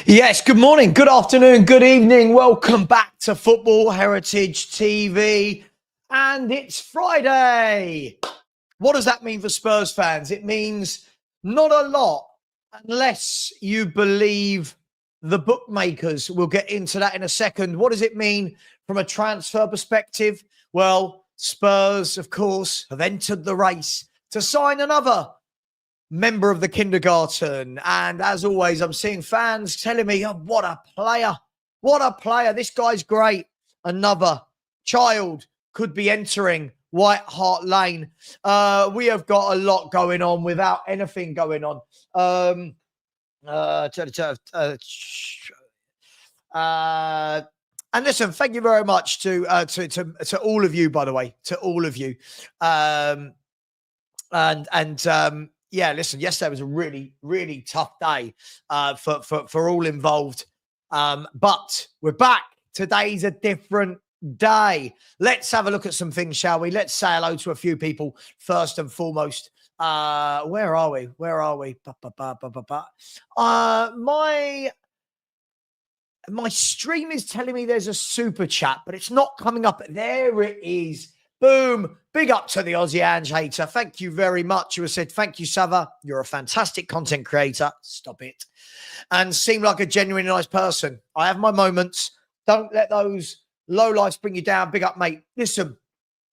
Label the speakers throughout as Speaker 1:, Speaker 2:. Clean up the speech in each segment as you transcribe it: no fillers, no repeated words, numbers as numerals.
Speaker 1: Yes, good morning, good afternoon, good evening. Welcome back to Football Heritage TV. And it's Friday. What does that mean for Spurs fans? It means not a lot unless you believe the bookmakers. We'll get into that in a second. What does it mean from a transfer perspective? Well, Spurs, of course, have entered the race to sign another member of the kindergarten. And as always, I'm seeing fans telling me, oh, what a player. What a player. This guy's great. Another child could be entering White Hart Lane. We have got a lot going on without anything going on. And listen, thank you very much to all of you, by the way, to all of you. Yeah, listen, yesterday was a really, really tough day for all involved. But we're back. Today's a different day. Let's have a look at some things, shall we? Let's say hello to a few people first and foremost. Where are we? My stream is telling me there's a super chat, but it's not coming up. There it is. Boom. Big up to the Aussie Ange hater. Thank you very much. You have said, thank you, Savva. You're a fantastic content creator. Stop it. And seem like a genuinely nice person. I have my moments. Don't let those low lives bring you down. Big up, mate. Listen,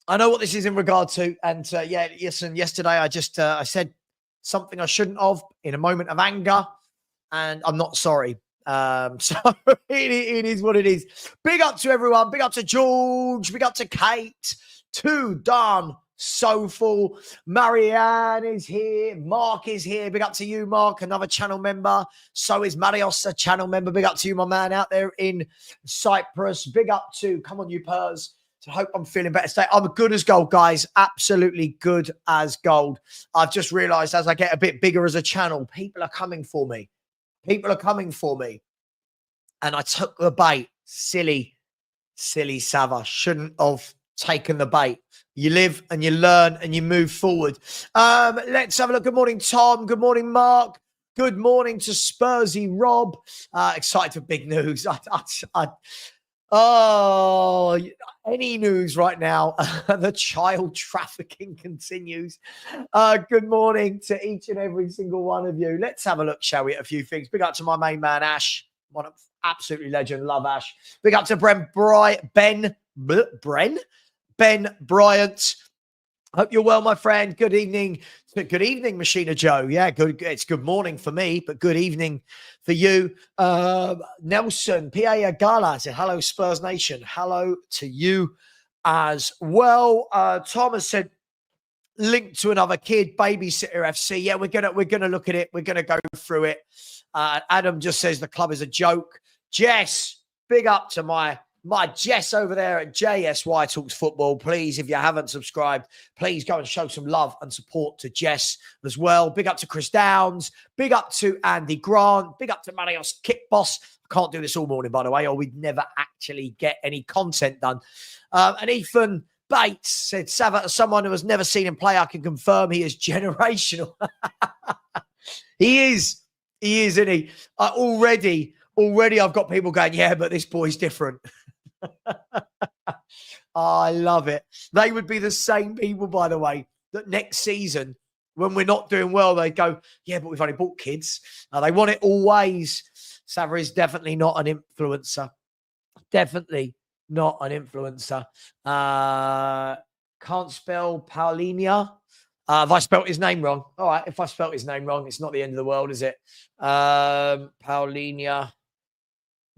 Speaker 1: I know what this is in regard to. And listen, yesterday I said something I shouldn't have in a moment of anger. And I'm not sorry. So it is what it is. Big up to everyone. Big up to George. Big up to Kate. To Dan Soulful. Marianne is here. Mark is here. Big up to you, Mark, another channel member. So is Marios, a channel member. Big up to you, my man, out there in Cyprus. Big up to, come on, you Purs. So I hope I'm feeling better today. I'm good as gold, guys. Absolutely good as gold. I've just realized as I get a bit bigger as a channel, people are coming for me. People are coming for me. And I took the bait. Silly Savva. Shouldn't have taken the bait. You live and you learn and you move forward. Let's have a look. Good morning, Tom. Good morning, Mark. Good morning to Spursy Rob. Excited for big news. Any news right now. The child trafficking continues. Good morning to each and every single one of you. Let's have a look, shall we, at a few things. Big up to my main man, Ash. One of absolutely legend. Love Ash. Big up to Ben Bryant. Hope you're well, my friend. Good evening. Good evening, Machina Joe. Yeah, good. It's good morning for me, but good evening for you. Nelson, P.A. Agala said, hello, Spurs Nation. Hello to you as well. Thomas said, linked to another kid, Babysitter FC. Yeah, we're gonna look at it. We're gonna go through it. Adam just says the club is a joke. Jess, big up to my Jess over there at JSY Talks Football. Please, if you haven't subscribed, please go and show some love and support to Jess as well. Big up to Chris Downs. Big up to Andy Grant. Big up to Marios Kick Boss. I can't do this all morning, by the way, or we'd never actually get any content done. And Ethan Bates said, Savva, as someone who has never seen him play, I can confirm he is generational. He is, isn't he? Already I've got people going, yeah, but this boy's different. I love it. They would be the same people, by the way, that next season, when we're not doing well, they go, yeah, but we've only bought kids. They want it always. Savva is definitely not an influencer. Definitely not an influencer. Can't spell Paulinha. Have I spelt his name wrong? All right, if I spelt his name wrong, it's not the end of the world, is it? Paulinha.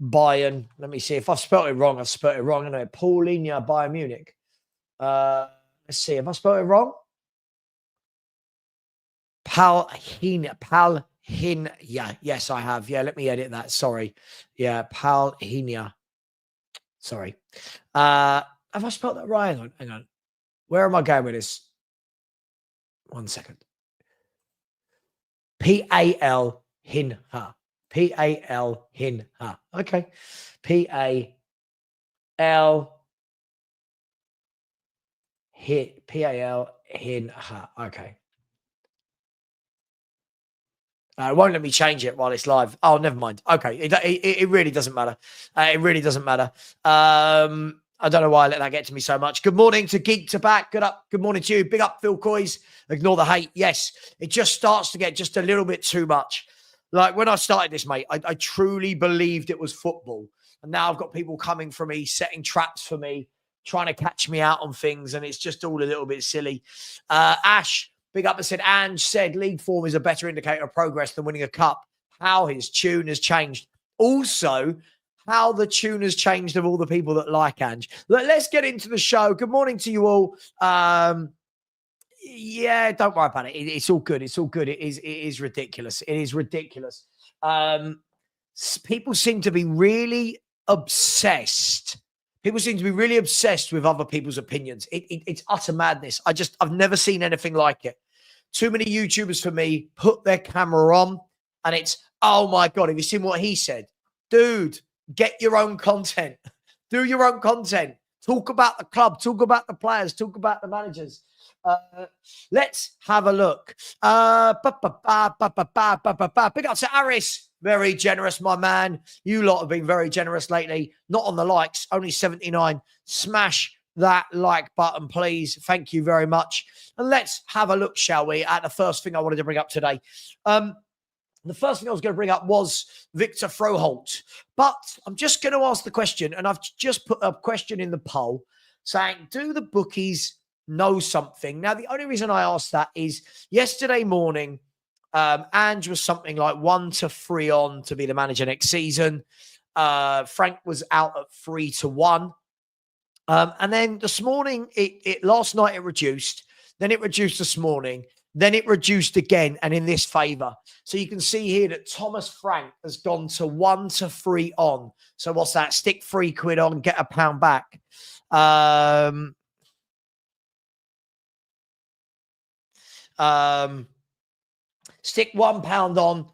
Speaker 1: Bayern. Let me see. If I've spelled it wrong, I've spelled it wrong. I know. Paulinha, Bayern Munich. Let's see. Have I spelled it wrong? Paulinha. Yes, I have. Yeah, let me edit that. Sorry. Yeah, Paulinha. Sorry. Have I spelled that right? Hang on. Where am I going with this? 1 second. P-A-L Hinha. P-A-L Hinha. Okay. P-A-L Hinha. Okay. It won't let me change it while it's live. Oh, never mind. Okay, it really doesn't matter. It really doesn't matter. I don't know why I let that get to me so much. Good morning to Geek to Back. Good morning to you. Big up, Phil Coys. Ignore the hate. Yes, it just starts to get just a little bit too much. Like when I started this, mate, I truly believed it was football. And now I've got people coming for me, setting traps for me, trying to catch me out on things. And it's just all a little bit silly. Ash, big up, and said, Ange said league form is a better indicator of progress than winning a cup. How his tune has changed. Also, how the tune has changed of all the people that like Ange. Let's get into the show. Good morning to you all. Yeah, don't worry about it. It's all good. It's all good. It is ridiculous. It is ridiculous. People seem to be really obsessed. People seem to be really obsessed with other people's opinions. It's utter madness. I've never seen anything like it. Too many YouTubers for me put their camera on and it's, oh my God, have you seen what he said? Dude, get your own content. Do your own content. Talk about the club. Talk about the players. Talk about the managers. Let's have a look. Big up to Aris. Very generous, my man. You lot have been very generous lately. Not on the likes, only 79. Smash that like button, please. Thank you very much. And let's have a look, shall we, at the first thing I wanted to bring up today. The first thing I was going to bring up was Victor Froholdt. But I'm just going to ask the question, and I've just put a question in the poll saying, do the bookies know something? Now, the only reason I asked that is yesterday morning, Ange was something like 1-3 on to be the manager next season. Frank was out at 3-1. And then this morning, last night it reduced. Then it reduced this morning. Then it reduced again and in this favour. So you can see here that Thomas Frank has gone to 1-3 on. So what's that? Stick £3 on, get £1 back. Stick £1 on.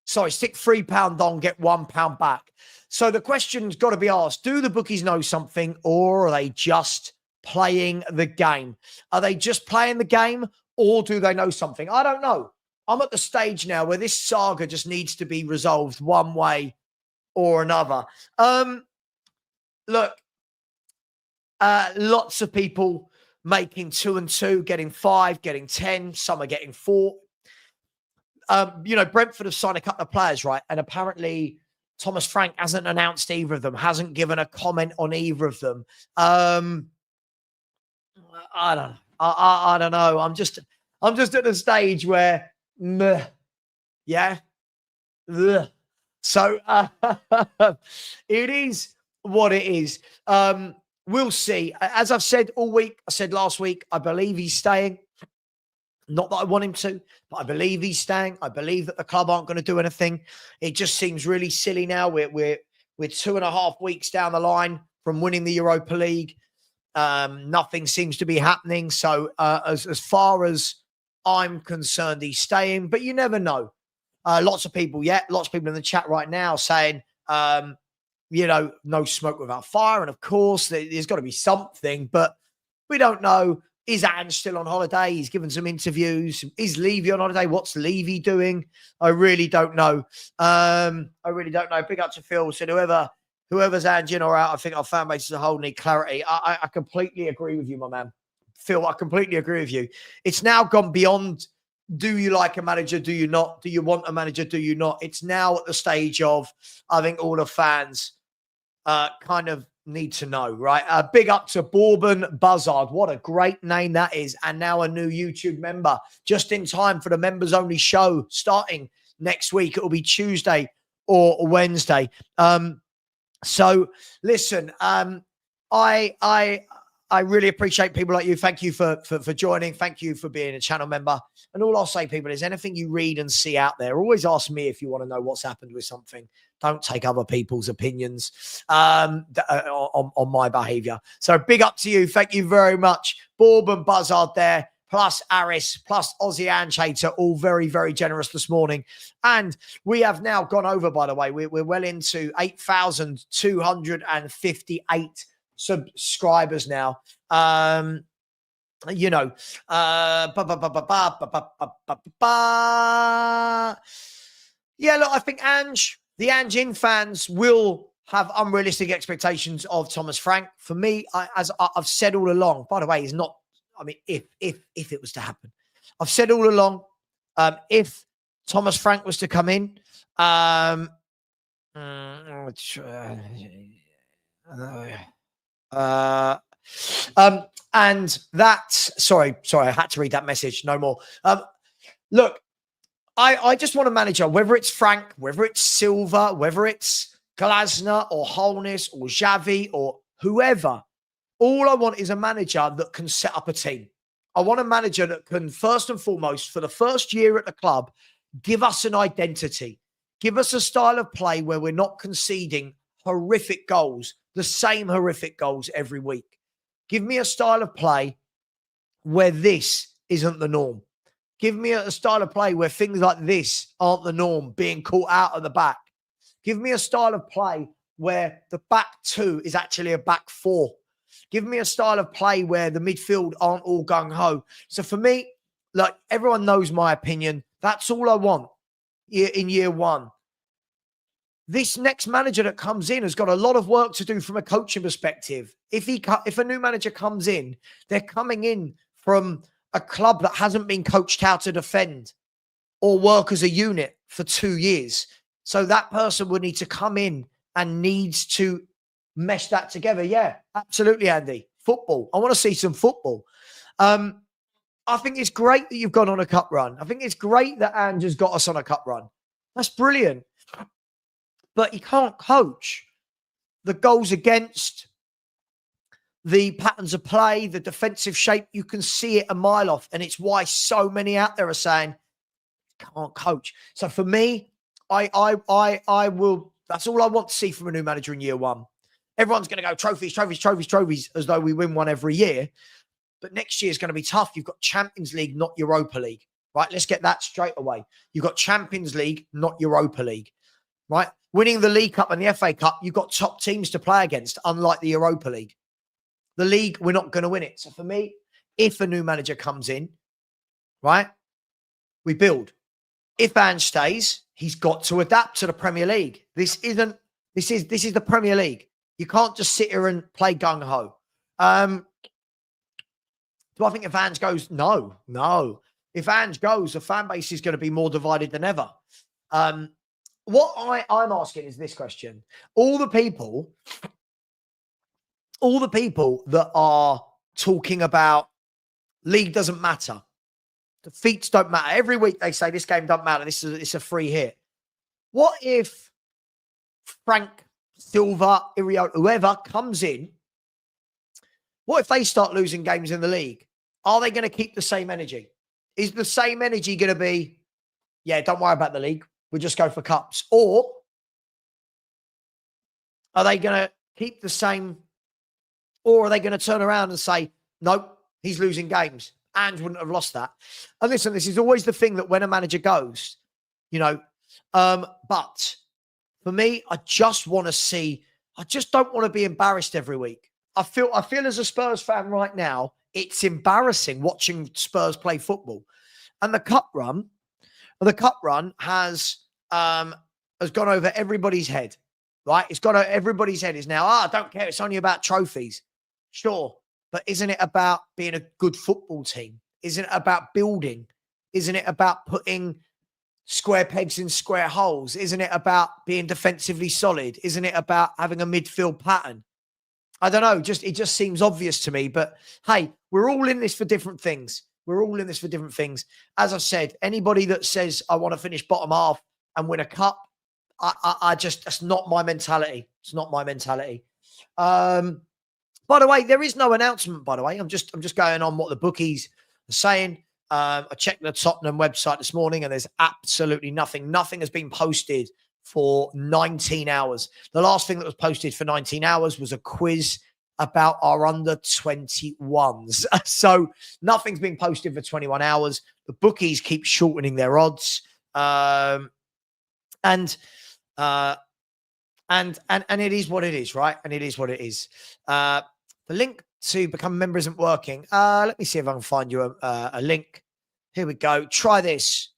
Speaker 1: Sorry, stick £3 on, get £1 back. So the question's got to be asked, do the bookies know something or are they just playing the game? Are they just playing the game or do they know something? I don't know. I'm at the stage now where this saga just needs to be resolved one way or another. Look, lots of people making 2 and 2, getting 5, getting 10. Some are getting 4. Brentford have signed a couple of players, right? And apparently Thomas Frank hasn't announced either of them, hasn't given a comment on either of them. I don't know. I don't know. I'm just at the stage where, yeah. Ugh. So it is what it is. We'll see. As I've said all week, I said last week, I believe he's staying. Not that I want him to, but I believe he's staying. I believe that the club aren't going to do anything. It just seems really silly now. We're 2.5 weeks down the line from winning the Europa League. Nothing seems to be happening. So as far as I'm concerned, he's staying. But you never know. Lots of people in the chat right now saying, no smoke without fire. And of course, there's got to be something, but we don't know. Is Ange still on holiday? He's given some interviews. Is Levy on holiday? What's Levy doing? I really don't know. Big up to Phil. Said whoever's Ange in or out, I think our fan base as a whole need clarity. I completely agree with you, my man. Phil, I completely agree with you. It's now gone beyond, do you like a manager? Do you not? Do you want a manager? Do you not? It's now at the stage of, I think all the fans kind of need to know, right? Big up to Bourbon Buzzard. What a great name that is. And now a new YouTube member, just in time for the members only show starting next week. It'll be Tuesday or Wednesday. So listen, I really appreciate people like you. Thank you for joining. Thank you for being a channel member. And all I'll say, people, is anything you read and see out there, always ask me if you want to know what's happened with something. Don't take other people's opinions on my behavior. So big up to you. Thank you very much. Bourbon Buzzard there, plus Aris, plus Aussie Anchater, all very, very generous this morning. And we have now gone over, by the way, we're well into 8,258 subscribers now. Yeah, look, I think the Ange in fans will have unrealistic expectations of Thomas Frank. For me, as I've said all along, by the way, he's not, I mean, if it was to happen, I've said all along, if Thomas Frank was to come in, uh, and that's sorry, I had to read that message. No more. Look, I just want a manager, whether it's Frank, whether it's Silva, whether it's Glasner or Holness or Xavi or whoever. All I want is a manager that can set up a team. I want a manager that can, first and foremost, for the first year at the club, give us an identity. Give us a style of play where we're not conceding horrific goals, the same horrific goals every week. Give me a style of play where this isn't the norm. Give me a style of play where things like this aren't the norm, being caught out of the back. Give me a style of play where the back two is actually a back four. Give me a style of play where the midfield aren't all gung-ho. So for me, like, everyone knows my opinion. That's all I want in year one. This next manager that comes in has got a lot of work to do from a coaching perspective. If a new manager comes in, they're coming in from a club that hasn't been coached how to defend or work as a unit for 2 years. So that person would need to come in and needs to mesh that together. Yeah, absolutely, Andy. Football. I want to see some football. I think it's great that you've gone on a cup run. I think it's great that Ange has got us on a cup run. That's brilliant. But you can't coach. The goals against, the patterns of play, the defensive shape, you can see it a mile off. And it's why so many out there are saying, can't coach. So for me, I will, that's all I want to see from a new manager in year one. Everyone's going to go trophies, as though we win one every year. But next year is going to be tough. You've got Champions League, not Europa League, right? Let's get that straight away. You've got Champions League, not Europa League, right? Winning the League Cup and the FA Cup, you've got top teams to play against, unlike the Europa League. The league, we're not going to win it. So for me, if a new manager comes in, right, we build. If Ange stays, he's got to adapt to the Premier League. This is the Premier League. You can't just sit here and play gung-ho. Do I think if Ange goes? No. If Ange goes, the fan base is going to be more divided than ever. What I'm asking is this question. All the people that are talking about league doesn't matter. Defeats don't matter. Every week they say this game doesn't matter. It's a free hit. What if Frank, Silva, Iriot, whoever comes in, what if they start losing games in the league? Are they going to keep the same energy? Is the same energy going to be, yeah, don't worry about the league, we'll just go for cups? Or are they going to keep the same, or are they going to turn around and say, nope, he's losing games? Ange wouldn't have lost that. And listen, this is always the thing that when a manager goes, but for me, I just don't want to be embarrassed every week. I feel as a Spurs fan right now, it's embarrassing watching Spurs play football. And the cup run has gone over everybody's head, right? It's gone over everybody's head. Is now, I don't care. It's only about trophies. Sure. But isn't it about being a good football team? Isn't it about building? Isn't it about putting square pegs in square holes? Isn't it about being defensively solid? Isn't it about having a midfield pattern? I don't know. It just seems obvious to me. But hey, we're all in this for different things. As I said, anybody that says I want to finish bottom half and win a cup, that's not my mentality. It's not my mentality. By the way, there is no announcement, by the way. I'm just going on what the bookies are saying. I checked the Tottenham website this morning and there's absolutely nothing. Nothing has been posted for 19 hours. The last thing that was posted for 19 hours was a quiz about our under 21s. So nothing's been posted for 21 hours. The bookies keep shortening their odds. And it is what it is, right? And it is what it is. The link to become a member isn't working. Let me see if I can find you a link. Here we go. Try this.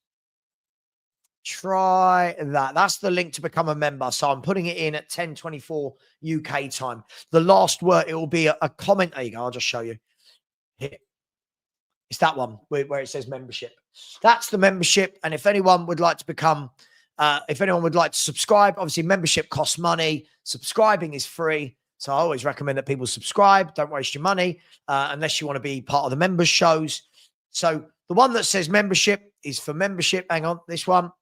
Speaker 1: Try that. That's the link to become a member. So I'm putting it in at 10:24 UK time. The last word, it will be a comment. There you go. I'll just show you. Here. It's that one where it says membership. That's the membership. And if anyone would like to become, if anyone would like to subscribe, obviously membership costs money. Subscribing is free. So I always recommend that people subscribe. Don't waste your money unless you want to be part of the members shows. So the one that says membership is for membership. Hang on, this one.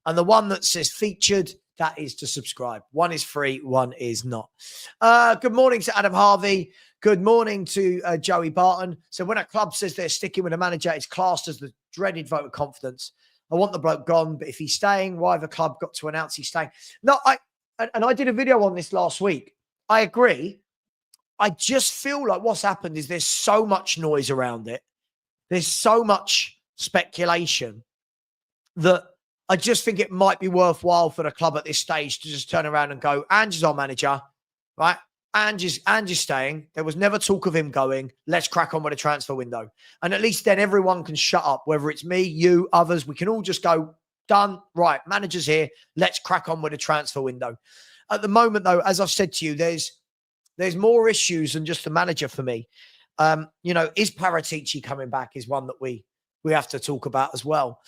Speaker 1: And the one that says featured, that is to subscribe. One is free, one is not. Good morning to Adam Harvey. Good morning to Joey Barton. So when a club says they're sticking with a manager, it's classed as the dreaded vote of confidence. I want the bloke gone, but if he's staying, why have the club got to announce he's staying? No, I did a video on this last week. I agree. I just feel like what's happened is there's so much noise around it. There's so much speculation that I just think it might be worthwhile for the club at this stage to just turn around and go, Ange is our manager, right? Ange is staying. There was never talk of him going. Let's crack on with the transfer window. And at least then everyone can shut up, whether it's me, you, others. We can all just go, done, right, manager's here. Let's crack on with the transfer window. At the moment, though, as I've said to you, there's more issues than just the manager for me. Is Paratici coming back is one that we have to talk about as well.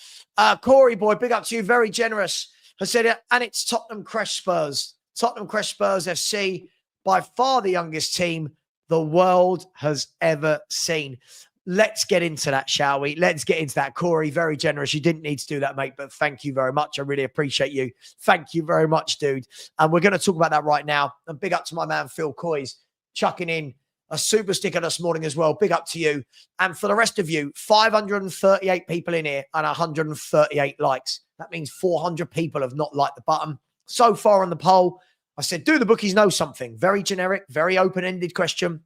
Speaker 1: Corey boy, big up to you. Very generous. I said it, and it's Tottenham Crash Spurs. Tottenham Crash Spurs FC, by far the youngest team the world has ever seen. Let's get into that, shall we? Let's get into that. Corey, very generous. You didn't need to do that, mate, but thank you very much. I really appreciate you. Thank you very much, dude. And we're going to talk about that right now. And big up to my man, Phil Coys, chucking in a super sticker this morning as well. Big up to you. And for the rest of you, 538 people in here and 138 likes. That means 400 people have not liked the button. So far on the poll, I said, do the bookies know something? Very generic, very open-ended question.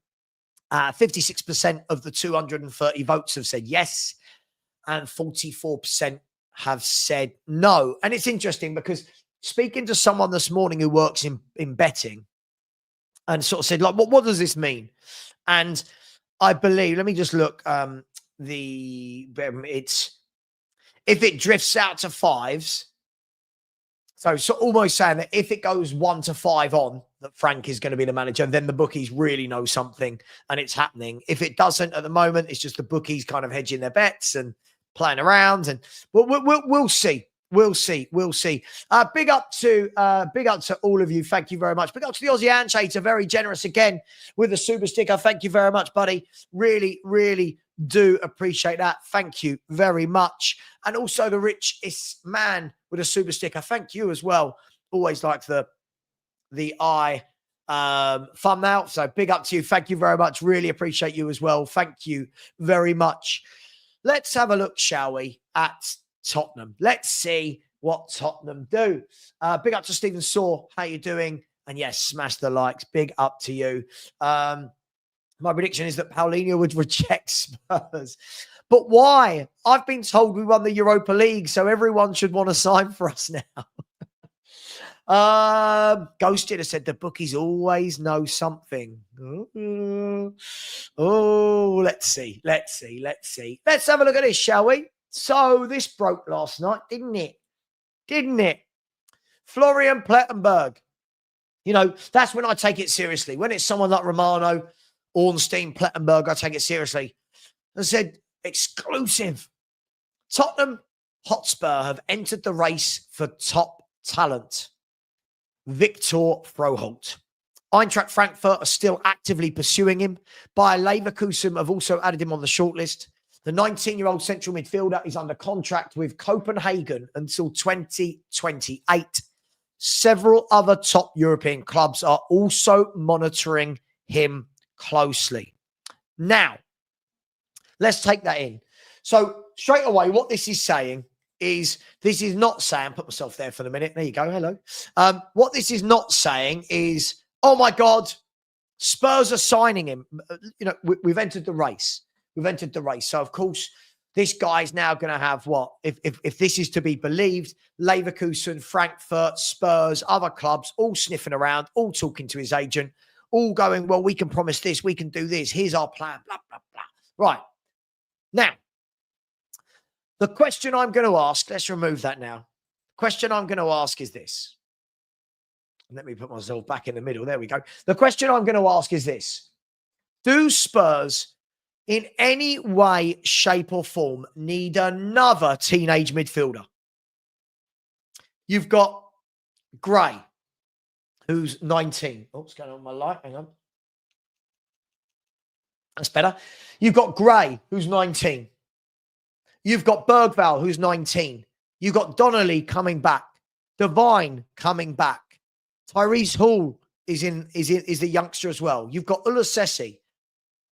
Speaker 1: 56% of the 230 votes have said yes, and 44% have said no. And it's interesting because speaking to someone this morning who works in betting and sort of said, like, what does this mean? And I believe, let me just look, it's, if it drifts out to fives, so almost saying that if it goes 1 to 5 on, that Frank is going to be the manager, then the bookies really know something and it's happening. If it doesn't at the moment, it's just the bookies kind of hedging their bets and playing around. And we'll see. We'll see. Big up to all of you. Thank you very much. Big up to the Aussie Angehater, very generous again with a super sticker. Thank you very much, buddy. Really, really do appreciate that. Thank you very much. And also the richest man with a super sticker. Thank you as well. Always like the eye thumbnail. So big up to you. Thank you very much. Really appreciate you as well. Thank you very much. Let's have a look, shall we, at Tottenham. Let's see what Tottenham do. Big up to Stephen Saw. How you doing? And yes, smash the likes. Big up to you. My prediction is that Paulinha would reject Spurs. But why? I've been told we won the Europa League, so everyone should want to sign for us now. Ghosted has said the bookies always know something. Oh, let's see. Let's have a look at this, shall we? So this broke last night, didn't it? Florian Plettenberg. That's when I take it seriously. When it's someone like Romano, Ornstein, Plettenberg, I take it seriously. I said, exclusive. Tottenham Hotspur have entered the race for top talent. Victor Froholdt. Eintracht Frankfurt are still actively pursuing him. Bayer Leverkusen have also added him on the shortlist. The 19-year-old central midfielder is under contract with Copenhagen until 2028. Several other top European clubs are also monitoring him closely. Now, let's take that in. So straight away, what this is saying is, this is not saying, put myself there for the minute. There you go. Hello. What this is not saying is, oh my God, Spurs are signing him. We've entered the race. So of course, this guy's now going to have what? If this is to be believed, Leverkusen, Frankfurt, Spurs, other clubs, all sniffing around, all talking to his agent, all going, well, we can promise this, we can do this, here's our plan, blah, blah, blah. Right. Now, the question I'm going to ask, let's remove that now. question I'm going to ask is this. Let me put myself back in the middle. There we go. The question I'm going to ask is this. Do Spurs in any way, shape or form need another teenage midfielder? You've got Gray, who's 19. Oh, what's going on with my light? Hang on. That's better. You've got Gray, who's 19. You've got Bergvall, who's 19. You've got Donnelly coming back. Devine coming back. Tyrese Hall is the youngster as well. You've got Ulasesi.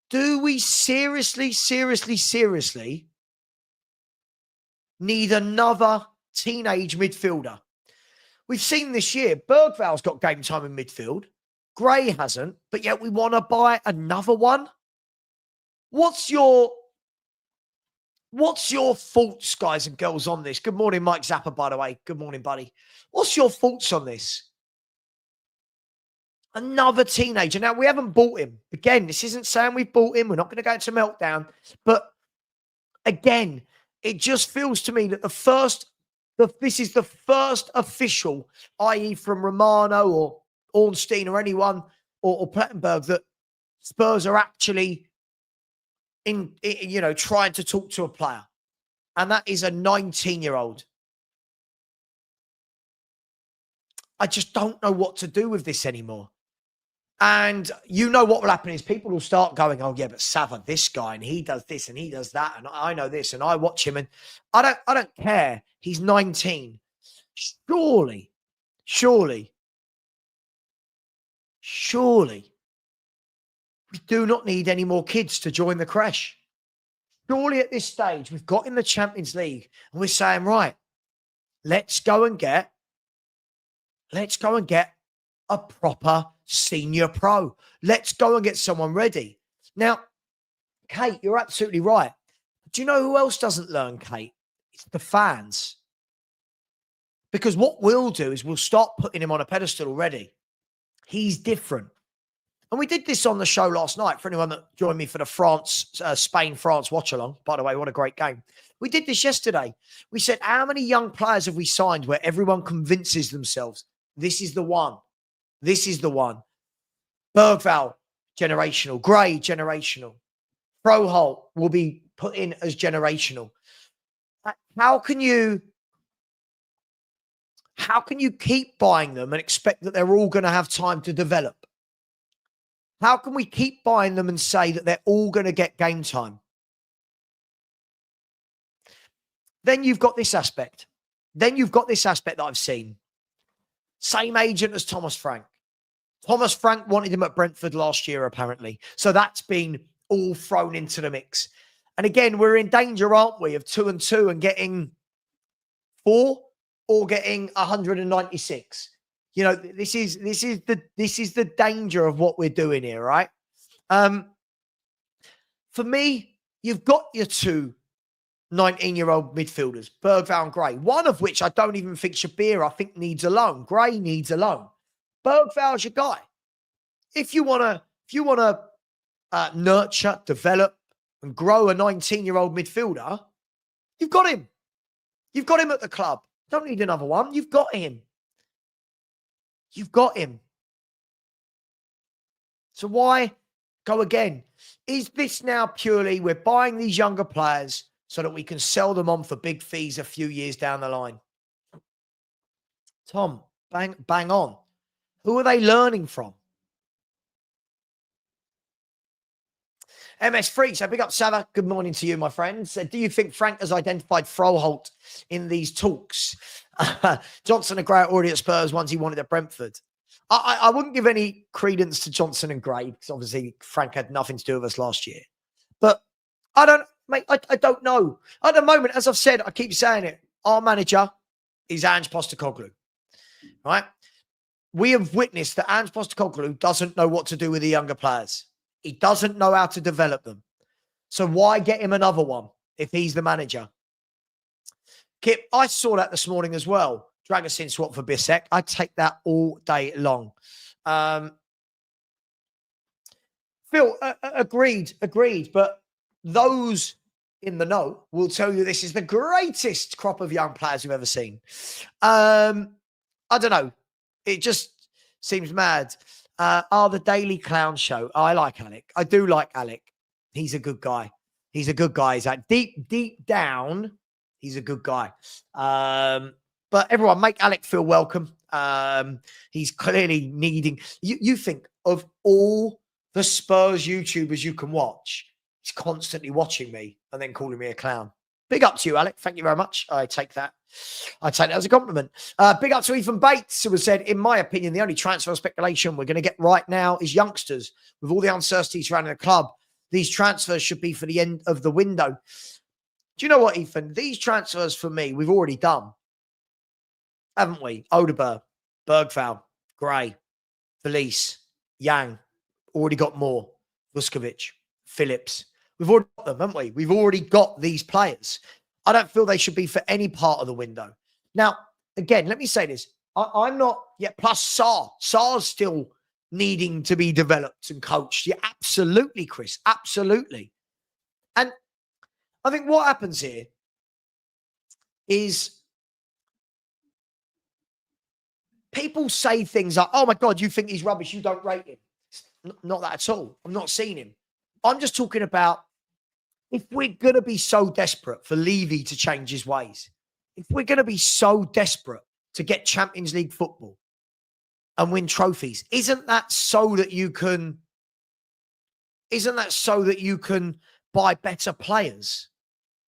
Speaker 1: Do we seriously need another teenage midfielder? We've seen this year, Bergvall's got game time in midfield. Gray hasn't, but yet we want to buy another one. What's your thoughts, guys and girls, on this? Good morning, Mike Zappa, by the way. Good morning, buddy. What's your thoughts on this? Another teenager. Now, we haven't bought him. Again, this isn't saying we've bought him. We're not going to go into meltdown. But again, it just feels to me that this is the first official, i.e. from Romano or Ornstein or anyone or Plettenberg, that Spurs are actually trying to talk to a player. And that is a 19-year-old. I just don't know what to do with this anymore. And you know what will happen is people will start going, oh, yeah, but Savva, this guy, and he does this and he does that, and I know this, and I watch him, and I don't care. He's 19. Surely, we do not need any more kids to join the creche. Surely at this stage, we've got in the Champions League, and we're saying, right, let's go and get a proper senior pro. Let's go and get someone ready. Now, Kate, you're absolutely right. Do you know who else doesn't learn, Kate? It's the fans. Because what we'll do is we'll start putting him on a pedestal already. He's different. And we did this on the show last night for anyone that joined me for the Spain-France watch-along. By the way, what a great game. We did this yesterday. We said, how many young players have we signed where everyone convinces themselves, this is the one? This is the one. Bergvall, generational. Gray, generational. Froholdt will be put in as generational. How can you keep buying them and expect that they're all going to have time to develop? How can we keep buying them and say that they're all going to get game time? Then you've got this aspect. That I've seen. Same agent as Thomas Frank. Thomas Frank wanted him at Brentford last year, apparently. So that's been all thrown into the mix. And again, we're in danger, aren't we, of 2 and 2 and getting 4 or getting 196. You know, this is the danger of what we're doing here, right? For me, you've got your 2 19-year-old midfielders, Bergvall and Gray, one of which I don't even think Shabir, I think, needs a loan. Gray needs a loan. Bergvall's your guy. If you want to nurture, develop, and grow a 19-year-old midfielder, you've got him. You've got him at the club. Don't need another one. You've got him. So why go again? Is this now purely we're buying these younger players so that we can sell them on for big fees a few years down the line? Tom, bang on. Who are they learning from? MS3, so big up Savva. Good morning to you, my friends. Do you think Frank has identified Froholdt in these talks? Johnson and Gray are already at Spurs, ones he wanted at Brentford. I wouldn't give any credence to Johnson and Gray because obviously Frank had nothing to do with us last year. But I don't know. At the moment, as I've said, I keep saying it, our manager is Angepostecoglou, right? We have witnessed that Angepostecoglou doesn't know what to do with the younger players. He doesn't know how to develop them. So why get him another one if he's the manager? Kip, I saw that this morning as well. Dragosin swap for Bissek. I'd take that all day long. Phil, agreed. But those in the know will tell you this is the greatest crop of young players we've ever seen. I don't know. It just seems mad. The Daily Clown Show. I like Alec. I do like Alec. He's a good guy. He's a good guy. He's like deep down, he's a good guy. But everyone, make Alec feel welcome. He's clearly needing. You think of all the Spurs YouTubers you can watch, he's constantly watching me and then calling me a clown. Big up to you, Alec. Thank you very much. I take that. I take that as a compliment. Big up to Ethan Bates, who has said, in my opinion, the only transfer speculation we're going to get right now is youngsters. With all the uncertainty surrounding the club, these transfers should be for the end of the window. Do you know what, Ethan? These transfers for me, we've already done, haven't we? Odeberg, Bergval, Gray, Felice, Yang, already got more. Vuskovic, Phillips. We've already got them, haven't we? We've already got these players. I don't feel they should be for any part of the window. Now, again, let me say this. I'm not yet. Plus, Sar's still needing to be developed and coached. Yeah, absolutely, Chris. Absolutely. And I think what happens here is people say things like, oh my God, you think he's rubbish. You don't rate him. Not that at all. I'm not seeing him. I'm just talking about if we're going to be so desperate for Levy to change his ways, if we're going to be so desperate to get Champions League football and win trophies, isn't that so that you can buy better players?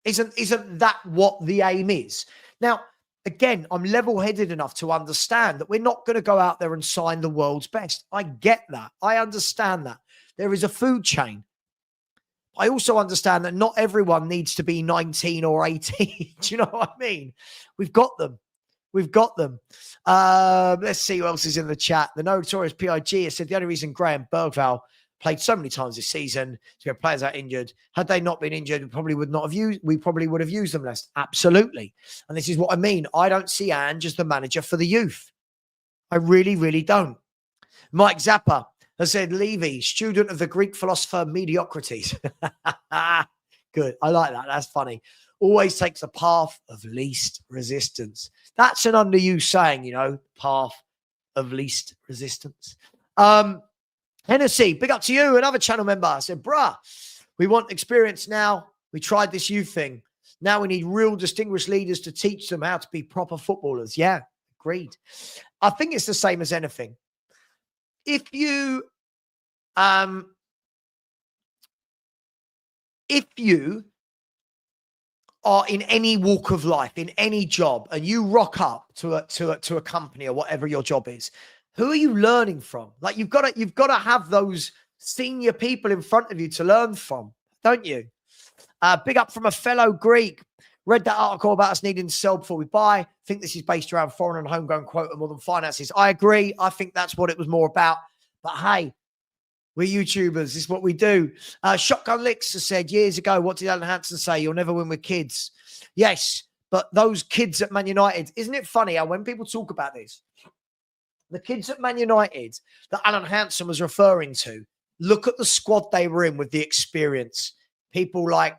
Speaker 1: Isn't that what the aim is? Now, again, I'm level-headed enough to understand that we're not going to go out there and sign the world's best. I get that. I understand that. There is a food chain. I also understand that not everyone needs to be 19 or 18. Do you know what I mean? We've got them. We've got them. Let's see who else is in the chat. The notorious PIG has said the only reason Graham Bergval played so many times this season to get players out injured. Had they not been injured, we probably would have used them less. Absolutely. And this is what I mean. I don't see Ange as the manager for the youth. I really, really don't. Mike Zappa has said, Levy, student of the Greek philosopher mediocrities. Good. I like that. That's funny. Always takes the path of least resistance. That's an underused saying, path of least resistance. Hennessy, big up to you, another channel member. I said, bruh, we want experience now. We tried this youth thing. Now we need real distinguished leaders to teach them how to be proper footballers. Yeah, agreed. I think it's the same as anything. If you are in any walk of life, in any job, and you rock up to a company or whatever your job is, who are you learning from? Like you've got to have those senior people in front of you to learn from, don't you? Big up from a fellow Greek. Read that article about us needing to sell before we buy. Think this is based around foreign and homegrown quota more than finances. I agree. I think that's what it was more about. But hey, we're YouTubers. This is what we do. Shotgun Licks has said years ago, what did Alan Hansen say? You'll never win with kids. Yes, but those kids at Man United, isn't it funny how when people talk about this, the kids at Man United that Alan Hansen was referring to, look at the squad they were in with the experience. People like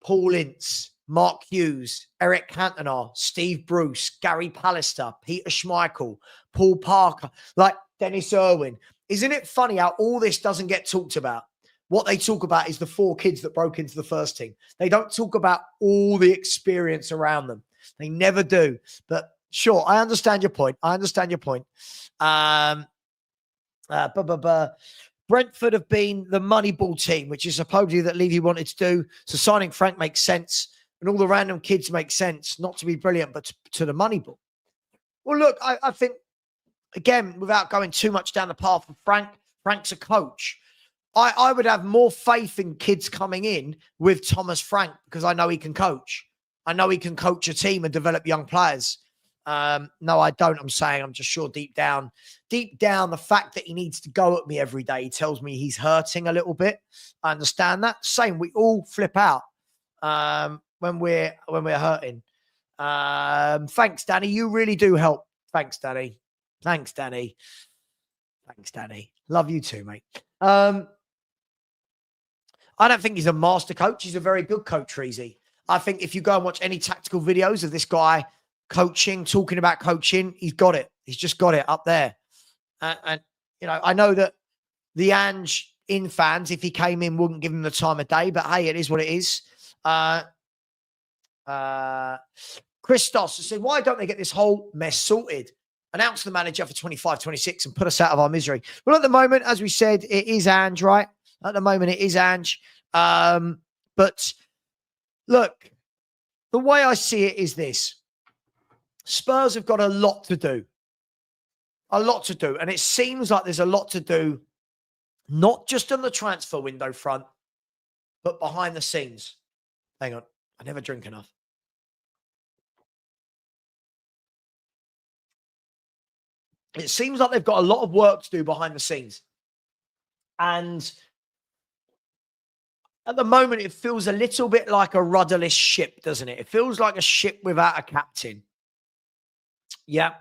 Speaker 1: Paul Ince, Mark Hughes, Eric Cantona, Steve Bruce, Gary Pallister, Peter Schmeichel, Paul Parker, like Dennis Irwin. Isn't it funny how all this doesn't get talked about? What they talk about is the 4 kids that broke into the first team. They don't talk about all the experience around them. They never do. But sure, I understand your point. Brentford have been the Moneyball team, which is supposedly that Levy wanted to do. So signing Frank makes sense. And all the random kids make sense, not to be brilliant, but to the Moneyball. Well, look, I think, again, without going too much down the path of Frank's a coach. I would have more faith in kids coming in with Thomas Frank because I know he can coach. I know he can coach a team and develop young players. No, I don't. I'm just sure deep down, the fact that he needs to go at me every day tells me he's hurting a little bit. I understand that. Same, we all flip out when we're hurting. Thanks, Danny. You really do help. Thanks, Danny. Love you too, mate. I don't think he's a master coach. He's a very good coach, Reezy. I think if you go and watch any tactical videos of this guy coaching, talking about coaching, he's got it. He's just got it up there. And you know, I know that the Ange in fans, if he came in, wouldn't give him the time of day, but hey, it is what it is. Christos said, why don't they get this whole mess sorted? Announce the manager for 25-26 and put us out of our misery. Well, at the moment, as we said, it is Ange, right? At the moment, it is Ange. But look, the way I see it is this. Spurs have got a lot to do. A lot to do. And it seems like there's a lot to do, not just on the transfer window front, but behind the scenes. Hang on. I never drink enough. It seems like they've got a lot of work to do behind the scenes. And at the moment, it feels a little bit like a rudderless ship, doesn't it? It feels like a ship without a captain. Yeah.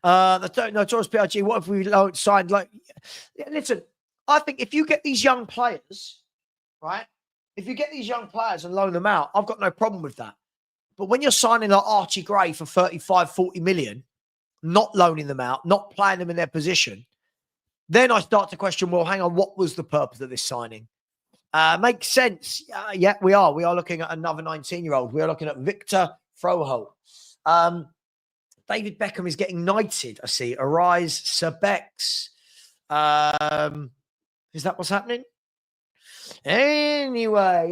Speaker 1: The Notorious PRG, what if we signed? Like, listen, I think if you get these young players, right? If you get these young players and loan them out, I've got no problem with that. But when you're signing like Archie Gray for 35, 40 million, not loaning them out, not playing them in their position, then I start to question, well, hang on, what was the purpose of this signing? Makes sense. Yeah, we are. We are looking at another 19-year-old. We are looking at Victor Froholdt. David Beckham is getting knighted, I see. Arise, Sir Bex. Is that what's happening? Anyway.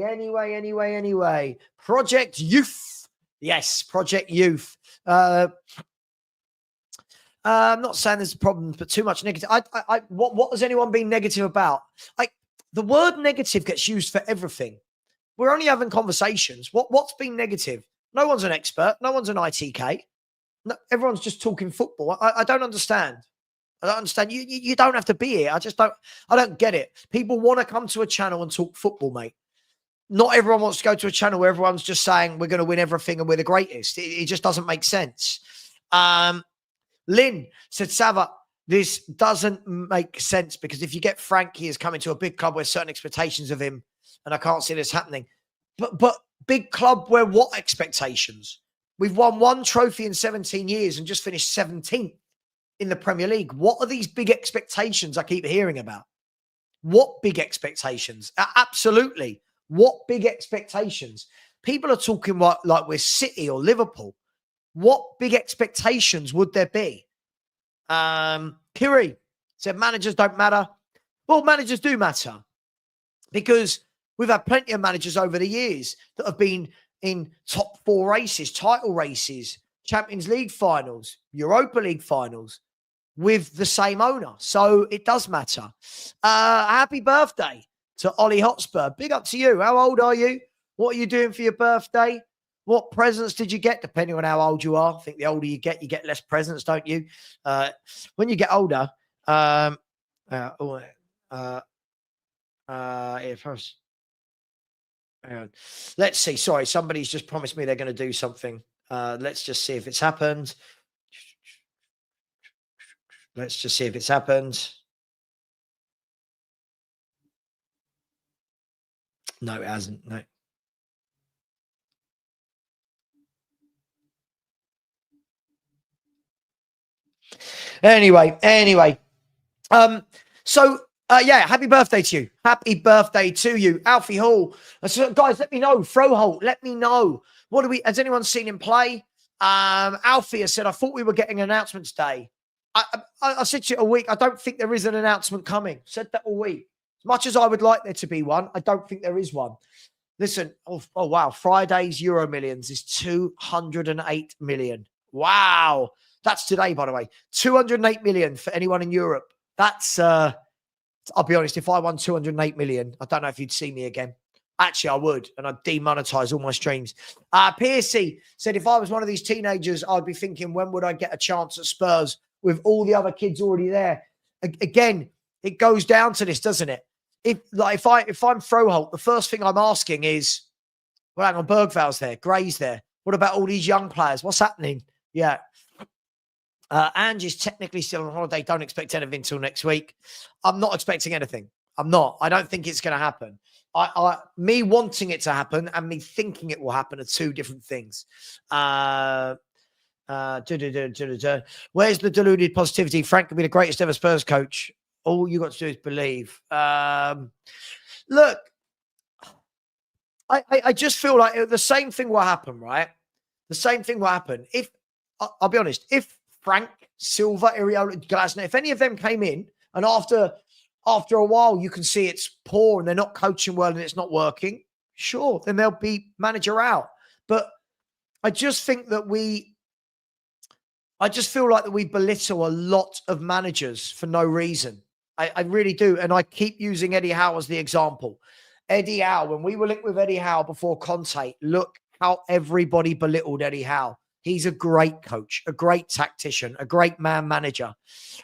Speaker 1: Project Youth. Yes, Project Youth. I'm not saying there's problems, but too much negative. What has anyone been negative about? The word negative gets used for everything. We're only having conversations. What's been negative? No one's an expert. No one's an ITK. No, everyone's just talking football. I don't understand. I don't understand. You don't have to be here. I don't get it. People want to come to a channel and talk football, mate. Not everyone wants to go to a channel where everyone's just saying we're going to win everything and we're the greatest. It just doesn't make sense. Lynn said, Savva, this doesn't make sense because if you get Frank, he is coming to a big club where certain expectations of him, and I can't see this happening. But big club where what expectations? We've won one trophy in 17 years and just finished 17th in the Premier League. What are these big expectations I keep hearing about? What big expectations? Absolutely. What big expectations? People are talking like we're City or Liverpool. What big expectations would there be? Kiri said managers don't matter. Well, managers do matter because we've had plenty of managers over the years that have been in top 4 races, title races, Champions League finals, Europa League finals with the same owner. So it does matter. Happy birthday to Ollie Hotspur. Big up to you. How old are you? What are you doing for your birthday? What presents did you get? Depending on how old you are. I think the older you get less presents, don't you? When you get older, first. Let's see. Sorry, somebody's just promised me they're going to do something. Let's just see if it's happened. Let's just see if it's happened. No, it hasn't. No. Anyway. Yeah, happy birthday to you. Happy birthday to you. Alfie Hall. So, guys, let me know. Froholdt, let me know. Has anyone seen him play? Alfie has said, I thought we were getting an announcement today. I said to you all week, I don't think there is an announcement coming. Said that all week. As much as I would like there to be one, I don't think there is one. Listen, oh wow. Friday's Euro Millions is 208 million. Wow. That's today, by the way. 208 million for anyone in Europe. That's, I'll be honest, if I won 208 million, I don't know if you'd see me again. Actually, I would, and I'd demonetize all my streams. Piercy said, if I was one of these teenagers, I'd be thinking, when would I get a chance at Spurs with all the other kids already there? Again, it goes down to this, doesn't it? If I'm Froholdt, the first thing I'm asking is, well, hang on, Bergval's there, Gray's there. What about all these young players? What's happening? Yeah. Ange is technically still on holiday. Don't expect anything until next week. I'm not expecting anything. I'm not. I don't think it's going to happen. Me wanting it to happen and me thinking it will happen are two different things. Where's the deluded positivity? Frank could be the greatest ever Spurs coach. All you got to do is believe. Look, I just feel like the same thing will happen, right? The same thing will happen. If I'll be honest, if Frank, Silva, Iraola, Glasner, if any of them came in and after a while you can see it's poor and they're not coaching well and it's not working, sure, then they'll be manager out. But I just think that I just feel like that we belittle a lot of managers for no reason. I really do. And I keep using Eddie Howe as the example. Eddie Howe, when we were linked with Eddie Howe before Conte, look how everybody belittled Eddie Howe. He's a great coach, a great tactician, a great man manager.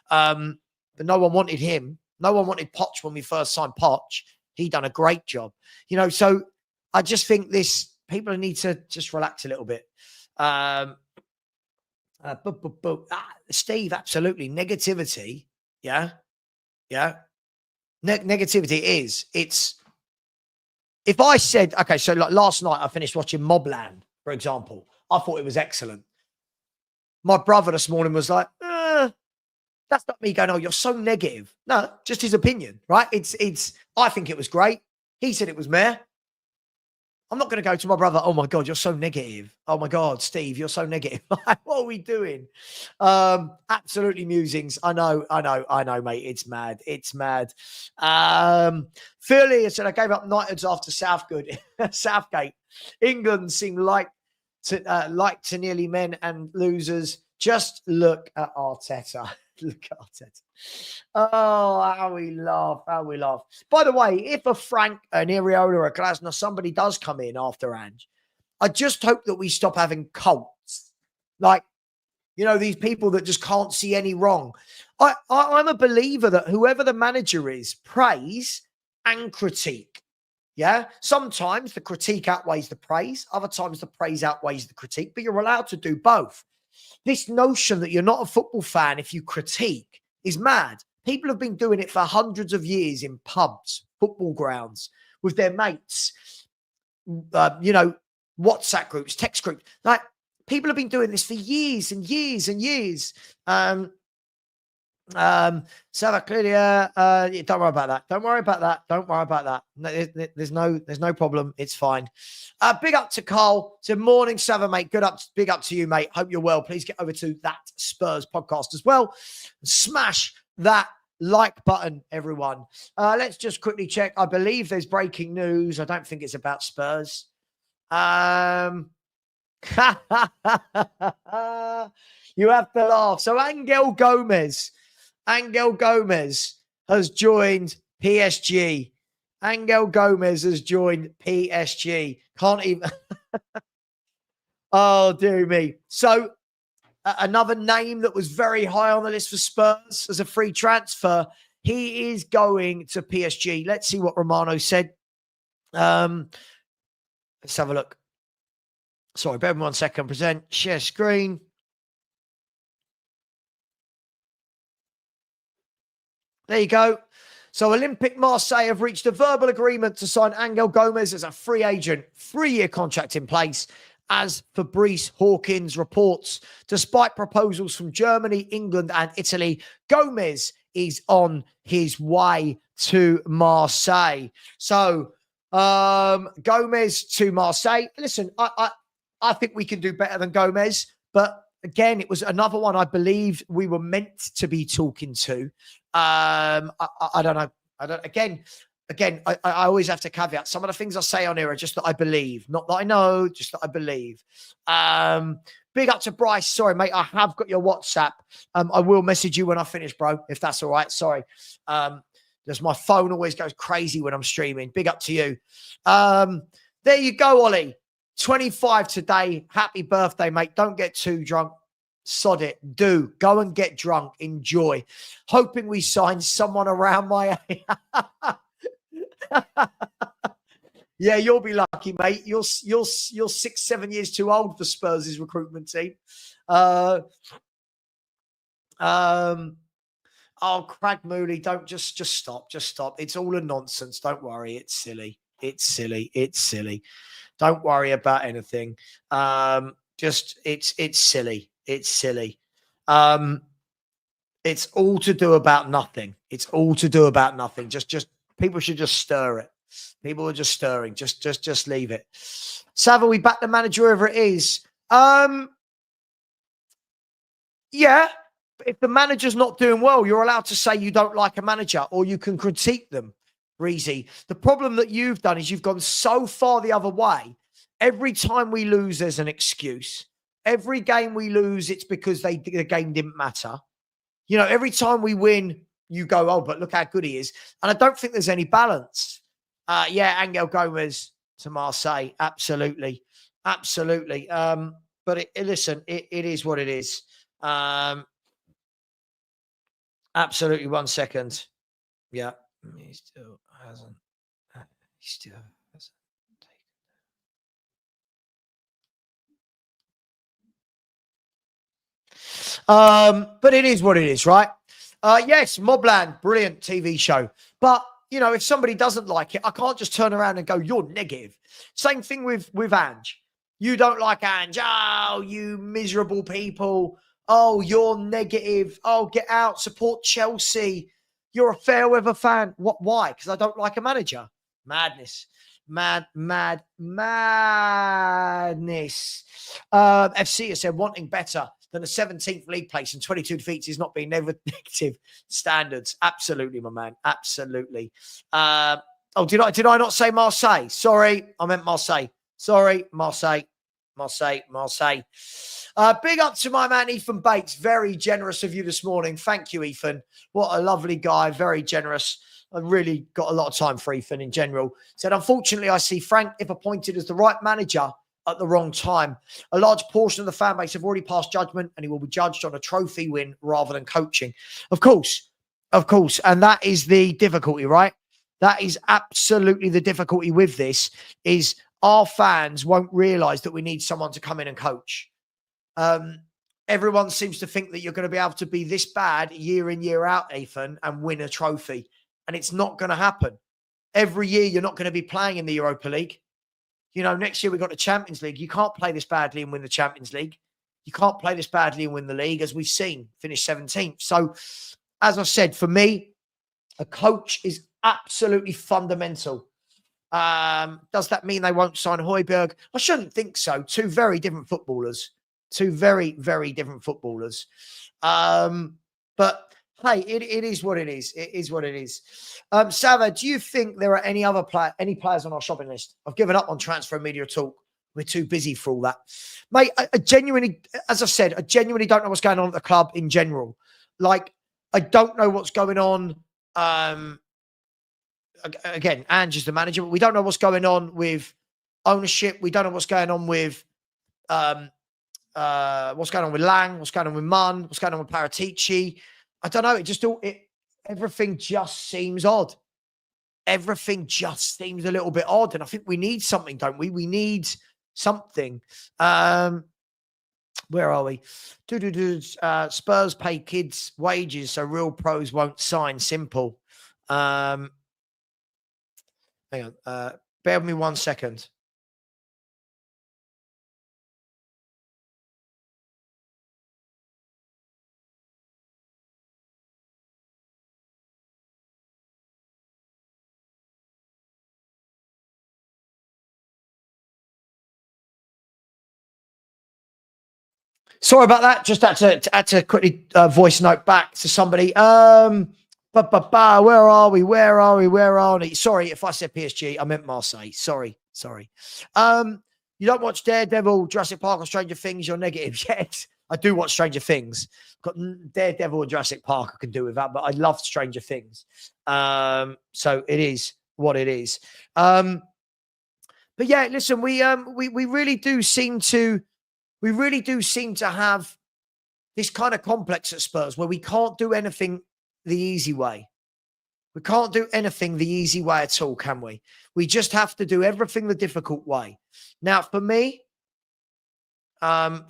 Speaker 1: But no one wanted him. No one wanted Poch when we first signed Poch. He done a great job. So I just think people need to just relax a little bit. Steve, absolutely. Negativity. Yeah. Yeah. Negativity it's, if I said, okay, so like last night I finished watching Mobland, for example. I thought it was excellent. My brother this morning was like, that's not me going, oh, you're so negative. No, just his opinion, right? I think it was great. He said it was meh. I'm not going to go to my brother, oh my God, you're so negative. Oh my God, Steve, you're so negative. What are we doing? Absolutely musings. I know, mate. It's mad. It's mad. Philly said, I gave up Knightheads after Southgate. England seem like to nearly men and losers. Just look at Arteta. Look at Arteta. Oh, how we laugh. By the way, if a Frank, an Iraola, or a Glasner, somebody does come in after Ange, I just hope that we stop having cults. Like, these people that just can't see any wrong. I'm a believer that whoever the manager is, praise and critique. Yeah. Sometimes the critique outweighs the praise. Other times the praise outweighs the critique, but you're allowed to do both. This notion that you're not a football fan if you critique is mad. People have been doing it for hundreds of years in pubs, football grounds, with their mates, WhatsApp groups, text groups. Like, people have been doing this for years and years and years. Savva, clearly, don't worry about that. Don't worry about that. No, there's no problem. It's fine. Big up to Carl. So morning, Savva, mate. Big up to you, mate. Hope you're well. Please get over to That Spurs podcast as well. Smash that like button, everyone. Let's just quickly check. I believe there's breaking news. I don't think it's about Spurs. You have to laugh. So Angel Gomez has joined PSG. Can't even. Oh, dear me. So another name that was very high on the list for Spurs as a free transfer. He is going to PSG. Let's see what Romano said. Let's have a look. Sorry, bear with me 1 second. Present, share screen. There you go. So Olympique Marseille have reached a verbal agreement to sign Angel Gomez as a free agent, 3-year contract in place, as Fabrice Hawkins reports. Despite proposals from Germany, England and Italy, Gomez is on his way to Marseille. So Gomez to Marseille. Listen, I think we can do better than Gomez, but again, it was another one I believe we were meant to be talking to. I don't know. Again, I always have to caveat. Some of the things I say on here are just that I believe, not that I know, just that I believe. Big up to Bryce. Sorry, mate. I have got your WhatsApp. I will message you when I finish, bro, if that's all right. Sorry. Just my phone always goes crazy when I'm streaming. Big up to you. There you go, Ollie. 25 today. Happy birthday, mate. Don't get too drunk. Sod it. Do. Go and get drunk. Enjoy. Hoping we sign someone around my age. Yeah, you'll be lucky, mate. You're 6-7 years too old for Spurs' recruitment team. Oh, Craig Mooney, don't just stop. Just stop. It's all a nonsense. Don't worry. It's silly. It's silly. It's silly. Don't worry about anything. Just it's silly. It's silly. It's all to do about nothing. It's all to do about nothing. Just people should just stir it. People are just stirring. Just leave it. Savva, we back the manager wherever it is. Yeah. If the manager's not doing well, you're allowed to say you don't like a manager, or you can critique them. Reezy. The problem that you've done is you've gone so far the other way. Every time we lose, there's an excuse. Every game we lose, it's because the game didn't matter. You know, every time we win, you go, oh, but look how good he is. And I don't think there's any balance. Yeah, Angel Gomez to Marseille. Absolutely. Absolutely. But listen, it is what it is. Absolutely. 1 second. Yeah. He still hasn't. He still hasn't taken. But it is what it is, right? Yes, Mobland, brilliant TV show. But you know, if somebody doesn't like it, I can't just turn around and go, "You're negative." Same thing with Ange. You don't like Ange. Oh, you miserable people. Oh, you're negative. Oh, get out. Support Chelsea. You're a fair weather fan. What? Why? Because I don't like a manager. Madness. Madness. FC has said wanting better than a 17th league place and 22 defeats is not being negative standards. Absolutely, my man. Absolutely. Did I not say Marseille? Sorry, I meant Marseille. Sorry, Marseille. Big up to my man, Ethan Bates. Very generous of you this morning. Thank you, Ethan. What a lovely guy. Very generous. I really got a lot of time for Ethan in general. Said, unfortunately, I see Frank, if appointed as the right manager, at the wrong time. A large portion of the fan base have already passed judgment, and he will be judged on a trophy win rather than coaching. Of course. And that is the difficulty, right? That is absolutely the difficulty with this, is our fans won't realize that we need someone to come in and coach. Everyone seems to think that you're going to be able to be this bad year in, year out, Ethan, and win a trophy. And it's not going to happen. Every year, you're not going to be playing in the Europa League. You know, next year we've got the Champions League. You can't play this badly and win the Champions League. You can't play this badly and win the league, as we've seen, finish 17th. So, as I said, for me, a coach is absolutely fundamental. Does that mean they won't sign Højbjerg? I shouldn't think so. Two very different footballers. Two very, very different footballers. But hey, it is what it is. It is what it is. Savva, do you think there are any players on our shopping list? I've given up on transfer media talk. We're too busy for all that. Mate, I genuinely, as I said, I genuinely don't know what's going on at the club in general. Like, I don't know what's going on. Again, Ange is the manager, but we don't know what's going on with ownership. We don't know what's going on with Lang, what's going on with Munn, what's going on with Paratici. I don't know. Everything just seems odd. Everything just seems a little bit odd. And I think we need something, don't we? We need something. Where are we? Spurs pay kids wages, so real pros won't sign. Simple. Hang on. Bear with me 1 second. Sorry about that. Just had to quickly voice note back to somebody. Where are we? Sorry if I said PSG. I meant Marseille. Sorry. You don't watch Daredevil, Jurassic Park, or Stranger Things? You're negative. Yes, I do watch Stranger Things. Got Daredevil and Jurassic Park I can do with that, but I love Stranger Things. So it is what it is. But yeah, listen, we really do seem to have this kind of complex at Spurs where we can't do anything the easy way. We can't do anything the easy way at all, can we? We just have to do everything the difficult way. Now, for me, I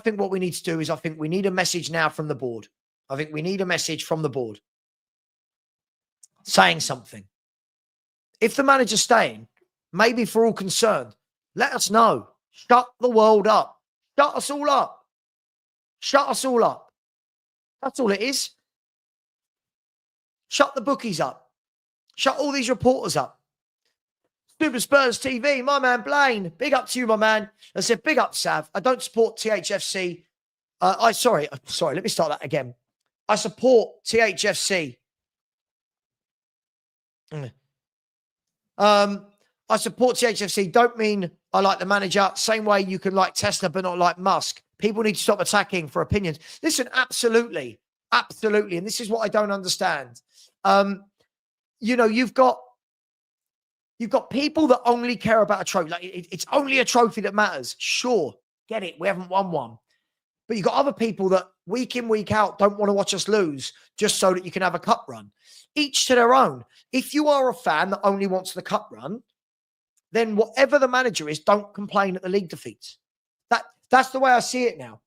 Speaker 1: think what we need to do is we need a message now from the board. I think we need a message from the board saying something. if the manager's staying, maybe for all concerned, let us know. Shut the world up. Shut us all up. Shut us all up. That's all it is. Shut the bookies up. Shut all these reporters up. Stupid Spurs TV, my man Blaine. Big up to you, my man. I said, big up, Sav. I don't support THFC. Sorry, let me start that again. I support THFC. I support THFC. Don't mean I like the manager. Same way you can like Tesla but not like Musk. People need to stop attacking for opinions. Listen, absolutely. Absolutely. And this is what I don't understand. You've got people that only care about a trophy. Like it's only a trophy that matters. Sure, get it. We haven't won one. But you've got other people that week in, week out don't want to watch us lose just so that you can have a cup run. Each to their own. If you are a fan that only wants the cup run, then whatever the manager is, don't complain at the league defeats. That's the way I see it now.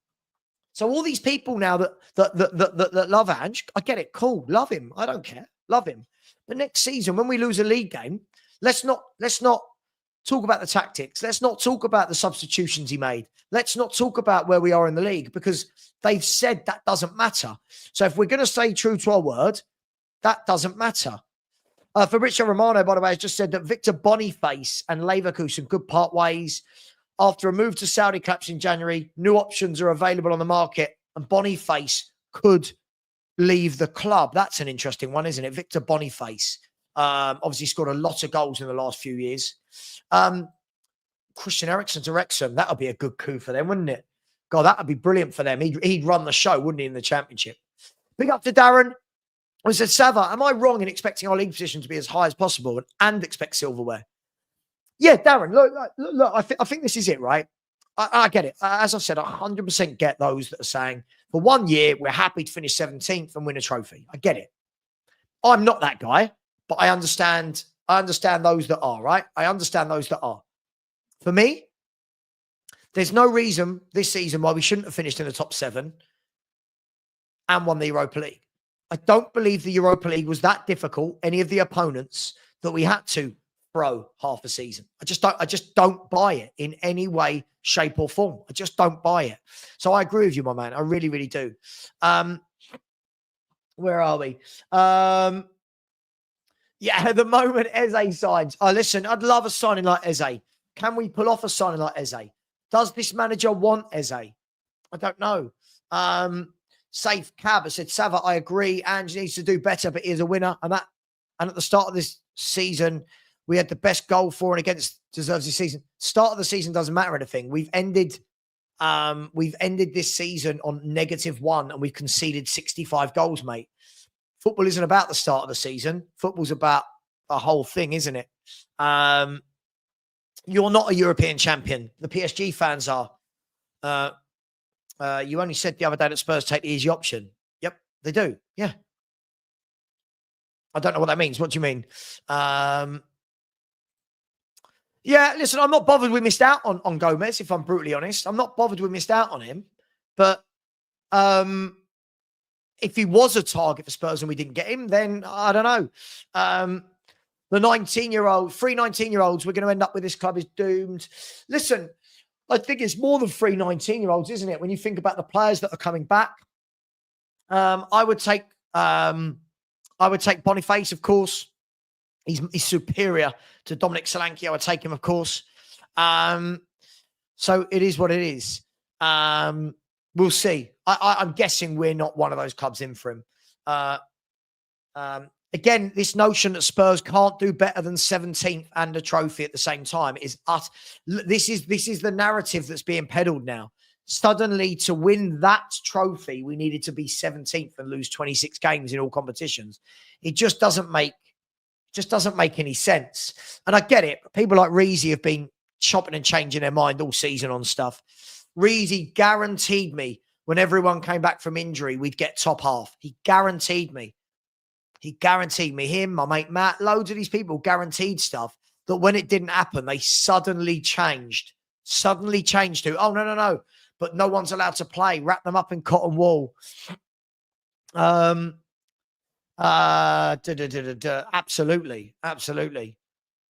Speaker 1: So all these people now that love Ange, I get it. Cool. Love him. I don't care. Love him. But next season, when we lose a league game, let's not talk about the tactics. Let's not talk about the substitutions he made. Let's not talk about where we are in the league because they've said that doesn't matter. So if we're going to stay true to our word, that doesn't matter. Fabrizio Romano, by the way, has just said that Victor Boniface and Leverkusen could part ways. After a move to Saudi collapse in January, new options are available on the market and Boniface could leave the club. That's an interesting one, isn't it? Victor Boniface. Obviously scored a lot of goals in the last few years. Christian Eriksen to Wrexham. That would be a good coup for them, wouldn't it? God, that would be brilliant for them. He'd run the show, wouldn't he, in the Championship? Big up to Darren. I said, Savva, am I wrong in expecting our league position to be as high as possible and expect silverware? Yeah, Darren, look, I think this is it, right? I get it. As I've said, I 100% get those that are saying, for 1 year, we're happy to finish 17th and win a trophy. I get it. I'm not that guy, but I understand those that are, right? I understand those that are. For me, there's no reason this season why we shouldn't have finished in the top 7 and won the Europa League. I don't believe the Europa League was that difficult, any of the opponents that we had to throw half a season. I just don't buy it in any way, shape or form. I just don't buy it. So I agree with you, my man. I really, really do. Where are we? Yeah, at the moment, Eze signs. Oh, listen, I'd love a signing like Eze. Can we pull off a signing like Eze? Does this manager want Eze? I don't know. Safe Cab has said, Savva, I agree. Ange needs to do better, but he is a winner. And at the start of this season, we had the best goal for and against deserves this season. Start of the season doesn't matter anything. We've ended this season on -1 and we've conceded 65 goals, mate. Football isn't about the start of the season. Football's about the whole thing, isn't it? You're not a European champion. The PSG fans are. You only said the other day that Spurs take the easy option. Yep, they do. Yeah. I don't know what that means. What do you mean? Yeah, listen, I'm not bothered we missed out on Gomez, if I'm brutally honest. I'm not bothered we missed out on him. But if he was a target for Spurs and we didn't get him, then I don't know. The 19-year-olds, we're going to end up with this club is doomed. Listen, I think it's more than 3 19-year-olds, isn't it? When you think about the players that are coming back, I would take Boniface, of course. He's superior to Dominic Solanke. I would take him, of course. So it is what it is. We'll see. I'm guessing we're not one of those clubs in for him. Again, this notion that Spurs can't do better than 17th and a trophy at the same time is us. This is the narrative that's being peddled now. Suddenly, to win that trophy, we needed to be 17th and lose 26 games in all competitions. It just doesn't make any sense. And I get it. People like Reezy have been chopping and changing their mind all season on stuff. Reezy guaranteed me when everyone came back from injury, we'd get top half. He guaranteed me. Him, my mate Matt, loads of these people guaranteed stuff that when it didn't happen, they suddenly changed to, oh, no. But no one's allowed to play. Wrap them up in cotton wool. Absolutely.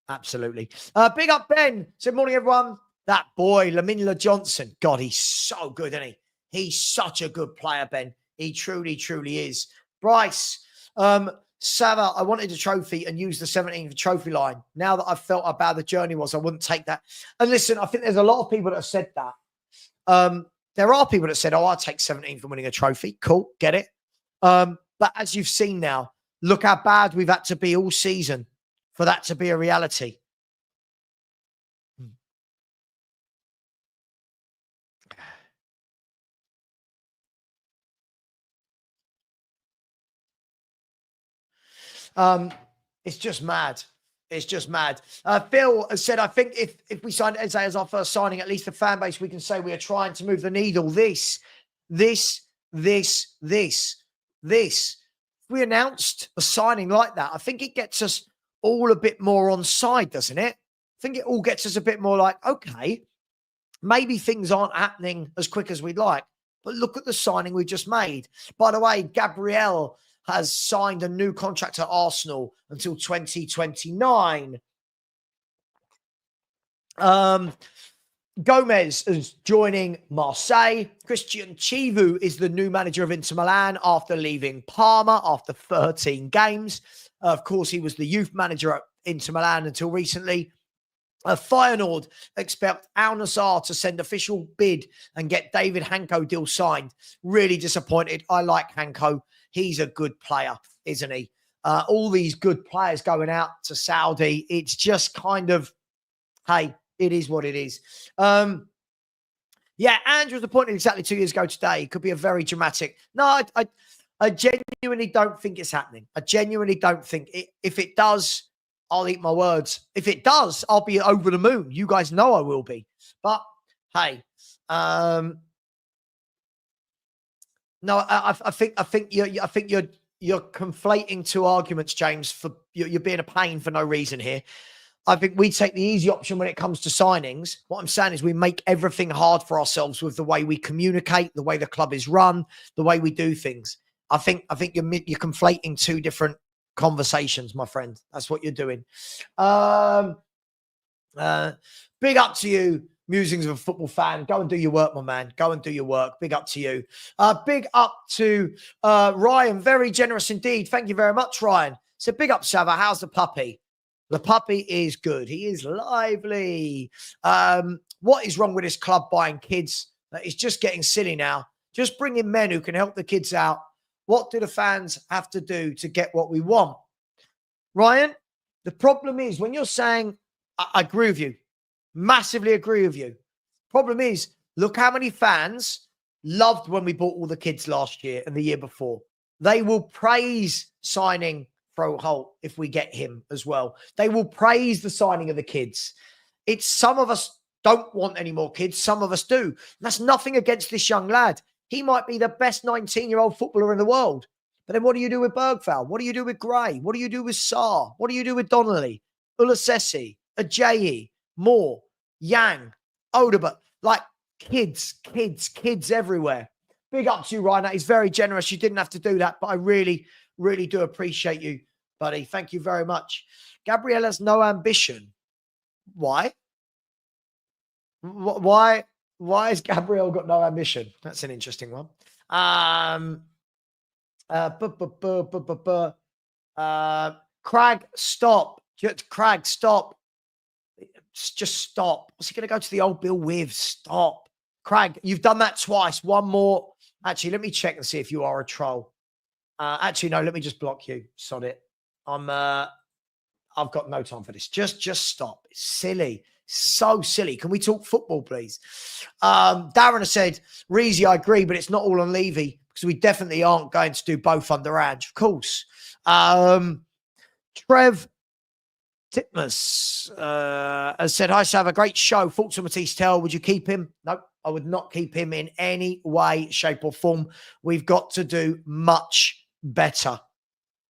Speaker 1: Absolutely. Big up Ben. Said morning, everyone. That boy, Laminla Johnson. God, he's so good, isn't he? He's such a good player, Ben. He truly, truly is. Bryce, Savva, I wanted a trophy and use the 17th trophy line. Now that I've felt how bad the journey was, I wouldn't take that. And listen, I think there's a lot of people that have said that. There are people that said, oh, I'll take 17th for winning a trophy. Cool, get it. But as you've seen now, look how bad we've had to be all season for that to be a reality. It's just mad. It's just mad. Phil has said, I think if we signed Eze as our first signing, at least the fan base, we can say we are trying to move the needle. This. If we announced a signing like that, I think it gets us all a bit more on side, doesn't it? I think it all gets us a bit more like, okay, maybe things aren't happening as quick as we'd like, but look at the signing we just made. By the way, Gabriel has signed a new contract at Arsenal until 2029. Gomez is joining Marseille. Christian Chivu is the new manager of Inter Milan after leaving Parma after 13 games. Of course, he was the youth manager at Inter Milan until recently. Feyenoord expect Al Nassr to send official bid and get David Hanko deal signed. Really disappointed. I like Hanko. He's a good player, isn't he? All these good players going out to Saudi. It's just kind of, hey, it is what it is. Yeah, Andrew was appointed exactly 2 years ago today. It could be a very dramatic. No, I genuinely don't think it's happening. I genuinely don't think it. If it does, I'll eat my words. If it does, I'll be over the moon. You guys know I will be. But hey, no, I think you're conflating two arguments, James. For you're being a pain for no reason here. I think we take the easy option when it comes to signings. What I'm saying is we make everything hard for ourselves with the way we communicate, the way the club is run, the way we do things. I think you're conflating two different conversations, my friend. That's what you're doing. Big up to you, musings of a football fan. Go and do your work, my man. Go and do your work. Big up to you. Big up to Ryan. Very generous indeed. Thank you very much, Ryan. So big up, Savva. How's the puppy? The puppy is good. He is lively. What is wrong with this club buying kids? It's just getting silly now. Just bring in men who can help the kids out. What do the fans have to do to get what we want? Ryan, the problem is when you're saying, I agree with you, massively agree with you. Problem is, look how many fans loved when we bought all the kids last year and the year before. They will praise signing Froholdt if we get him as well. They will praise the signing of the kids. It's some of us don't want any more kids. Some of us do. And that's nothing against this young lad. He might be the best 19-year-old footballer in the world. But then what do you do with Bergvall? What do you do with Gray? What do you do with Sarr? What do you do with Donnelly, Ulasesi, Ajayi, Moore, Yang, Oderbert? Like kids everywhere. Big up to you, Ryan. That is very generous. You didn't have to do that, but I really do appreciate you, buddy. Thank you very much. Gabriel has no ambition. Why? Why has Gabriel got no ambition? That's an interesting one. Crag, stop. Crag, stop. Just stop. What's he going to go to the old Bill with? Stop. Crag, you've done that twice. One more. Actually, let me check and see if you are a troll. Actually, no, let me just block you. Sod it. I've got no time for this. Just stop. It's silly. So silly. Can we talk football, please? Darren has said, Reezy, I agree, but it's not all on Levy because we definitely aren't going to do both under Ange. Of course. Trev Titmus has said, hi, Sav, a great show. Thoughts on Matisse Tell. Would you keep him? No, I would not keep him in any way, shape or form. We've got to do much better.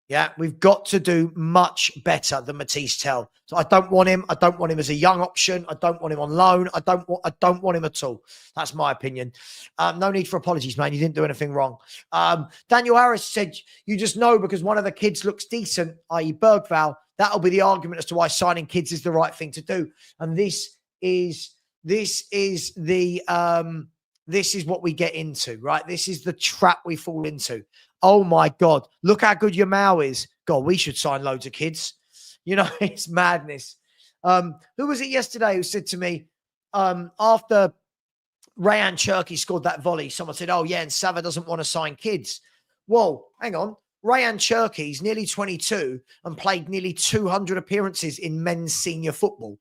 Speaker 1: Yeah, we've got to do much better than Matisse Tell. So I don't want him. I don't want him as a young option. I don't want him on loan. I don't want him at all. That's my opinion. No need for apologies, man. You didn't do anything wrong. Daniel Harris said, you just know because one of the kids looks decent, i.e. Bergvall, that'll be the argument as to why signing kids is the right thing to do. And this is what we get into, right? This is the trap we fall into. Oh my God, look how good your Mao is. God, we should sign loads of kids. You know, it's madness. Who was it yesterday who said to me, after Rayan Cherki scored that volley, someone said, oh yeah, and Savva doesn't want to sign kids. Whoa, hang on. Rayan Cherki's nearly 22 and played nearly 200 appearances in men's senior football.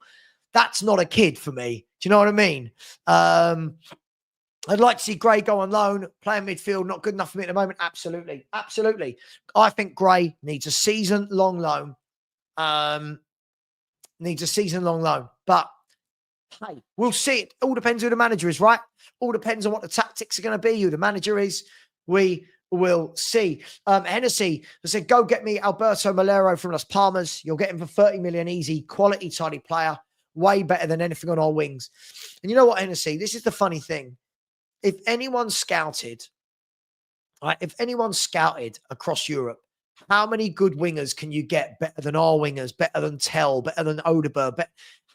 Speaker 1: That's not a kid for me. Do you know what I mean? I'd like to see Gray go on loan, play in midfield, not good enough for me at the moment. Absolutely. Absolutely. I think Gray needs a season-long loan. But, hey, we'll see. It all depends who the manager is, right? All depends on what the tactics are going to be, who the manager is. We will see. Hennessy said, go get me Alberto Malero from Las Palmas. You'll get him for 30 million easy, quality, tidy player. Way better than anything on our wings. And you know what, Hennessy? This is the funny thing. If anyone's scouted, right? If anyone's scouted across Europe, how many good wingers can you get better than our wingers, better than Tell, better than Odeberg?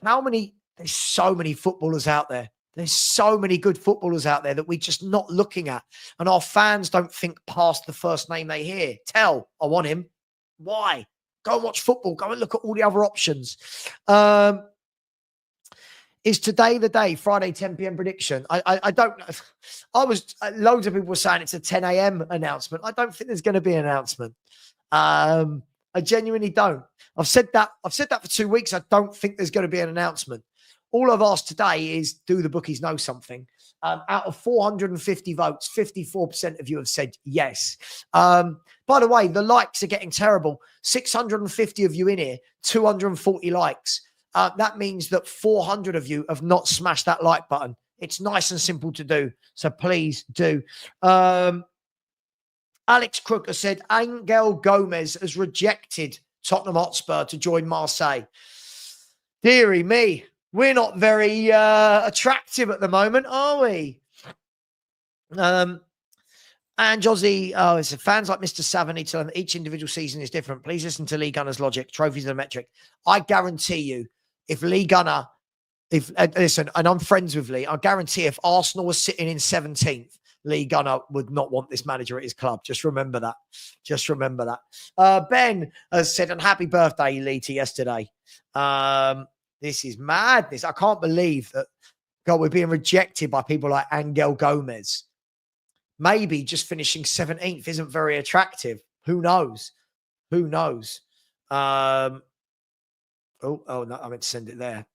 Speaker 1: There's so many footballers out there. There's so many good footballers out there that we're just not looking at. And our fans don't think past the first name they hear. Tell, I want him. Why? Go and watch football. Go and look at all the other options. Is today the day? Friday, 10 p.m. prediction. I don't know. Loads of people were saying it's a 10 a.m. announcement. I don't think there's going to be an announcement. I genuinely don't. I've said that for 2 weeks. I don't think there's going to be an announcement. All I've asked today is, do the bookies know something? Out of 450 votes, 54% of you have said yes. By the way, the likes are getting terrible. 650 of you in here, 240 likes. That means that 400 of you have not smashed that like button. It's nice and simple to do. So please do. Alex Crook has said, Angel Gomez has rejected Tottenham Hotspur to join Marseille. Deary me, we're not very attractive at the moment, are we? And Josie, it's fans like Mr. Savva need to learn that each individual season is different. Please listen to Lee Gunner's logic. Trophies are the metric. I guarantee you, if Lee Gunner, listen, and I'm friends with Lee, I guarantee if Arsenal was sitting in 17th, Lee Gunner would not want this manager at his club. Just remember that. Just remember that. Ben has said, and happy birthday, Lee, to yesterday. This is madness. I can't believe that, God, we're being rejected by people like Angel Gomez. Maybe just finishing 17th isn't very attractive. Who knows? Who knows? Oh, no, I meant to send it there.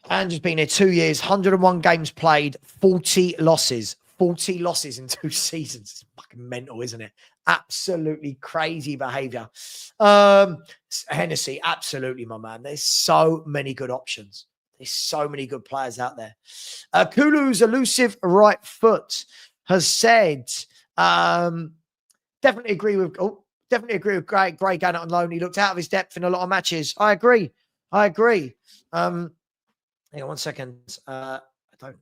Speaker 1: Andrew's been here 2 years, 101 games played, 40 losses. 40 losses in 2 seasons. It's fucking mental, isn't it? Absolutely crazy behavior. Hennessy, absolutely, my man. There's so many good options. There's so many good players out there. Kulu's elusive right foot has said, definitely agree with Gray going out on loan. He looked out of his depth in a lot of matches. I agree. Hang on 1 second. I don't.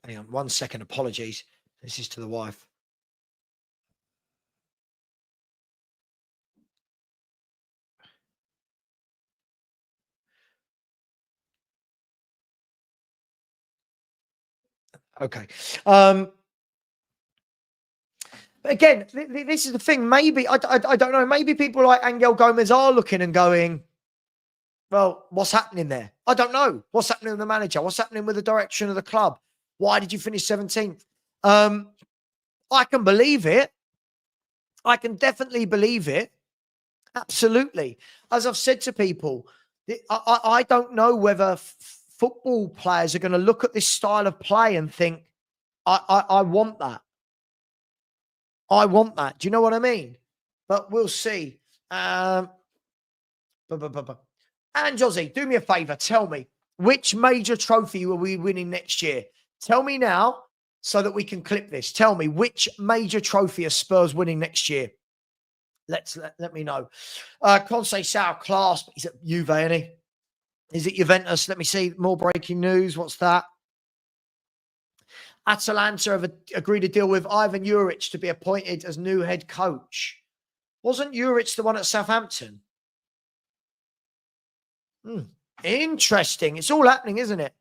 Speaker 1: Hang on 1 second. Apologies. This is to the wife. Okay. But again, this is the thing. Maybe, I don't know, maybe people like Angel Gomez are looking and going, well, what's happening there? I don't know. What's happening with the manager? What's happening with the direction of the club? Why did you finish 17th? I can believe it. I can definitely believe it. Absolutely. As I've said to people, I don't know whether football players are going to look at this style of play and think, I want that. I want that. Do you know what I mean? But we'll see. And Josie, do me a favor. Tell me, which major trophy will we winning next year? Tell me now so that we can clip this. Tell me, which major trophy are Spurs winning next year? Let me know. Conce Sao class. He's at Juve, ain't he? Is it Juventus? Let me see. More breaking news. What's that? Atalanta have agreed to deal with Ivan Juric to be appointed as new head coach. Wasn't Juric the one at Southampton? Interesting. It's all happening, isn't it?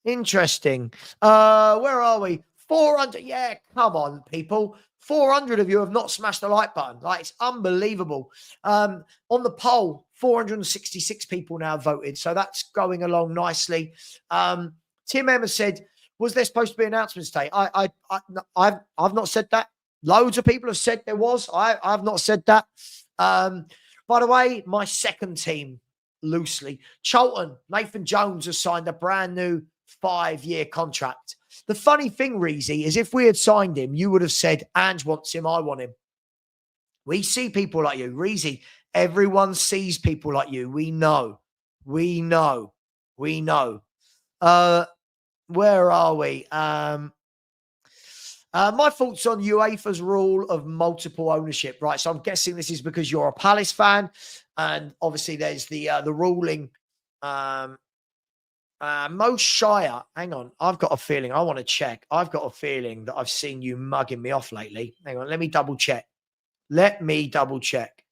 Speaker 1: Interesting. Where are we? 400. Yeah, come on, people. 400 of you have not smashed the like button. Like, it's unbelievable. On the poll, 466 people now voted. So that's going along nicely. Tim Emma said, was there supposed to be announcements today? I've not said that. Loads of people have said there was. I've not said that. By the way, my second team, loosely, Charlton, Nathan Jones has signed a brand new 5-year contract. The funny thing, Reezy, is if we had signed him, you would have said, Ange wants him, I want him. We see people like you. Reezy, everyone sees people like you. We know. We know. We know. Where are we? My thoughts on UEFA's rule of multiple ownership, right? So I'm guessing this is because you're a Palace fan, and obviously there's the ruling. Mo Shire, hang on. I've got a feeling. I want to check. I've got a feeling that I've seen you mugging me off lately. Hang on. Let me double check. Let me double check.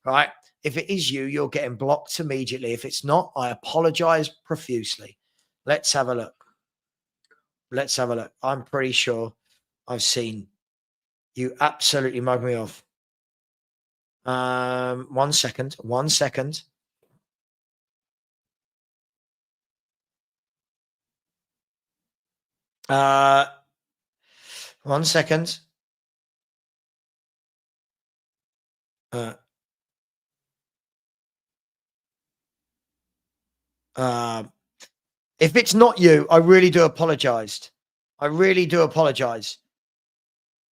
Speaker 1: Right. If it is you, you're getting blocked immediately. If it's not, I apologize profusely. Let's have a look. Let's have a look. I'm pretty sure I've seen you absolutely mug me off. 1 second. 1 second. Uh, 1 second. If it's not you, I really do apologize. I really do apologize.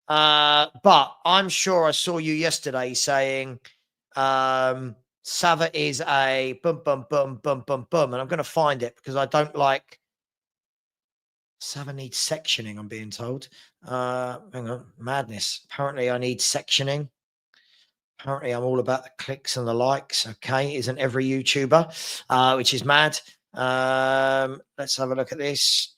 Speaker 1: But I'm sure I saw you yesterday saying Savva is a bum, bum, bum, bum, bum, bum. And I'm going to find it because I don't like Savva needs sectioning, I'm being told. Hang on. Madness. Apparently I need sectioning. Apparently I'm all about the clicks and the likes. Okay. Isn't every YouTuber, which is mad. Let's have a look at this.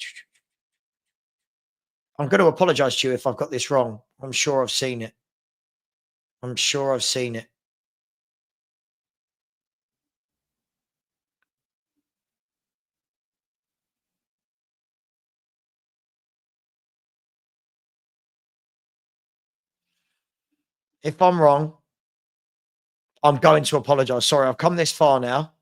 Speaker 1: I'm going to apologize to you if I've got this wrong. I'm sure I've seen it. I'm sure I've seen it. If I'm wrong, I'm going to apologize. Sorry, I've come this far now.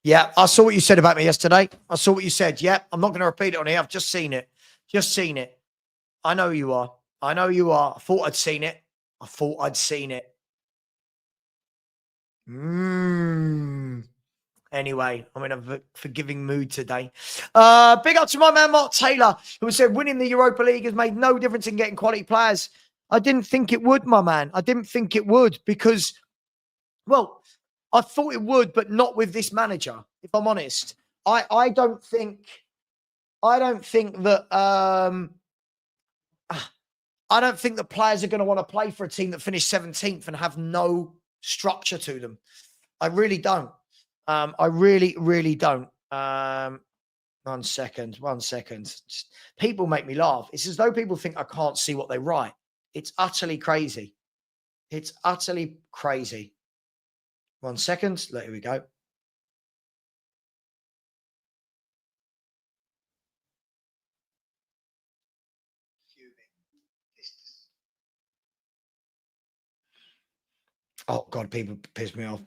Speaker 1: Yeah, I saw what you said about me yesterday. I saw what you said. Yeah, I'm not going to repeat it on here. I've just seen it. Just seen it. I know you are. I know you are. I thought I'd seen it. I thought I'd seen it. Anyway, I'm in a forgiving mood today. Big up to my man, Mark Taylor, who said winning the Europa League has made no difference in getting quality players. I didn't think it would, my man. I didn't think it would because, well, I thought it would, but not with this manager, if I'm honest. I don't think that I don't think the players are going to want to play for a team that finished 17th and have no structure to them. I really don't. I really, really don't. 1 second. 1 second. People make me laugh. It's as though people think I can't see what they write. It's utterly crazy. It's utterly crazy. 1 second. There we go. Oh, God, people piss me off.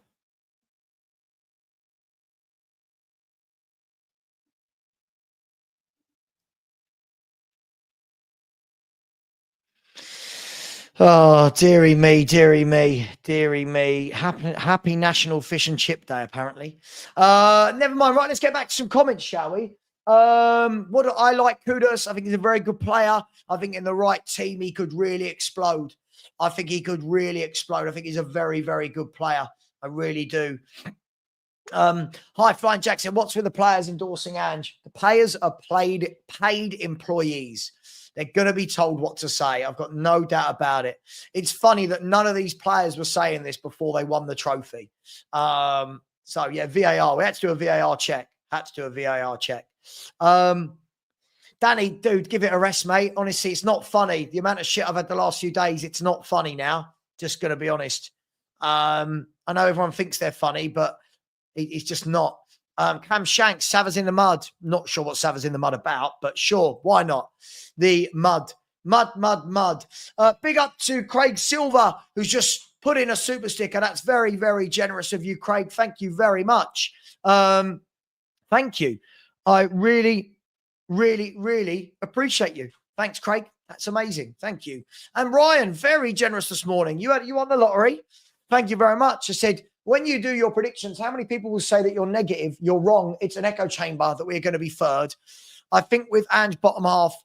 Speaker 1: Oh, dearie me, dearie me, dearie me. Happy National Fish and Chip Day, apparently. Never mind. Right, let's get back to some comments, shall we? What do I like Kudus? I think he's a very good player. I think in the right team, he could really explode. I think he could really explode. I think he's a very, very good player. I really do. Hi, Flying Jackson. What's with the players endorsing Ange? The players are paid employees. They're going to be told what to say. I've got no doubt about it. It's funny that none of these players were saying this before they won the trophy. So, yeah, VAR. We had to do a VAR check. Danny, dude, give it a rest, mate. Honestly, it's not funny. The amount of shit I've had the last few days, it's not funny now. Just going to be honest. I know everyone thinks they're funny, but it's just not. Cam Shanks, Savva's in the mud. Not sure what Savva's in the mud about, but sure, why not? The mud. Big up to Craig Silver, who's just put in a super sticker. That's very, very generous of you, Craig. Thank you very much. Thank you. I really, really, really appreciate you. Thanks, Craig. That's amazing. Thank you. And Ryan, very generous this morning. You won the lottery. Thank you very much. I said, when you do your predictions, how many people will say that you're negative? You're wrong. It's an echo chamber that we're going to be third. I think with Ange bottom half,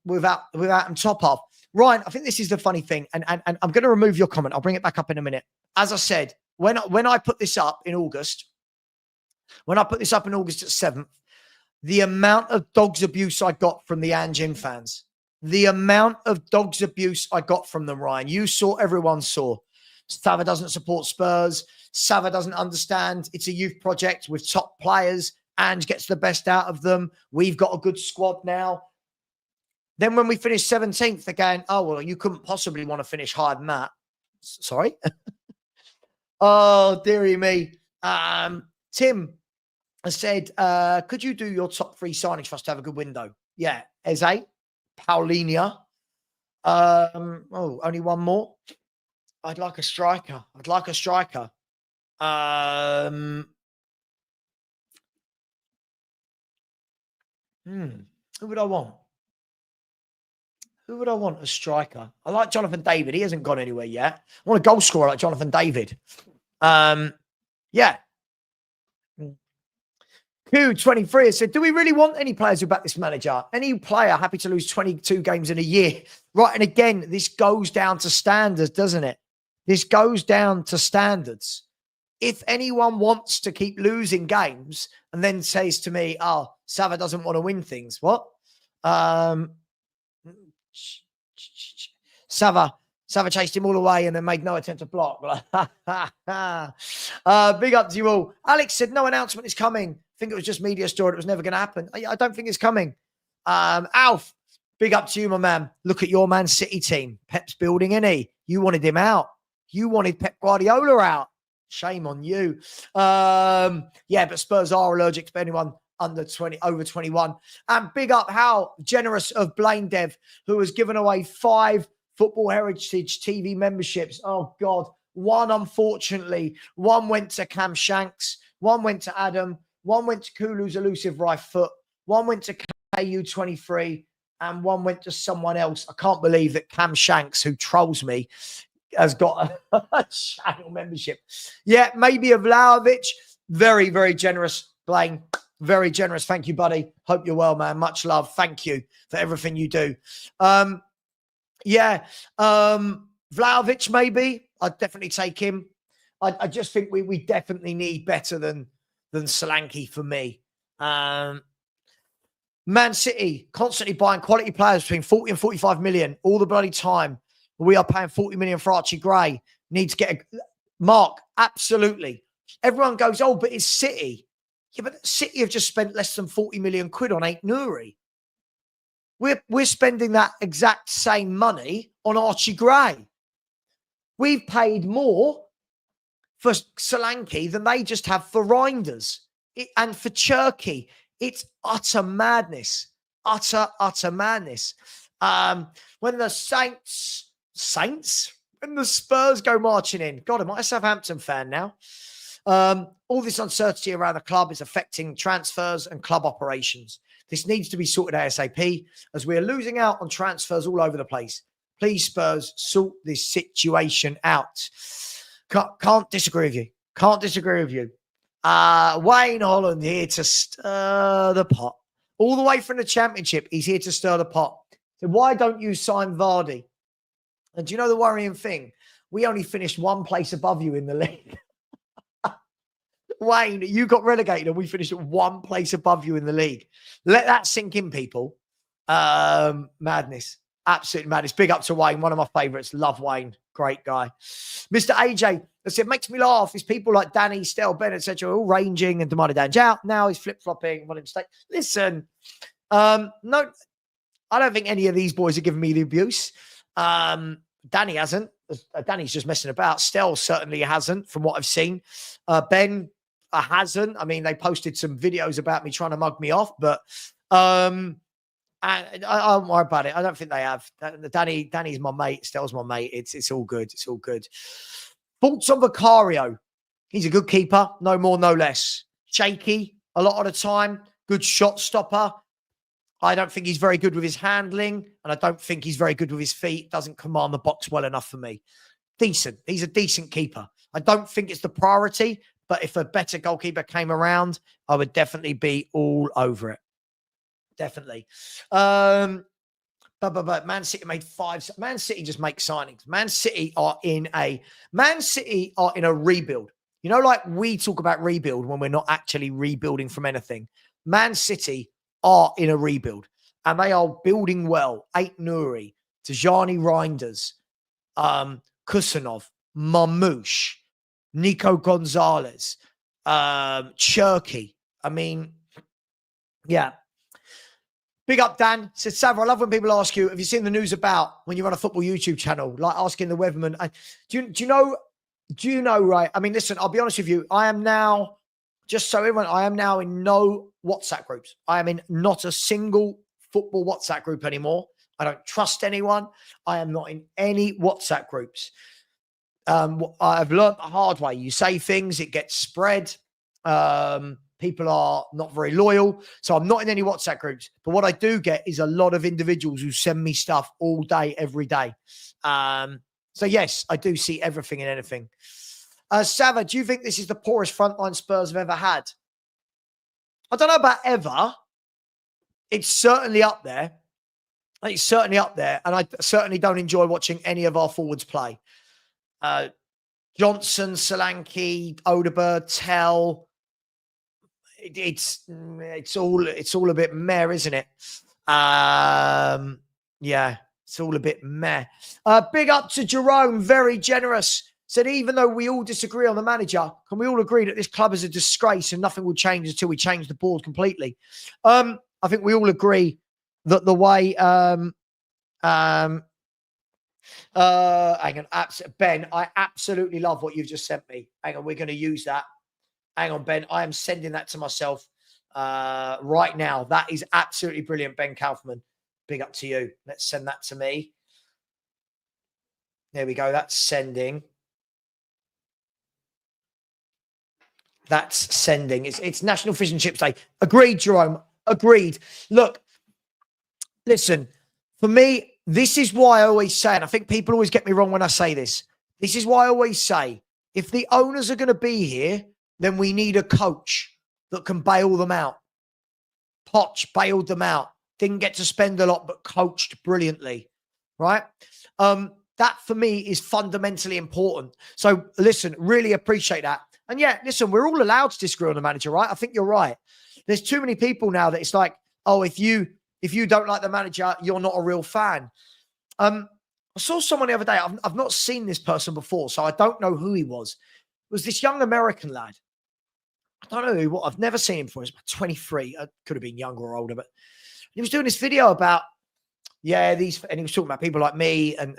Speaker 1: without him top half. Ryan, I think this is the funny thing, and I'm going to remove your comment. I'll bring it back up in a minute. As I said, when I put this up in August, at 7th, the amount of dogs abuse I got from the Ange fans, Ryan, you saw, everyone saw. Savva doesn't support Spurs. Savva doesn't understand. It's a youth project with top players. Ange gets the best out of them. We've got a good squad now. Then when we finished 17th, they're going, oh, well, you couldn't possibly want to finish higher than that. Sorry. Oh, dearie me. Tim has said, could you do your top 3 signings for us to have a good window? Yeah. Eze, Paulinha. Only one more. I'd like a striker. Who would I want? A striker? I like Jonathan David. He hasn't gone anywhere yet. I want a goal scorer like Jonathan David. Yeah. Q23 has said, do we really want any players who back this manager? Any player happy to lose 22 games in a year? Right, and again, this goes down to standards, doesn't it? This goes down to standards. If anyone wants to keep losing games and then says to me, oh, Savva doesn't want to win things, what? Savva chased him all the way and then made no attempt to block. Big up to you all. Alex said no announcement is coming. I think it was just media story. It was never going to happen. I don't think it's coming. Alf, big up to you, my man. Look at your Man City team. Pep's building, innit? You wanted him out. You wanted Pep Guardiola out. Shame on you. Yeah, but Spurs are allergic to anyone under 20, over 21. And big up how generous of Blaine Dev, who has given away 5 Football Heritage TV memberships. Oh, God. 1, unfortunately. 1 went to Cam Shanks. 1 went to Adam. 1 went to Kulu's elusive right foot. 1 went to KU23. And 1 went to someone else. I can't believe that Cam Shanks, who trolls me, has got a channel membership. Yeah, maybe a Vlahovic. Very, very generous, Blaine. Very generous. Thank you, buddy. Hope you're well, man. Much love. Thank you for everything you do. Yeah. Vlahovic, maybe. I'd definitely take him. I just think we definitely need better than Solanke for me. Man City, constantly buying quality players between 40 and 45 million all the bloody time. We are paying 40 million for Archie Gray. Need to get a mark. Absolutely. Everyone goes, oh, but it's City. Yeah, but City have just spent less than 40 million quid on Ait Nouri. We're spending that exact same money on Archie Gray. We've paid more for Solanke than they just have for Reinders and for Cherky. It's utter madness. Utter madness. When the when the Spurs go marching in. God, am I a Southampton fan now? All this uncertainty around the club is affecting transfers and club operations. This needs to be sorted ASAP as we are losing out on transfers all over the place. Please, Spurs, sort this situation out. Can't disagree with you. Wayne Holland here to stir the pot. All the way from the Championship, he's here to stir the pot. So why don't you sign Vardy? And do you know the worrying thing? We only finished 1 place above you in the league. Wayne, you got relegated and we finished at 1 place above you in the league. Let that sink in, people. Madness. Absolute madness. Big up to Wayne, one of my favourites. Love Wayne. Great guy. Mr. AJ, I said, makes me laugh. Is people like Danny, Stel, Ben, etc., all ranging and demanded Ange out. Now he's flip-flopping, wanting to stay. Listen, no, I don't think any of these boys are giving me the abuse. Danny hasn't. Danny's just messing about. Stel certainly hasn't, from what I've seen. Ben hasn't. I mean, they posted some videos about me trying to mug me off, but I don't worry about it. I don't think they have. Danny's my mate. Stel's my mate. It's all good. It's all good. Thoughts on Vicario? He's a good keeper, no more, no less. Shaky a lot of the time. Good shot stopper. I don't think he's very good with his handling, and I don't think he's very good with his feet. Doesn't command the box well enough for me. Decent. He's a decent keeper. I don't think it's the priority, but if a better goalkeeper came around, I would definitely be all over it. Definitely. But Man City made 5. Man City just make signings. Man City are in a rebuild. You know, like we talk about rebuild when we're not actually rebuilding from anything. Man City are in a rebuild, and they are building well. Ait Nouri, Tajani Reinders, Kusanov, Marmouche, Nico Gonzalez, Cherky. I mean, yeah. Big up, Dan. Said, Savva, I love when people ask you, have you seen the news about when you run a football YouTube channel? Like asking the weatherman. Do you know, right? I mean, listen, I'll be honest with you. I am now, just so everyone, I am now in no WhatsApp groups. I am in not a single football WhatsApp group anymore. I don't trust anyone. I am not in any WhatsApp groups. I've learned the hard way. You say things, it gets spread. People are not very loyal. So I'm not in any WhatsApp groups. But what I do get is a lot of individuals who send me stuff all day, every day. So yes, I do see everything and anything. Savva, do you think this is the poorest frontline Spurs have ever had? I don't know about ever. It's certainly up there. It's certainly up there. And I certainly don't enjoy watching any of our forwards play. Johnson, Solanke, Odegaard, Tell. It's all a bit meh, isn't it? Yeah, it's all a bit meh. Big up to Jerome, very generous. Said, even though we all disagree on the manager, can we all agree that this club is a disgrace and nothing will change until we change the board completely? I think we all agree that the way hang on, Ben, I absolutely love what you've just sent me. Hang on, we're going to use that. Hang on, Ben. I am sending that to myself right now. That is absolutely brilliant, Ben Kaufman. Big up to you. Let's send that to me. There we go. That's sending. That's sending. It's National Fish and Chips Day. Agreed, Jerome. Agreed. Look, listen, for me, this is why I always say, and I think people always get me wrong when I say this. This is why I always say, if the owners are going to be here, then we need a coach that can bail them out. Poch bailed them out. Didn't get to spend a lot, but coached brilliantly, right? That, for me, is fundamentally important. So, listen, really appreciate that. And, yeah, listen, we're all allowed to disagree on the manager, right? I think you're right. There's too many people now that it's like, oh, if you don't like the manager, you're not a real fan. I saw someone the other day. I've not seen this person before, so I don't know who he was. It was this young American lad. I don't know who. I've never seen him before. He's about 23. Could have been younger or older, but he was doing this video about, and he was talking about people like me and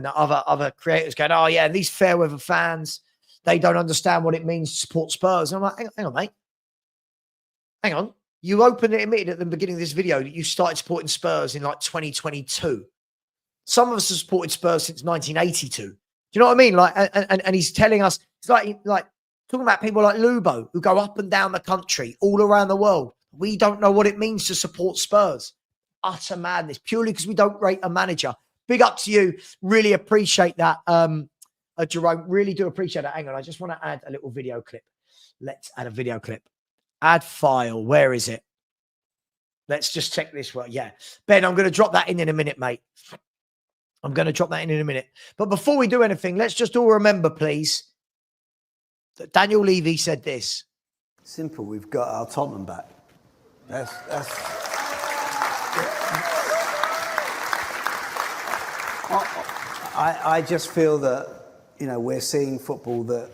Speaker 1: other creators going, oh yeah, these fair weather fans, they don't understand what it means to support Spurs. And I'm like, hang on, mate. Hang on. You opened it admitted at the beginning of this video that you started supporting Spurs in like 2022. Some of us have supported Spurs since 1982. Do you know what I mean? Like, and he's telling us, it's like talking about people like Lubo who go up and down the country, all around the world. We don't know what it means to support Spurs. Utter madness, purely because we don't rate a manager. Big up to you. Really appreciate that, Jerome. Really do appreciate that. Hang on, I just want to add a little video clip. Let's add a video clip. Add file. Where is it? Let's just check this one. Yeah. Ben, I'm going to drop that in a minute, mate. I'm going to drop that in a minute. But before we do anything, let's just all remember, please, that Daniel Levy said this.
Speaker 2: Simple. We've got our Tottenham back. That's I just feel that, we're seeing football that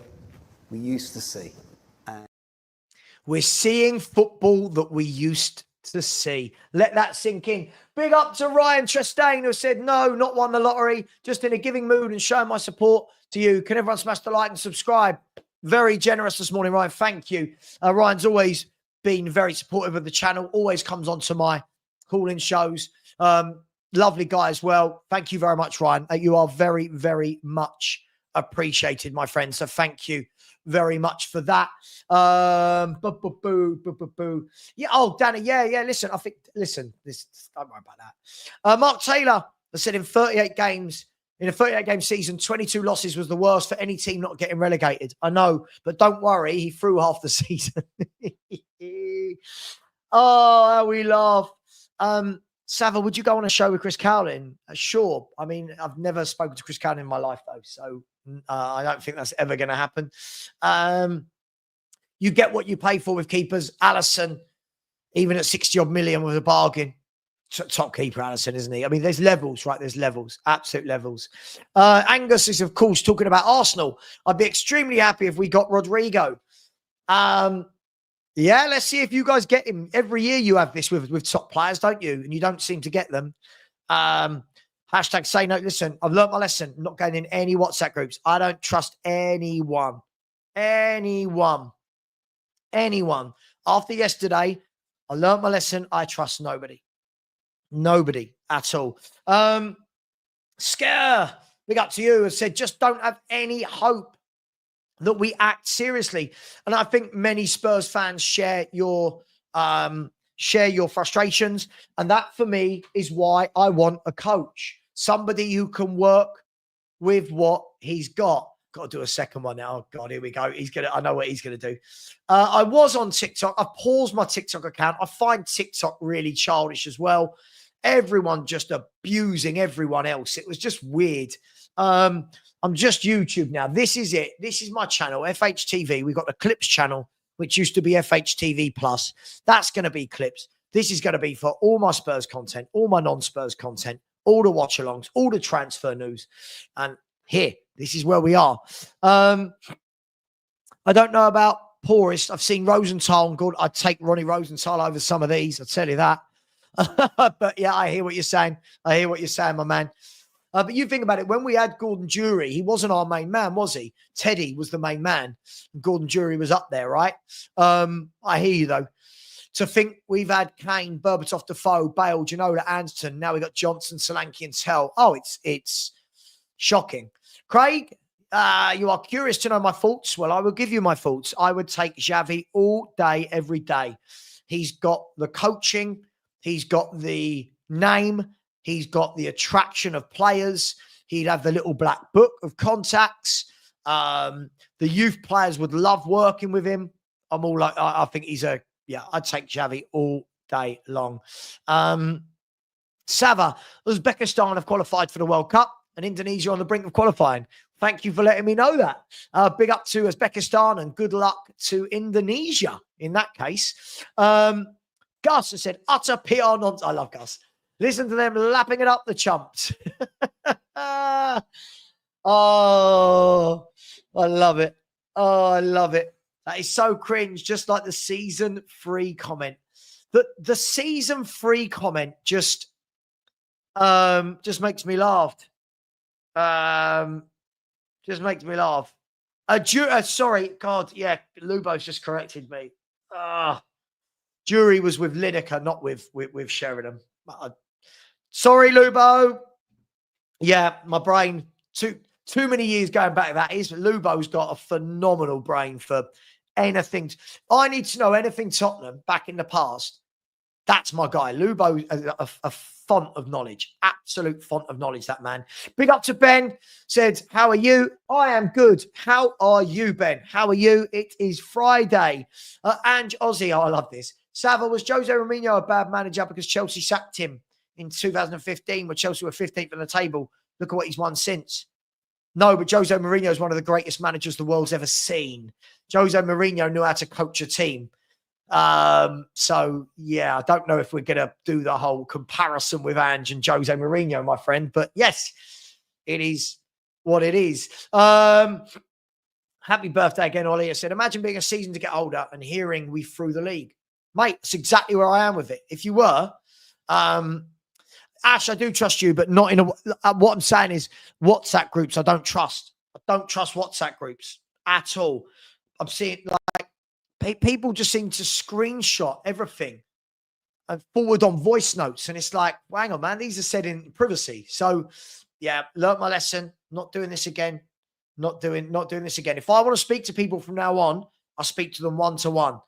Speaker 2: we used to see.
Speaker 1: We're seeing football that we used to see. Let that sink in. Big up to Ryan Chastain, who said, no, not won the lottery, just in a giving mood and showing my support to you. Can everyone smash the like and subscribe? Very generous this morning, Ryan. Thank you. Ryan's always been very supportive of the channel, always comes on to my call-in shows. Lovely guy as well. Thank you very much, Ryan. You are very, very much appreciated, my friend. So thank you very much for that. Yeah. Oh, Danny. Yeah. Listen, don't worry about that. Mark Taylor has said in a 38-game season, 22 losses was the worst for any team not getting relegated. I know, but don't worry, he threw half the season. Oh, how we laugh. Savva, would you go on a show with Chris Cowlin? Sure. I mean, I've never spoken to Chris Cowlin in my life, though, so I don't think that's ever going to happen. You get what you pay for with keepers. Alisson, even at 60-odd million, was a bargain. Top keeper, Alisson, isn't he? I mean, there's levels, right? There's levels, absolute levels. Angus is, of course, talking about Arsenal. I'd be extremely happy if we got Rodrigo. Yeah, let's see if you guys get him. Every year you have this with top players, don't you? And you don't seem to get them. Hashtag say no. Listen, I've learned my lesson. I'm not going in any WhatsApp groups. I don't trust anyone. Anyone. After yesterday, I learned my lesson. I trust nobody. Nobody at all. Scare, big up to you, has said, just don't have any hope that we act seriously. And I think many Spurs fans share your frustrations. And that, for me, is why I want a coach. Somebody who can work with what he's got. Got to do a second one now. Oh, God, here we go. I know what he's going to do. I was on TikTok. I paused my TikTok account. I find TikTok really childish as well. Everyone just abusing everyone else. It was just weird. I'm just YouTube now. This is it. This is my channel, FHTV. We've got the Clips channel, which used to be FHTV Plus. That's going to be Clips. This is going to be for all my Spurs content, all my non-Spurs content, all the watch-alongs, all the transfer news. And here, this is where we are. I don't know about poorest. I've seen Rosenthal. Good. I'd take Ronnie Rosenthal over some of these. I'll tell you that. But yeah, I hear what you're saying. My man. But you think about it, when we had Gordon Jury, he wasn't our main man, was he? Teddy was the main man. Gordon Jury was up there, right? I hear you, though. To think we've had Kane, Berbatov, Defoe, Bale, Ginola, Anderton. Now we've got Johnson, Solanke, and Tell. Oh, it's shocking. Craig, you are curious to know my thoughts. Well, I will give you my thoughts. I would take Xavi all day, every day. He's got the coaching. He's got the name. He's got the attraction of players. He'd have the little black book of contacts. The youth players would love working with him. I'm all like, I think I'd take Xavi all day long. Savva, Uzbekistan have qualified for the World Cup and Indonesia on the brink of qualifying. Thank you for letting me know that. Big up to Uzbekistan and good luck to Indonesia in that case. Gus has said, utter PR nonsense. I love Gus. Listen to them lapping it up, the chumps. Oh, I love it. Oh, I love it. That is so cringe, just like the season 3 comment. The season 3 comment just makes me laugh. Just makes me laugh. Sorry, God, yeah, Lubo's just corrected me. Jury was with Lineker, not with Sheringham. Sorry, Lubo. Yeah, my brain, too many years going back. That is, Lubo's got a phenomenal brain for anything. I need to know anything Tottenham back in the past. That's my guy. Lubo, a font of knowledge, absolute font of knowledge, that man. Big up to Ben, said, how are you? I am good. How are you, Ben? How are you? It is Friday. Ange Ozzy, I love this. Savva, was Jose Mourinho a bad manager because Chelsea sacked him in 2015 when Chelsea were 15th on the table? Look at what he's won since. No, but Jose Mourinho is one of the greatest managers the world's ever seen. Jose Mourinho knew how to coach a team. So, yeah, I don't know if we're going to do the whole comparison with Ange and Jose Mourinho, my friend. But, yes, It is what it is. Happy birthday again, Ollie. I said, imagine being a season to get older and hearing we threw the league. Mate, that's exactly where I am with it. If you were, Ash, I do trust you, but not in a. What I'm saying is WhatsApp groups I don't trust. I don't trust WhatsApp groups at all. I'm seeing like people just seem to screenshot everything and forward on voice notes. And it's like, well, hang on, man, these are said in privacy. So yeah, learnt my lesson. Not doing this again. Not doing this again. If I want to speak to people from now on, I speak to them one-to-one.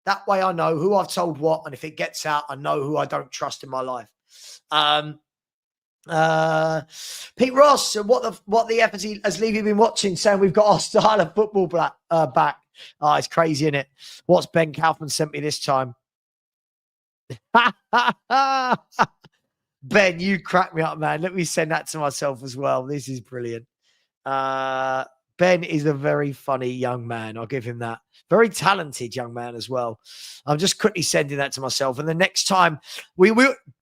Speaker 1: That way I know who I've told what, and if it gets out, I know who I don't trust in my life. Pete Ross, what the F has Levy been watching, saying we've got our style of football back. Oh, it's crazy, isn't it? What's Ben Kaufman sent me this time? Ben, you crack me up, man. Let me send that to myself as well. This is brilliant. Ben is a very funny young man. I'll give him that. Very talented young man as well. I'm just quickly sending that to myself. And the next time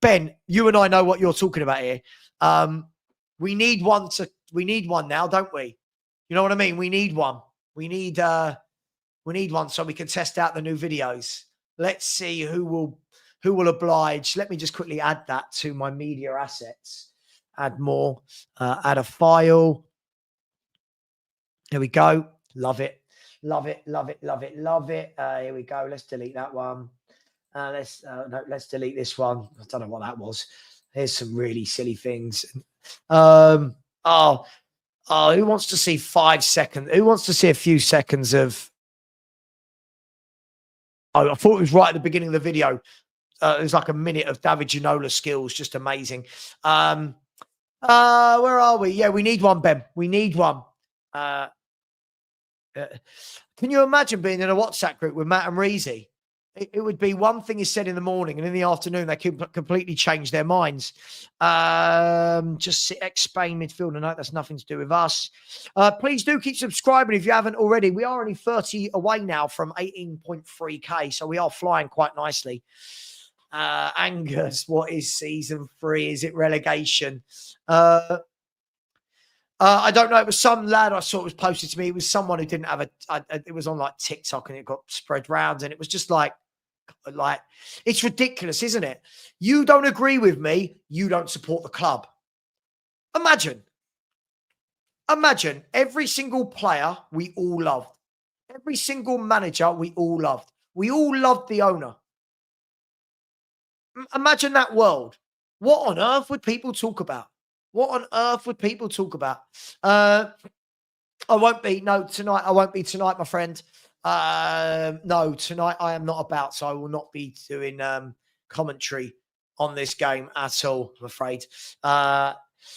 Speaker 1: Ben, you and I know what you're talking about here. We need one now, don't we? You know what I mean? We need one. We need one so we can test out the new videos. Let's see who will oblige. Let me just quickly add that to my media assets. Add more, add a file. Here we go. Love it. Love it. Love it. Love it. Love it. Here we go. Let's delete that one. Let's delete this one. I don't know what that was. Here's some really silly things. Who wants to see 5 seconds? Who wants to see a few seconds of? Oh, I thought it was right at the beginning of the video. It was like a minute of David Ginola skills. Just amazing. Where are we? Yeah, we need one, Ben. We need one. Can you imagine being in a WhatsApp group with Matt and Reezy? It would be one thing is said in the morning, and in the afternoon they could completely change their minds. Just Spain midfielder. No, that's nothing to do with us. Please do keep subscribing if you haven't already. We are only 30 away now from 18.3k, so we are flying quite nicely. Angus, what is season 3? Is it relegation? I don't know. It was some lad I saw it was posted to me. It was someone who didn't have it was on like TikTok and it got spread round, and it was just like it's ridiculous, isn't it? You don't agree with me, you don't support the club. Imagine every single player we all loved, every single manager we all loved. We all loved the owner. Imagine that world. What on earth would people talk about? What on earth would people talk about? I won't be. No, tonight. I won't be tonight, my friend. No, tonight I am not about, so I will not be doing commentary on this game at all, I'm afraid.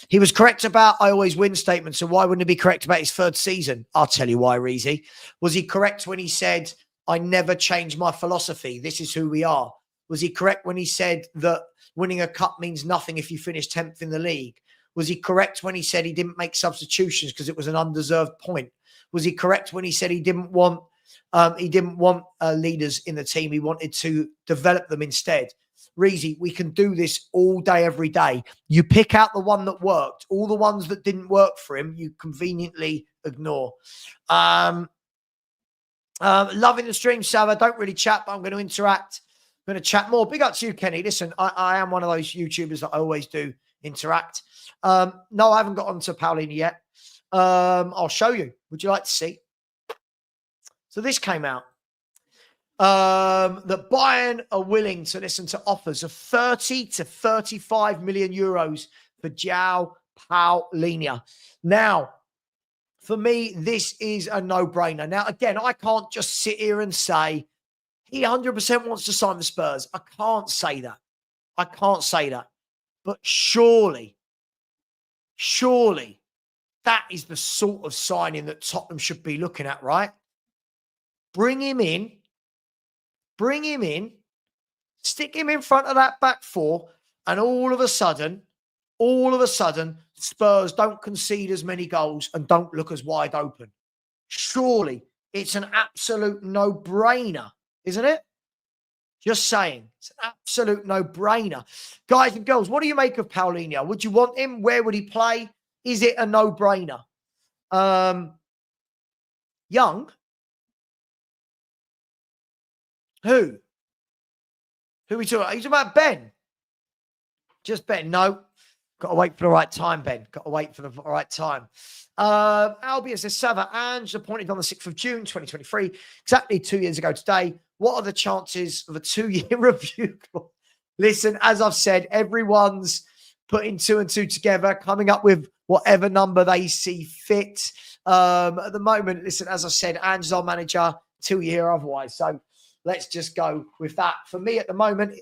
Speaker 1: He was correct about I always win statement, so why wouldn't he be correct about his 3rd season? I'll tell you why, Reezy. Was he correct when he said, I never change my philosophy? This is who we are. Was he correct when he said that winning a cup means nothing if you finish 10th in the league? Was he correct when he said he didn't make substitutions because it was an undeserved point? Was he correct when he said he didn't want leaders in the team? He wanted to develop them instead. Reezy, we can do this all day, every day. You pick out the one that worked. All the ones that didn't work for him, you conveniently ignore. Loving the stream, Savva. Don't really chat, but I'm going to interact. I'm going to chat more. Big up to you, Kenny. Listen, I am one of those YouTubers that I always do interact. No, I haven't got onto Paulinha yet. I'll show you. Would you like to see? So this came out. That Bayern are willing to listen to offers of 30 to 35 million euros for João Paulinha. Now, for me, this is a no-brainer. Now, again, I can't just sit here and say he 100% wants to sign the Spurs. I can't say that. But surely, that is the sort of signing that Tottenham should be looking at, right? Bring him in, stick him in front of that back four, and all of a sudden, Spurs don't concede as many goals and don't look as wide open. Surely it's an absolute no-brainer, isn't it? Just saying. It's an absolute no-brainer. Guys and girls, what do you make of Paulinha? Would you want him? Where would he play? Is it a no-brainer? Young? Who? Who are we talking about? Are you talking about Ben? Just Ben? No. Got to wait for the right time, Ben. Got to wait for the right time. Albia says, Savva, Ange appointed on the 6th of June, 2023, exactly 2 years ago today. What are the chances of a 2-year review? Listen, as I've said, everyone's putting 2 and 2 together, coming up with whatever number they see fit. At the moment, listen, as I said, Ange's our manager, 2-year otherwise. So let's just go with that. For me at the moment,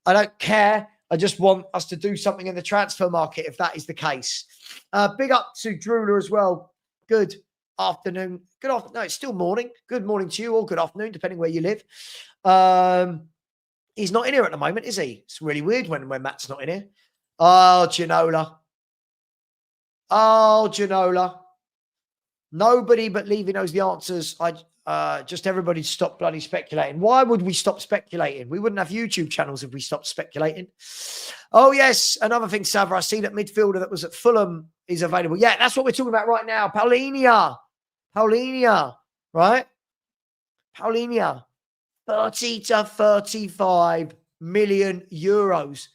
Speaker 1: I don't care. I just want us to do something in the transfer market if that is the case. Big up to Drooler as well. Good afternoon. Good afternoon. No, it's still morning. Good morning to you, or good afternoon, depending where you live. He's not in here at the moment, is he? It's really weird when Matt's not in here. Oh, Ginola. Oh, Ginola. Nobody but Levy knows the answers. Just everybody stop bloody speculating. Why would we stop speculating? We wouldn't have YouTube channels if we stopped speculating. Oh, yes. Another thing, Savva, I see that midfielder that was at Fulham is available. Yeah, that's what we're talking about right now. Paulinha, right? Paulinha, 30 to 35 million euros.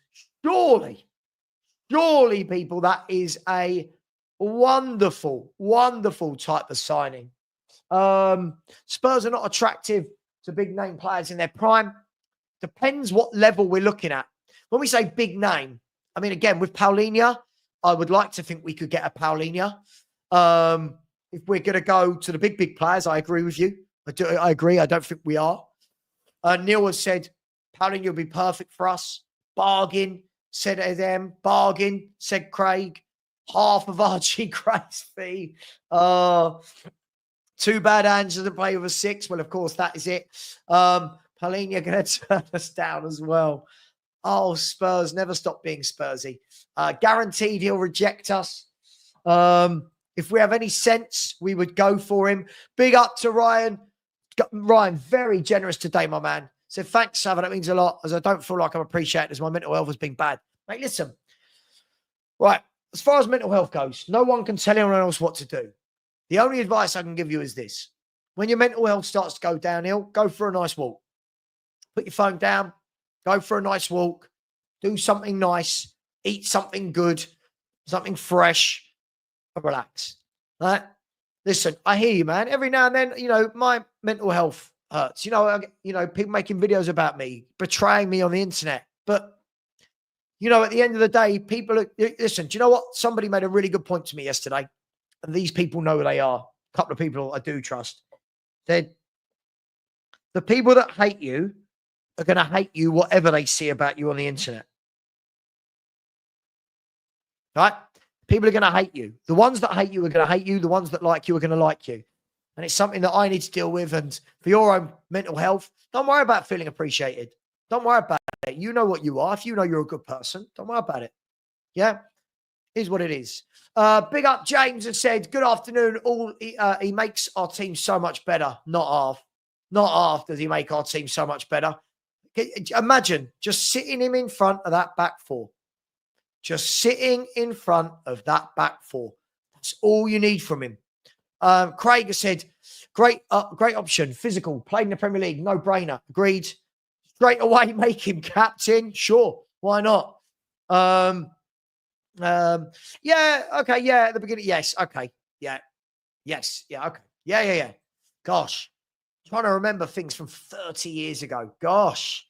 Speaker 1: Surely, people, that is a wonderful, wonderful type of signing. Spurs are not attractive to big name players in their prime. Depends what level we're looking at. When we say big name, I mean, again, with Paulinha, I would like to think we could get a Paulinha. If we're going to go to the big players, I agree with you. I agree. I don't think we are. Neil has said Paulinha will be perfect for us. Bargain, said them. Bargain, said Craig. Half of Archie Craig's fee. Too bad Ange doesn't play with a 6. Well, of course, that is it. Paulinha going to turn us down as well. Oh, Spurs never stop being Spursy. Guaranteed he'll reject us. If we have any sense, we would go for him. Big up to Ryan. Ryan, very generous today, my man. So thanks, Savva. That means a lot, as I don't feel like I'm appreciated as my mental health has been bad. Mate, listen. Right. As far as mental health goes, no one can tell anyone else what to do. The only advice I can give you is this. When your mental health starts to go downhill, go for a nice walk. Put your phone down. Go for a nice walk. Do something nice. Eat something good. Something fresh. And relax. All right? Listen, I hear you, man. Every now and then, my mental health hurts. People making videos about me, betraying me on the internet. But, at the end of the day, listen, do you know what? Somebody made a really good point to me yesterday. And these people know who they are. A couple of people I do trust. The people that hate you are going to hate you whatever they see about you on the internet. Right? People are going to hate you. The ones that hate you are going to hate you. The ones that like you are going to like you. And it's something that I need to deal with. And for your own mental health, don't worry about feeling appreciated. Don't worry about it. You know what you are. If you know you're a good person, don't worry about it. Yeah? Is what it is. Big up James has said, good afternoon. He makes our team so much better. Not half does he make our team so much better. Imagine just sitting him in front of that back four. Just sitting in front of that back four. That's all you need from him. Craig has said, great option. Physical. Played in the Premier League. No brainer. Agreed. Straight away make him captain. Sure. Why not? Yeah, okay, yeah, at the beginning, yes, okay, yeah, yes, yeah, okay, yeah. Gosh, trying to remember things from 30 years ago. Gosh.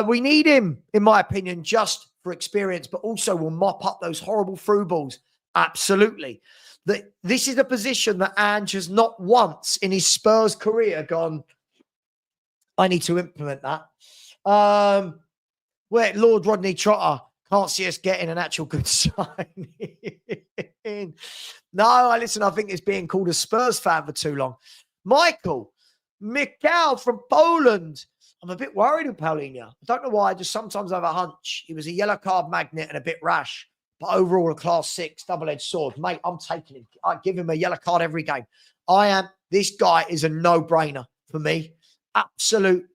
Speaker 1: We need him, in my opinion, just for experience, but also will mop up those horrible through balls. Absolutely. This is a position that Ange has not once in his Spurs career gone, I need to implement that. Where Lord Rodney Trotter can't see us getting an actual good sign. No, I think it's being called a Spurs fan for too long. Mikhail from Poland. I'm a bit worried with Paulinha. I don't know why. I just sometimes have a hunch. He was a yellow card magnet and a bit rash. But overall, a class 6 double-edged sword. Mate, I'm taking him. I give him a yellow card every game. This guy is a no-brainer for me. Absolute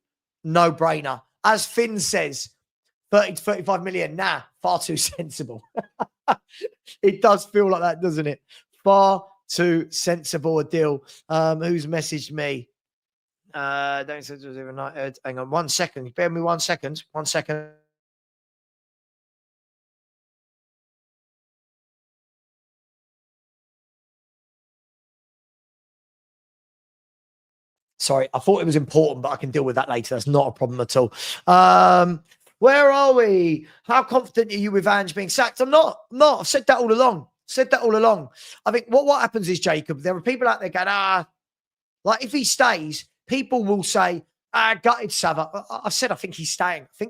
Speaker 1: no-brainer. As Finn says, 30 to 35 million. Nah, far too sensible. It does feel like that, doesn't it? Far too sensible a deal. Who's messaged me? Don't say it was overnight. Hang on 1 second. Bear with me 1 second. 1 second. Sorry, I thought it was important, but I can deal with that later. That's not a problem at all. Where are we? How confident are you with Ange being sacked? I'm not. I've said that all along. I think what happens is, Jacob, there are people out there going, like if he stays, people will say, gutted Savva. I've said I think he's staying. I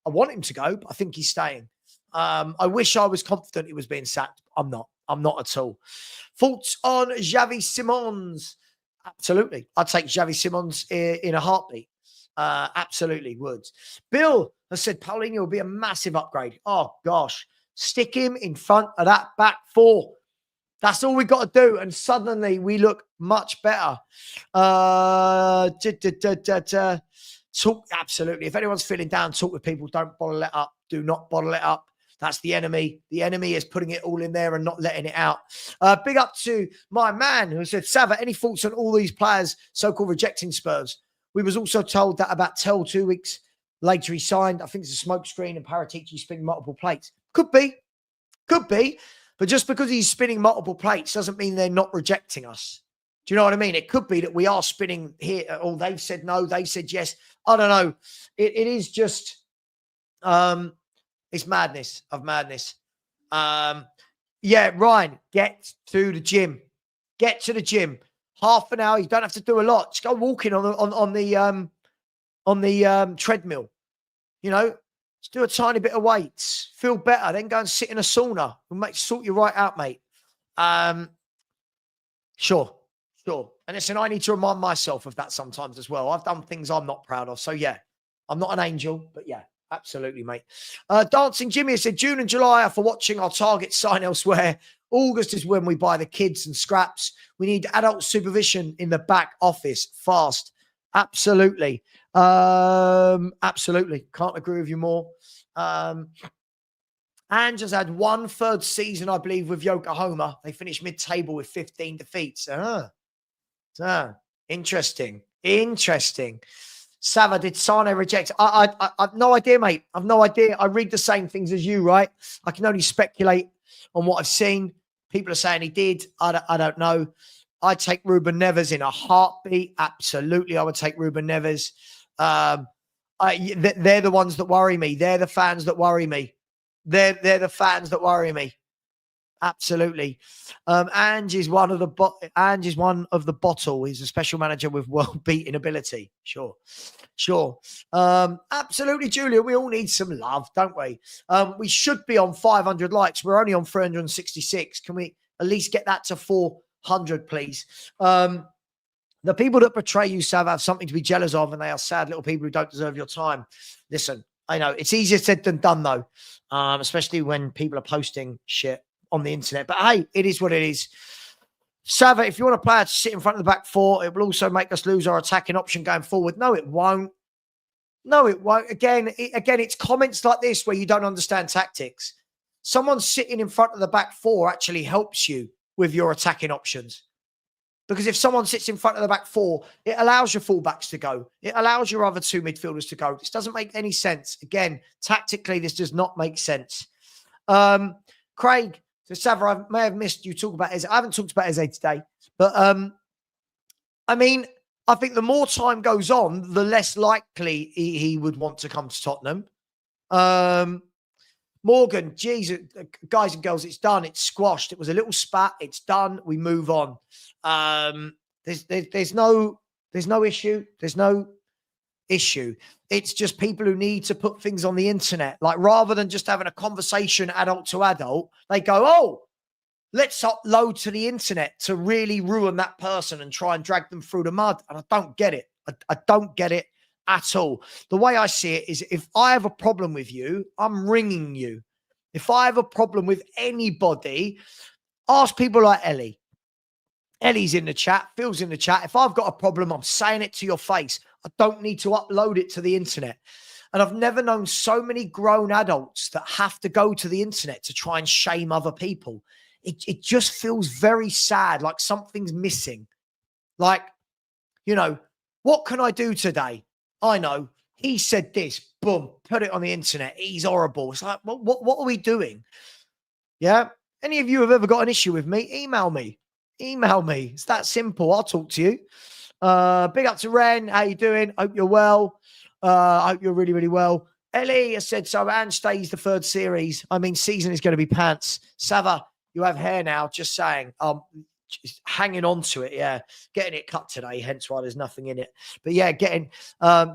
Speaker 1: want him to go, but I think he's staying. I wish I was confident he was being sacked. I'm not at all. Thoughts on Xavi Simons? Absolutely. I'd take Xavi Simons in a heartbeat. Absolutely would. Bill has said Paulinha will be a massive upgrade. Oh, gosh. Stick him in front of that back four. That's all we got to do. And suddenly we look much better. Talk, absolutely. If anyone's feeling down, talk with people. Don't bottle it up. Do not bottle it up. That's the enemy. The enemy is putting it all in there and not letting it out. Big up to my man who said, Savva, any thoughts on all these players so-called rejecting Spurs? We was also told that about Tell 2 weeks later he signed. I think it's a smoke screen and Paratici spinning multiple plates. Could be. But just because he's spinning multiple plates doesn't mean they're not rejecting us. Do you know what I mean? It could be that we are spinning here. Or they've said no, they said yes. I don't know. It is just... it's madness of madness. Yeah, Ryan, get to the gym. Half an hour. You don't have to do a lot. Just go walking on the treadmill. You know, just do a tiny bit of weights. Feel better. Then go and sit in a sauna. We'll sort you right out, mate. Sure. And listen, I need to remind myself of that sometimes as well. I've done things I'm not proud of. So yeah, I'm not an angel, but yeah. Absolutely, mate. Dancing Jimmy said, June and July are for watching our target sign elsewhere. August is when we buy the kids and scraps. We need adult supervision in the back office fast. Absolutely. Absolutely. Can't agree with you more. Ange has had 1/3 season, I believe, with Yokohama. They finished mid-table with 15 defeats. Interesting. Savva, did Sane reject? I've no idea, mate. I've no idea. I read the same things as you, right? I can only speculate on what I've seen. People are saying he did. I don't know. I'd take Ruben Neves in a heartbeat. Absolutely, I would take Ruben Neves. They're the ones that worry me. They're the fans that worry me. They're the fans that worry me. Absolutely. Ange is one of the bottle. He's a special manager with world beating ability. Sure. Absolutely, Julia. We all need some love, don't we? We should be on 500 likes. We're only on 366. Can we at least get that to 400, please? The people that betray you, Sav, have something to be jealous of, and they are sad little people who don't deserve your time. Listen, I know it's easier said than done, though, especially when people are posting shit on the internet. But hey, it is what it is. Savva, if you want a player to sit in front of the back four, it will also make us lose our attacking option going forward. No, it won't. Again, it's comments like this where you don't understand tactics. Someone sitting in front of the back four actually helps you with your attacking options. Because if someone sits in front of the back four, it allows your fullbacks to go. It allows your other two midfielders to go. This doesn't make any sense. Again, tactically, this does not make sense. Craig, so Savva, I may have missed you talk about Eze. I haven't talked about Eze today. But, I mean, I think the more time goes on, the less likely he would want to come to Tottenham. Morgan, geez, guys and girls, it's done. It's squashed. It was a little spat. It's done. We move on. There's no issue. There's no issue. It's just people who need to put things on the internet. Like rather than just having a conversation adult to adult, they go, oh, let's upload to the internet to really ruin that person and try and drag them through the mud. And I don't get it. I don't get it at all. The way I see it is if I have a problem with you, I'm ringing you. If I have a problem with anybody, ask people like Ellie. Ellie's in the chat, Phil's in the chat. If I've got a problem, I'm saying it to your face. I don't need to upload it to the internet. And I've never known so many grown adults that have to go to the internet to try and shame other people. It just feels very sad, like something's missing. Like, you know, what can I do today? I know. He said this, boom, put it on the internet. He's horrible. It's like, what are we doing? Yeah. Any of you have ever got an issue with me? Email me. Email me. It's that simple. I'll talk to you. Big up to Ren. How you doing? Hope you're well. I hope you're really, really well. Ellie has said, so Ange stays the third series. I mean, season is going to be pants. Savva, you have hair now. Just saying. Just hanging on to it. Yeah. Getting it cut today. Hence why there's nothing in it. But yeah,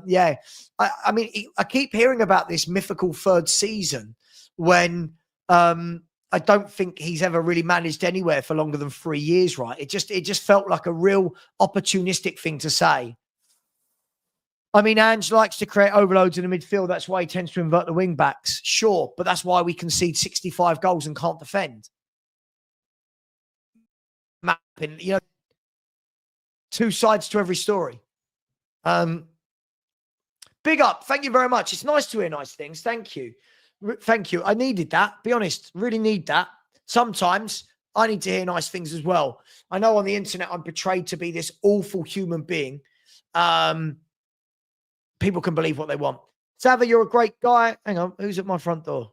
Speaker 1: yeah. I mean, I keep hearing about this mythical third season when, I don't think he's ever really managed anywhere for longer than 3 years, right? It just felt like a real opportunistic thing to say. I mean, Ange likes to create overloads in the midfield. That's why he tends to invert the wing backs. Sure, but that's why we concede 65 goals and can't defend. Mapping, you know, two sides to every story. Big up. Thank you very much. It's nice to hear nice things. Thank you. Thank you. I needed that. Be honest, really need that. Sometimes I need to hear nice things as well. I know on the internet I'm portrayed to be this awful human being. People can believe what they want. Savva, you're a great guy. Hang on, who's at my front door?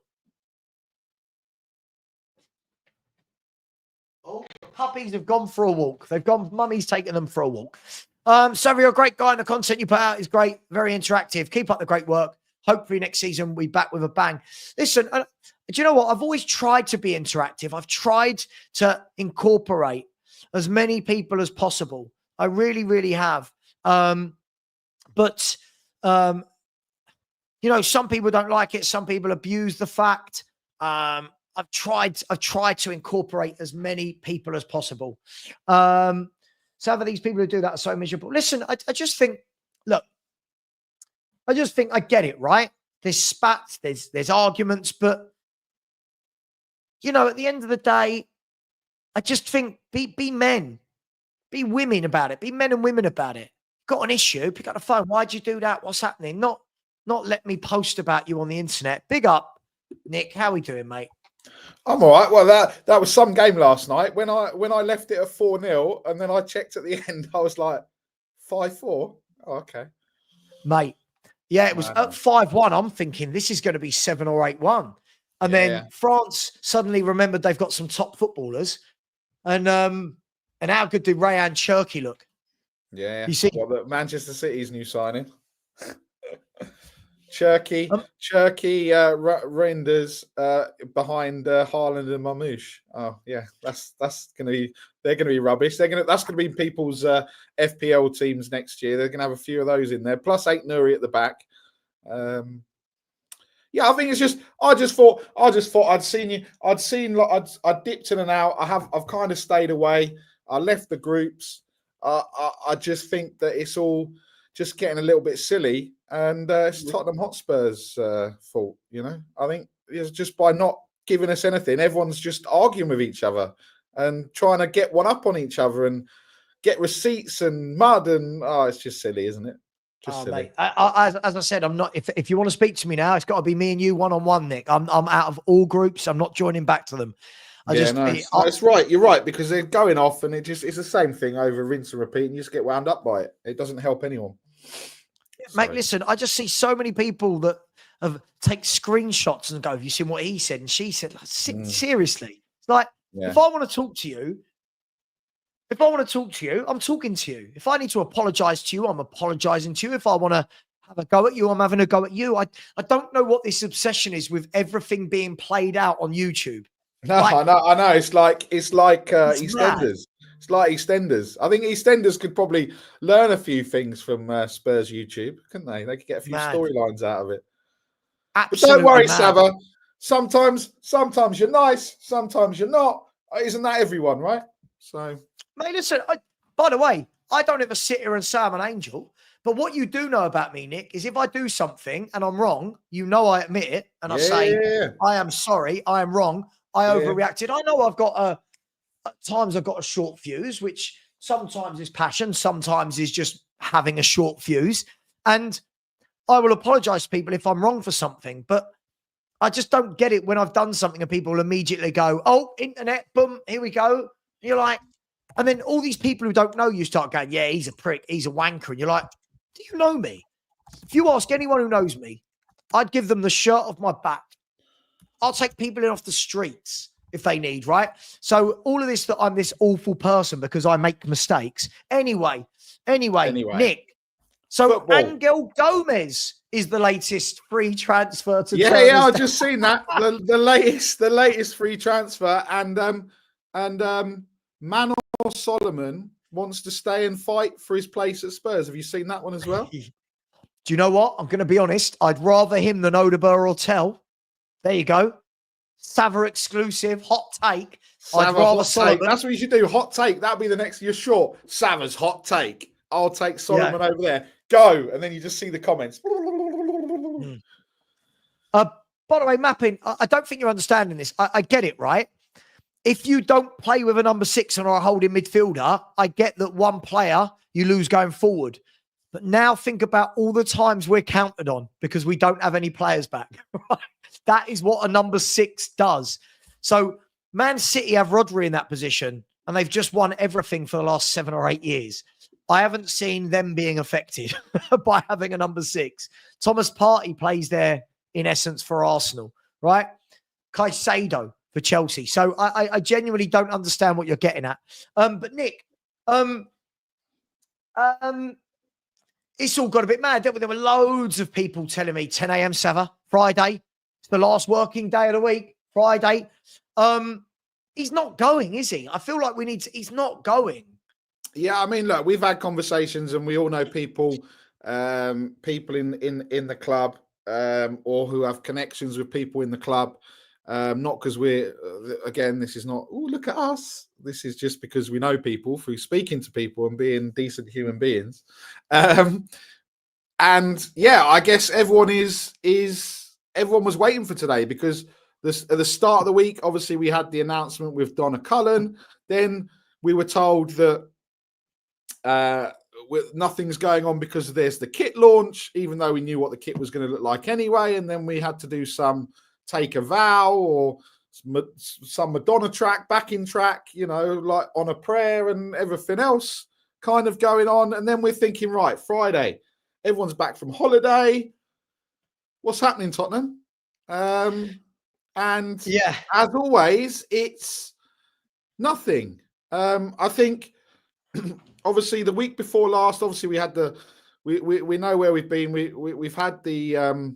Speaker 1: Oh, puppies have gone for a walk. They've gone. Mummy's taken them for a walk. Savva, you're a great guy, and the content you put out is great. Very interactive. Keep up the great work. Hopefully next season we'll be back with a bang. Listen, do you know what? I've always tried to be interactive. I've tried to incorporate as many people as possible. I really, really have. But you know, some people don't like it. Some people abuse the fact. I've tried to incorporate as many people as possible. Some of these people who do that are so miserable. Listen, I just think, look, I just think I get it, right? There's spats, there's arguments, but you know, at the end of the day, I just think be men, be women about it, be men and women about it. Got an issue, pick up the phone. Why'd you do that? What's happening? Not let me post about you on the internet. Big up, Nick. How we doing, mate?
Speaker 3: I'm all right. Well, that was some game last night. When I left it at 4-0 and then I checked at the end, I was like 5-4. Oh, okay.
Speaker 1: Mate. Yeah, it was at 5-1. I'm thinking this is going to be 7 or 8-1. And then France suddenly remembered they've got some top footballers. And how good did Rayan Cherki look?
Speaker 3: Yeah.
Speaker 1: You see,
Speaker 3: Manchester City's new signing. Cherki renders behind Haaland and Mamouche. Oh yeah, that's gonna be. They're gonna be rubbish. That's gonna be people's FPL teams next year. They're gonna have a few of those in there. Plus 8 Nuri at the back. Yeah, I think it's just. I just thought I'd seen you. I dipped in and out. I've kind of stayed away. I left the groups. I just think that it's all just getting a little bit silly. And it's Tottenham Hotspur's fault, you know. I think it's just by not giving us anything, everyone's just arguing with each other and trying to get one up on each other and get receipts and mud and it's just silly, isn't it? Just silly.
Speaker 1: Mate, as I said, I'm not. If you want to speak to me now, it's got to be me and you one-on-one, Nick. I'm out of all groups. I'm not joining back to them.
Speaker 3: It's right. You're right, because they're going off and it's the same thing over rinse and repeat, and you just get wound up by it. It doesn't help anyone.
Speaker 1: Mate, listen, I just see so many people that take screenshots and go, have you seen what he said and she said? Like, seriously. It's like, if I want to talk to you, I'm talking to you. If I need to apologize to you, I'm apologizing to you. If I want to have a go at you, I'm having a go at you. I don't know what this obsession is with everything being played out on YouTube.
Speaker 3: No, I know. It's like EastEnders. Mad. It's like EastEnders. I think EastEnders could probably learn a few things from Spurs YouTube, couldn't they? They could get a few storylines out of it. Absolutely. But don't worry, Savva. Sometimes you're nice, sometimes you're not. Isn't that everyone, right? So,
Speaker 1: mate, listen. By the way, I don't ever sit here and say I'm an angel. But what you do know about me, Nick, is if I do something and I'm wrong, you know I admit it, and I say I am sorry, I am wrong, I overreacted. I know I've got at times I've got a short fuse, which sometimes is passion, sometimes is just having a short fuse. And I will apologize to people if I'm wrong for something, but I just don't get it when I've done something and people immediately go, oh, internet, boom, here we go. And you're like, and then all these people who don't know you start going, yeah, he's a prick, he's a wanker. And you're like, do you know me? If you ask anyone who knows me, I'd give them the shirt off my back. I'll take people in off the streets if they need, right? So all of this, that I'm this awful person because I make mistakes. Anyway, Nick. So
Speaker 3: Football.
Speaker 1: Angel Gomez is the latest free transfer to
Speaker 3: Yeah, I've just seen that. the latest free transfer, and Manor Solomon wants to stay and fight for his place at Spurs. Have you seen that one as well?
Speaker 1: Do you know what? I'm going to be honest. I'd rather him than Odeber or Tell. There you go. Savva exclusive, hot take.
Speaker 3: I'd rather Solomon. That's what you should do. Hot take. That'll be the next. You're short. Savva's hot take. I'll take Solomon over there. Go. And then you just see the comments.
Speaker 1: By the way, Mapping, I don't think you're understanding this. I get it, right? If you don't play with a number 6 or a holding midfielder, I get that one player you lose going forward. But now think about all the times we're counted on because we don't have any players back. That is what a number 6 does. So Man City have Rodri in that position and they've just won everything for the last 7 or 8 years. I haven't seen them being affected by having a number 6. Thomas Partey plays there in essence for Arsenal, right? Caicedo for Chelsea. So I genuinely don't understand what you're getting at. But Nick, it's all got a bit mad. There were loads of people telling me 10 a.m. Savva, Friday. It's the last working day of the week, Friday. He's not going, is he? I feel like he's not going.
Speaker 3: Yeah, I mean, look, we've had conversations and we all know people in the club or who have connections with people in the club. Not because we're, again, this is not, oh, look at us. This is just because we know people through speaking to people and being decent human beings. And yeah, I guess everyone everyone was waiting for today because at the start of the week, obviously we had the announcement with Donna Cullen. Then we were told that nothing's going on because there's the kit launch, even though we knew what the kit was going to look like anyway. And then we had to do some Take a Vow or some Madonna track, backing track, like On a Prayer and everything else kind of going on. And then we're thinking, right, Friday, everyone's back from holiday. What's happening, Tottenham? And yeah, as always, it's nothing. I think obviously the week before last, obviously we had we know where we've been. We've had the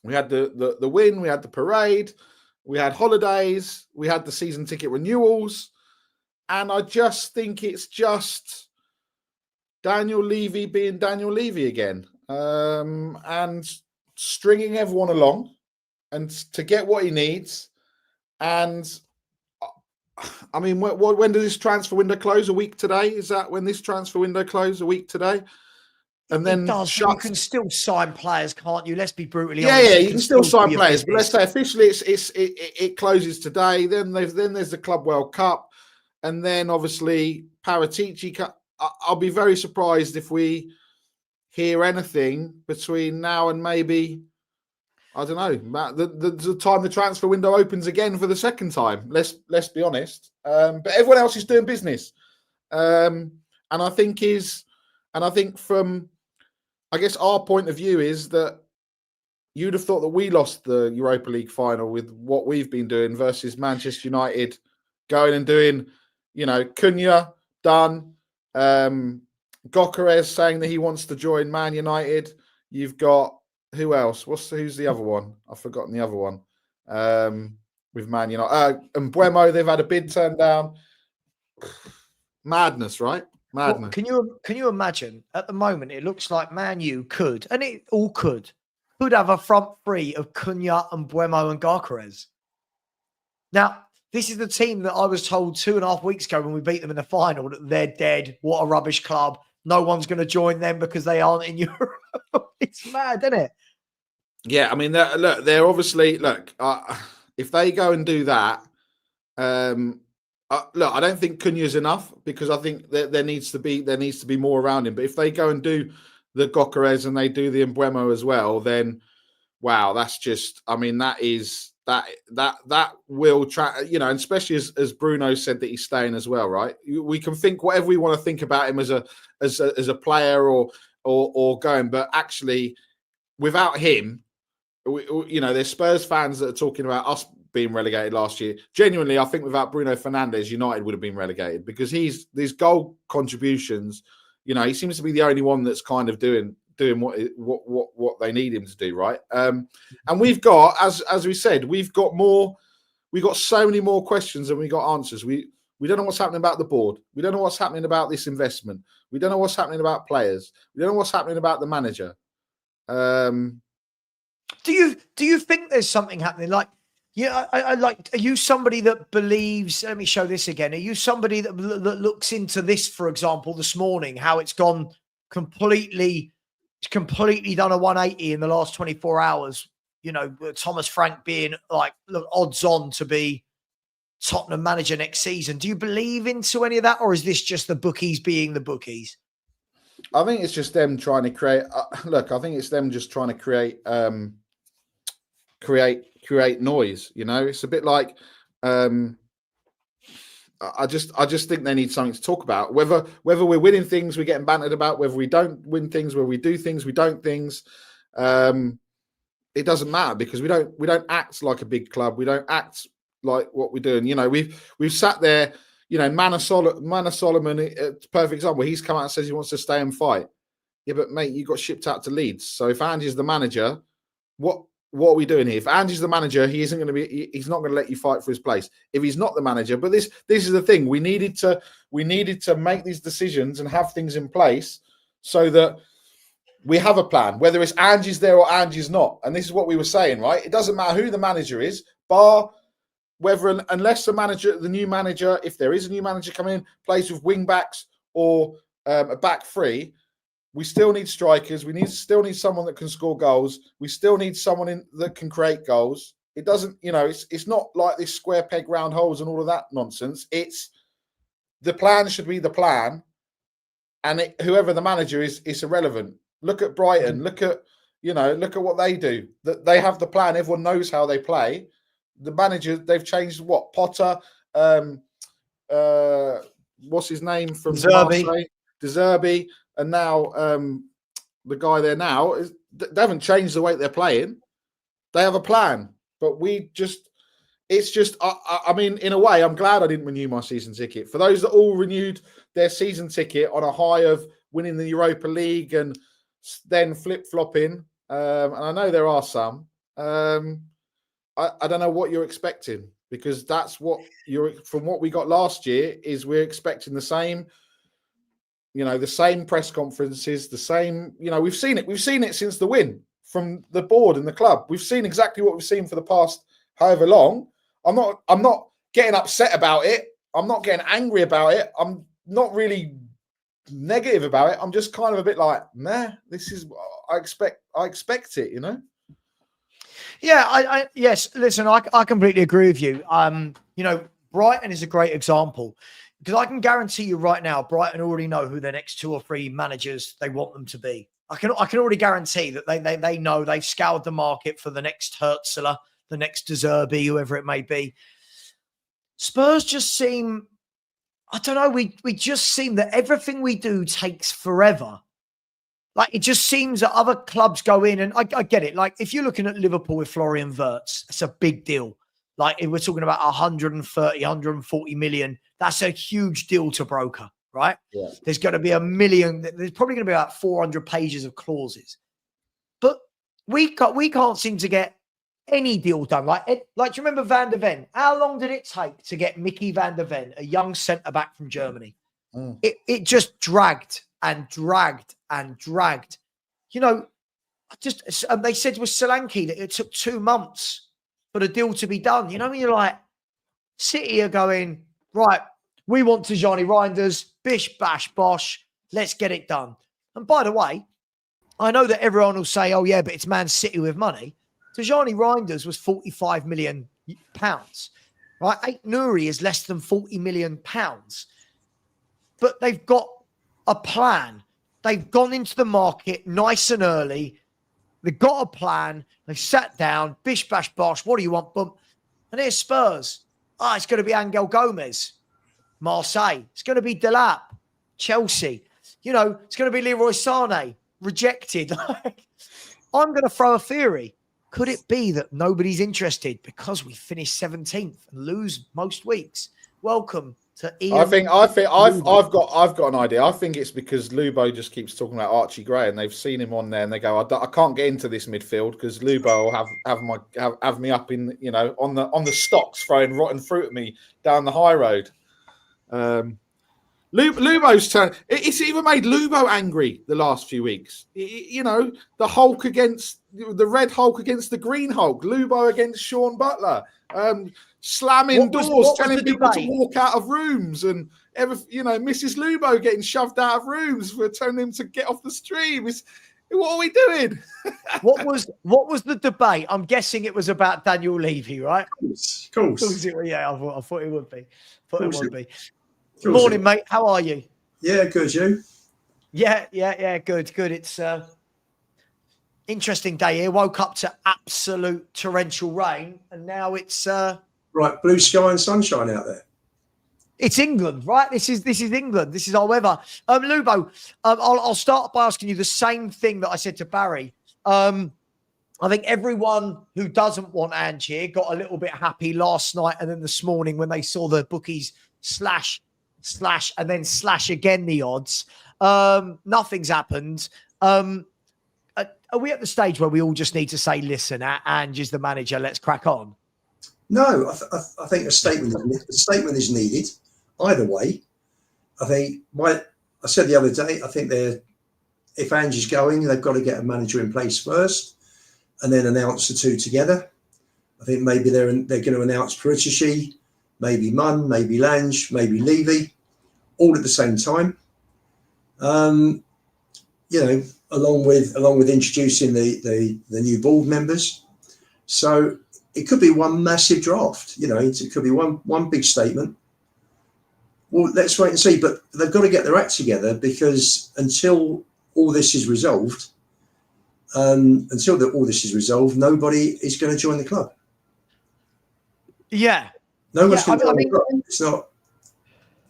Speaker 3: we had the win, we had the parade, we had holidays, we had the season ticket renewals, and I just think it's just Daniel Levy being Daniel Levy again, and stringing everyone along and to get what he needs. And I mean, when does this transfer window close? A week today? Is that when this transfer window closes? A week today? And then
Speaker 1: you can still sign players, can't you? Let's be brutally
Speaker 3: honest. Yeah, you can still sign players. But let's say officially it closes today. Then there's the Club World Cup, and then obviously Paratici Cup. I'll be very surprised if we hear anything between now and maybe, I don't know, the time the transfer window opens again for the second time. Let's be honest. But everyone else is doing business, and I think from, I guess our point of view is that you'd have thought that we lost the Europa League final with what we've been doing versus Manchester United going and doing, Cunha done, Gyökeres saying that he wants to join Man United. You've got, who else? Who's the other one? I've forgotten the other one. With Man United. And Buemo, they've had a bid turned down. Madness, right? Madness.
Speaker 1: Well, can you imagine? At the moment, it looks like Man U could, and it all could have a front three of Cunha and Buemo and Gyökeres. Now, this is the team that I was told 2.5 weeks ago when we beat them in the final that they're dead. What a rubbish club. No one's going to join them because they aren't in Europe. It's mad, isn't it?
Speaker 3: Yeah, I mean, they're obviously, if they go and do that, I don't think Cunha's enough because I think there needs to be more around him. But if they go and do the Gokares and they do the Embuemo as well, then wow, that's just, I mean, that will and especially as Bruno said that he's staying as well, right? We can think whatever we want to think about him as a player or going, but actually without him, there's Spurs fans that are talking about us being relegated last year. Genuinely, I think without Bruno Fernandes, United would have been relegated because these goal contributions, he seems to be the only one that's kind of doing what they need him to do, right? And we've got, as we said, we've got so many more questions than we got answers. We don't know what's happening about the board. We don't know what's happening about this investment. We don't know what's happening about players. We don't know what's happening about the manager.
Speaker 1: Do you think there's something happening? Like, are you somebody that believes? Let me show this again. Are you somebody that looks into this, for example, this morning, how it's gone completely done a 180 in the last 24 hours? Thomas Frank being odds on to be Tottenham manager next season. Do you believe into any of that, or is this just the bookies being the bookies?
Speaker 3: I think it's just them trying to create. I think it's them just trying to create noise. It's a bit like. I just think they need something to talk about. Whether we're winning things, we're getting bantered about. Whether we don't win things, whether we do things, we don't things. It doesn't matter because we don't act like a big club. We don't act like what we're doing. We've sat there. Manor Solomon, perfect example. He's come out and says he wants to stay and fight. Yeah, but mate, you got shipped out to Leeds. So if Ange's the manager, what are we doing here? If Ange's the manager, he's not going to let you fight for his place. If he's not the manager, but this is the thing. We needed to make these decisions and have things in place so that we have a plan, whether it's Ange's there or Ange's not. And this is what we were saying, right? It doesn't matter who the manager is, unless the new manager, if there is a new manager coming in, plays with wing backs or a back three, we still need strikers. We still need someone that can score goals. We still need someone that can create goals. It doesn't, it's not like this square peg round holes and all of that nonsense. It's the plan should be the plan, and whoever the manager is, it's irrelevant. Look at Brighton. Look at what they do. That they have the plan. Everyone knows how they play. The manager, they've changed what? Potter, what's his name from Marseille? De Zerbi, and now the guy there now, they haven't changed the way they're playing. They have a plan, but I mean, in a way, I'm glad I didn't renew my season ticket. For those that all renewed their season ticket on a high of winning the Europa League and then flip-flopping, and I know there are some, I don't know what you're expecting, because that's from what we got last year is we're expecting the same, the same press conferences, the same, we've seen it since the win from the board and the club. We've seen exactly what we've seen for the past however long. I'm not getting upset about it. I'm not getting angry about it. I'm not really negative about it. I'm just kind of a bit like, nah, this is I expect it,
Speaker 1: Yeah, yes. Listen, I completely agree with you. Brighton is a great example because I can guarantee you right now, Brighton already know who their next 2 or 3 managers they want them to be. I can already guarantee that they know they've scoured the market for the next Hertzler, the next De Zerbi, whoever it may be. Spurs just seem, I don't know, we just seem that everything we do takes forever. Like, it just seems that other clubs go in, and I get it. Like, if you're looking at Liverpool with Florian Wirtz, it's a big deal. Like, if we're talking about 130, 140 million, that's a huge deal to broker, right?
Speaker 3: Yeah.
Speaker 1: There's going to be a million. There's probably going to be about 400 pages of clauses. But we can't seem to get any deal done. Like, do you remember Van der Ven? How long did it take to get Mickey Van der Ven, a young centre-back from Germany? It just dragged and dragged and dragged. They said with Solanke that it took 2 months for the deal to be done. When you're like, City are going, right, we want Tijani Reinders, bish, bash, bosh, let's get it done. And by the way, I know that everyone will say, oh yeah, but it's Man City with money. Tijani Reinders was £45 million, right? Ait Nouri is less than £40 million. But they've got a plan. They've gone into the market nice and early. They've got a plan. They sat down, bish, bash, bosh. What do you want? Boom. And here's Spurs. It's going to be Angel Gomez. Marseille. It's going to be Delap. Chelsea. It's going to be Leroy Sané. Rejected. I'm going to throw a theory. Could it be that nobody's interested because we finished 17th and lose most weeks? Welcome to Ian.
Speaker 3: I've got an idea. I think it's because Lubo just keeps talking about Archie Gray, and they've seen him on there, and they go, I can't get into this midfield because Lubo will have me up in on the stocks throwing rotten fruit at me down the high road. Lubo's turn. It's even made Lubo angry the last few weeks. The Hulk against the Red Hulk against the Green Hulk. Lubo against Sean Butler. Slamming doors, telling people to walk out of rooms, and Mrs. Lubo getting shoved out of rooms for telling him to get off the stream. What are we doing?
Speaker 1: What was the debate? I'm guessing it was about Daniel Levy, right?
Speaker 4: Of course.
Speaker 1: Yeah, I thought it would be. Morning, mate. How are you?
Speaker 4: Yeah, good. You?
Speaker 1: Yeah. Good. It's interesting day here. Woke up to absolute torrential rain, and now it's
Speaker 4: right, blue sky and sunshine out there.
Speaker 1: It's England, right? This is England. This is our weather. Lubo, I'll start by asking you the same thing that I said to Barry. I think everyone who doesn't want Ange here got a little bit happy last night and then this morning when they saw the bookies slash and then slash again the odds. Nothing's happened. Are we at the stage where we all just need to say, listen, Ange is the manager, let's crack on?
Speaker 4: No, I think a statement is needed either way. I think I said the other day, I think if Ange is going, they've got to get a manager in place first and then announce the two together. I think maybe they're going to announce Paratici, maybe Munn, maybe Lange, maybe Levy, all at the same time. Along with introducing the new board members. So it could be one massive draft. It could be one big statement. Well, let's wait and see. But they've got to get their act together, because until all this is resolved, nobody is going to join the club.
Speaker 1: Yeah.
Speaker 4: No one's going to join the club. It's not.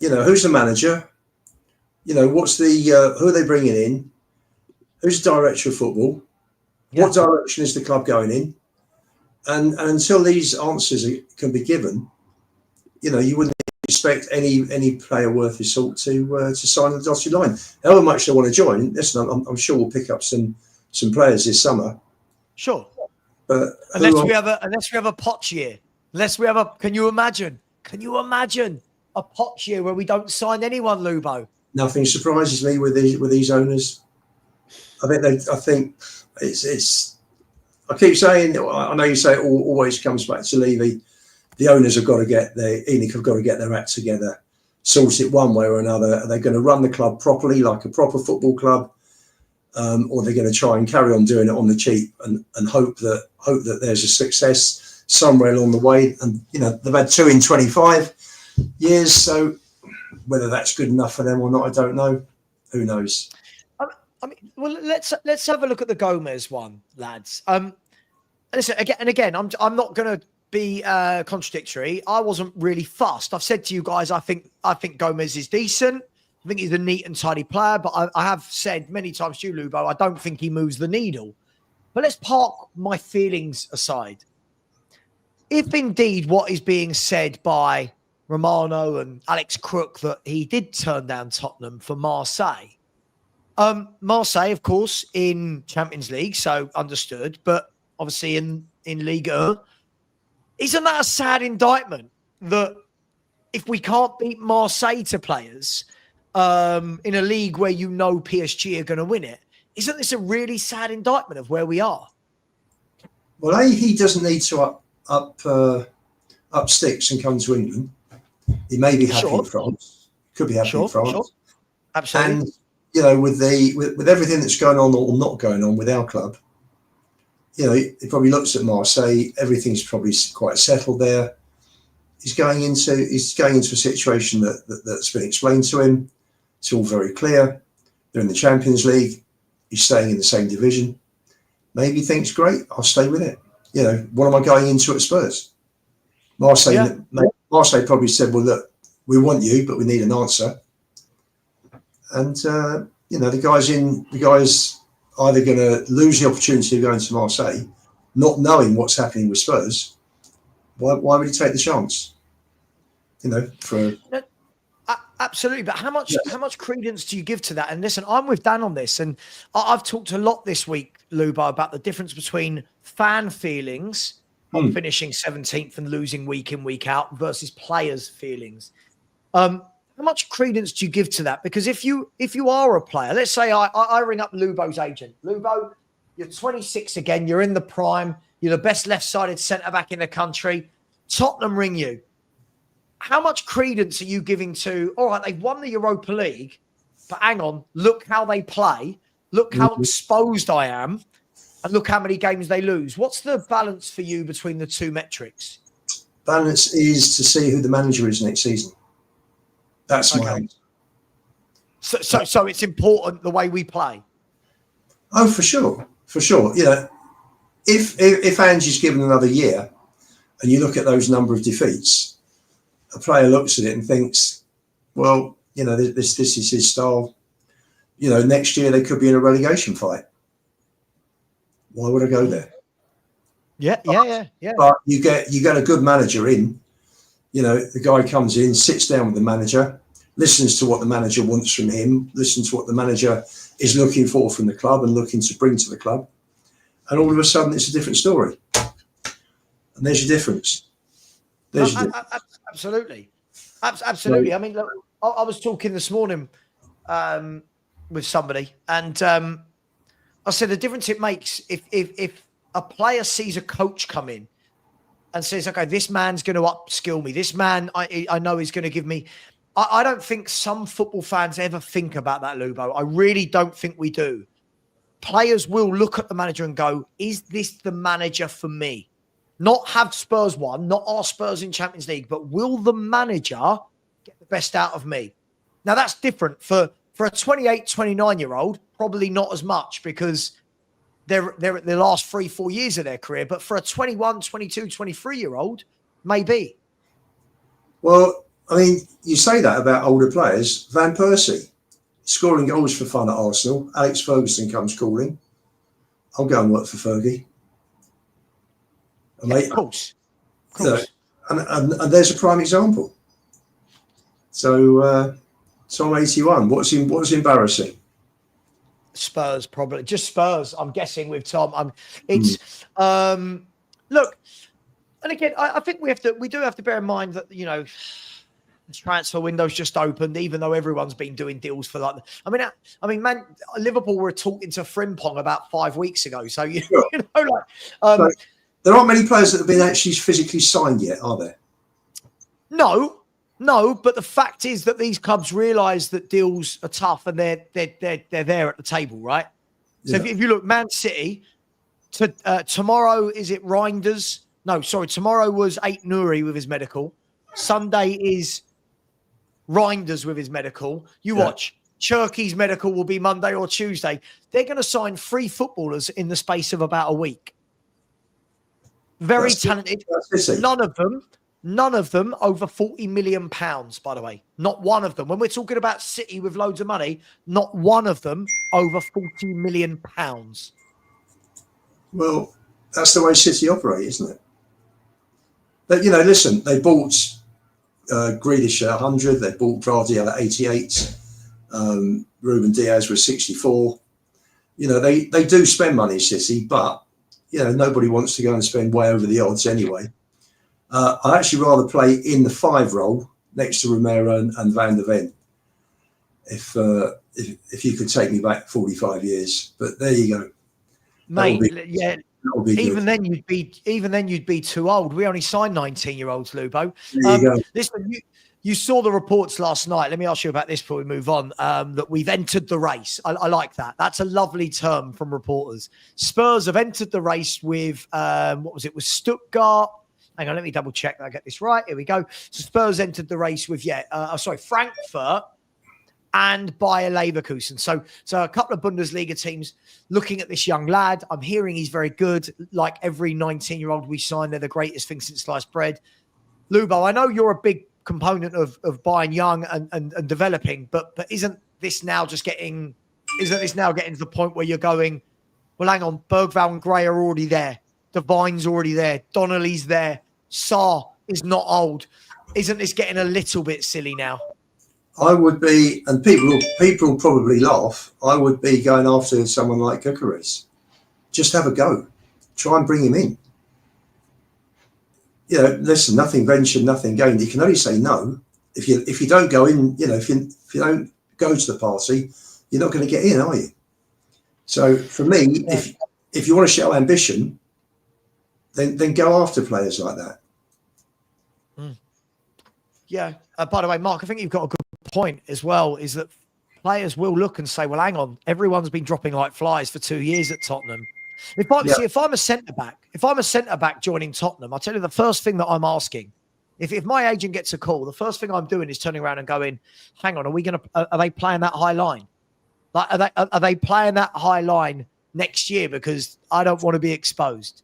Speaker 4: Who's the manager? What's who are they bringing in? Who's the director of football? Yeah. What direction is the club going in? And until these answers can be given, you wouldn't expect any player worth his salt to sign the dotted line. However much they want to join, listen, I'm sure we'll pick up some players this summer.
Speaker 1: Sure,
Speaker 4: but
Speaker 1: unless we have a Poch year, can you imagine a Poch year where we don't sign anyone, Lubo?
Speaker 4: Nothing surprises me with these owners. I think it's. I keep saying. I know you say it always comes back to Levy. The owners have got to ENIC have got to get their act together, sort it one way or another. Are they going to run the club properly, like a proper football club, or they're going to try and carry on doing it on the cheap and hope that there's a success somewhere along the way? And they've had 2 in 25 years, so whether that's good enough for them or not, I don't know. Who knows?
Speaker 1: Well, let's have a look at the Gomez one, lads. Listen, again, I'm not going to be contradictory. I wasn't really fussed. I've said to you guys, I think Gomez is decent. I think he's a neat and tidy player, but I have said many times to you, Lubo, I don't think he moves the needle. But let's park my feelings aside. If indeed what is being said by Romano and Alex Crook that he did turn down Tottenham for Marseille. Marseille, of course, in Champions League, so understood, but obviously in Liga, isn't that a sad indictment that if we can't beat Marseille to players in a league where PSG are going to win it, isn't this a really sad indictment of where we are?
Speaker 4: Well, he doesn't need to up sticks and come to England. He may be happy in France. Could be happy in France. Sure.
Speaker 1: Absolutely.
Speaker 4: And with everything that's going on or not going on with our club, he probably looks at Marseille. Everything's probably quite settled there. He's going into a situation that's been explained to him. It's all very clear. They're in the Champions League. He's staying in the same division. Maybe he thinks, great, I'll stay with it. You know, what am I going into at Spurs? Marseille probably said, well, look, we want you, but we need an answer. And, you know, the guy's either going to lose the opportunity of going to Marseille, not knowing what's happening with Spurs. Why would he take the chance? You know,
Speaker 1: Absolutely, but how much credence do you give to that? And listen, I'm with Dan on this, and I've talked a lot this week, Lubo, about the difference between fan feelings of finishing 17th and losing week in, week out versus players' feelings. How much credence do you give to that? Because if you are a player, let's say I ring up Lubo's agent. Lubo, you're 26 again, you're in the prime, you're the best left-sided centre-back in the country. Tottenham ring you. How much credence are you giving to, all right, they've won the Europa League, but hang on, look how they play, look how exposed I am, and look how many games they lose. What's the balance for you between the two metrics?
Speaker 4: Balance is to see who the manager is next season. That's my aim.
Speaker 1: So it's important the way we play.
Speaker 4: Oh, for sure. For sure. You know, if Angie's given another year and you look at those number of defeats, a player looks at it and thinks, well, you know, this is his style. You know, next year they could be in a relegation fight. Why would I go there?
Speaker 1: Yeah.
Speaker 4: But you get a good manager in. You know, the guy comes in, sits down with the manager, listens to what the manager wants from him, listens to what the manager is looking for from the club and looking to bring to the club. And all of a sudden, it's a different story. And there's your difference.
Speaker 1: Absolutely. Absolutely. I mean, look, I was talking this morning with somebody, and I said the difference it makes if a player sees a coach come in and says, okay, this man's going to upskill me. This man I know is going to give me. I don't think some football fans ever think about that, Lubo. I really don't think we do. Players will look at the manager and go, is this the manager for me? Not have Spurs won, not our Spurs in Champions League, but will the manager get the best out of me? Now, that's different. For a 28, 29-year-old, probably not as much because they're at the last 3-4 years of their career. But for a 21, 22, 23-year-old, maybe.
Speaker 4: Well, I mean, you say that about older players. Van Persie, scoring goals for fun at Arsenal. Alex Ferguson comes calling. I'll go and work for Fergie.
Speaker 1: Yeah, of course.
Speaker 4: You know, and there's a prime example. So I'm 81. What's embarrassing?
Speaker 1: Spurs, probably just Spurs. I'm guessing with Tom. Look, and again, I think we do have to bear in mind that, you know, the transfer window's just opened, even though everyone's been doing deals for like. I mean, man, Liverpool were talking to Frimpong about 5 weeks ago. So you know, like.
Speaker 4: There aren't many players that have been actually physically signed yet, are there?
Speaker 1: No, but the fact is that these clubs realise that deals are tough and they're there at the table, right? So if you look, Man City, tomorrow, is it Reinders? No, sorry, tomorrow was Ait Nouri with his medical. Sunday is Reinders with his medical. You watch. Cherky's medical will be Monday or Tuesday. They're going to sign 3 footballers in the space of about a week. Very talented. None of them over £40 million, by the way. Not one of them. When we're talking about City with loads of money, not one of them over £40 million.
Speaker 4: Well, that's the way City operate, isn't it? But, you know, listen, they bought Grealish at 100. They bought Vardy at 88. Ruben Diaz was 64. You know, they do spend money, City, but you know, nobody wants to go and spend way over the odds anyway. I'd actually rather play in the 5 role next to Romero and Van der Ven. If you could take me back 45 years, but there you go,
Speaker 1: mate. Even then you'd be too old. We only signed 19-year-olds, Lubo.
Speaker 4: There you go.
Speaker 1: Listen, you saw the reports last night. Let me ask you about this before we move on. That we've entered the race. I like that. That's a lovely term from reporters. Spurs have entered the race with, what was it? Was Stuttgart? Hang on, let me double check that I get this right. Here we go. So Spurs entered the race with, Frankfurt and Bayer Leverkusen. So a couple of Bundesliga teams looking at this young lad. I'm hearing he's very good. Like every 19-year-old we sign, they're the greatest thing since sliced bread. Lubo, I know you're a big component of buying young and developing, but isn't this now getting to the point where you're going, well, hang on, Bergvall and Gray are already there. Devine's already there. Donnelly's there. Sarr is not old. Isn't this getting a little bit silly now?
Speaker 4: I would be, and people probably laugh, I would be going after someone like Gyökeres. Just have a go. Try and bring him in. You know, listen, nothing ventured, nothing gained. You can only say no. If you don't go in, you know, if you don't go to the party, you're not going to get in, are you? So for me, if you want to show ambition, then go after players like that.
Speaker 1: Yeah. By the way, Mark, I think you've got a good point as well, is that players will look and say, well, hang on, everyone's been dropping like flies for 2 years at Tottenham. If I'm a centre-back joining Tottenham, I'll tell you the first thing that I'm asking, if my agent gets a call, the first thing I'm doing is turning around and going, hang on, are they playing that high line? Like, are they playing that high line next year? Because I don't want to be exposed.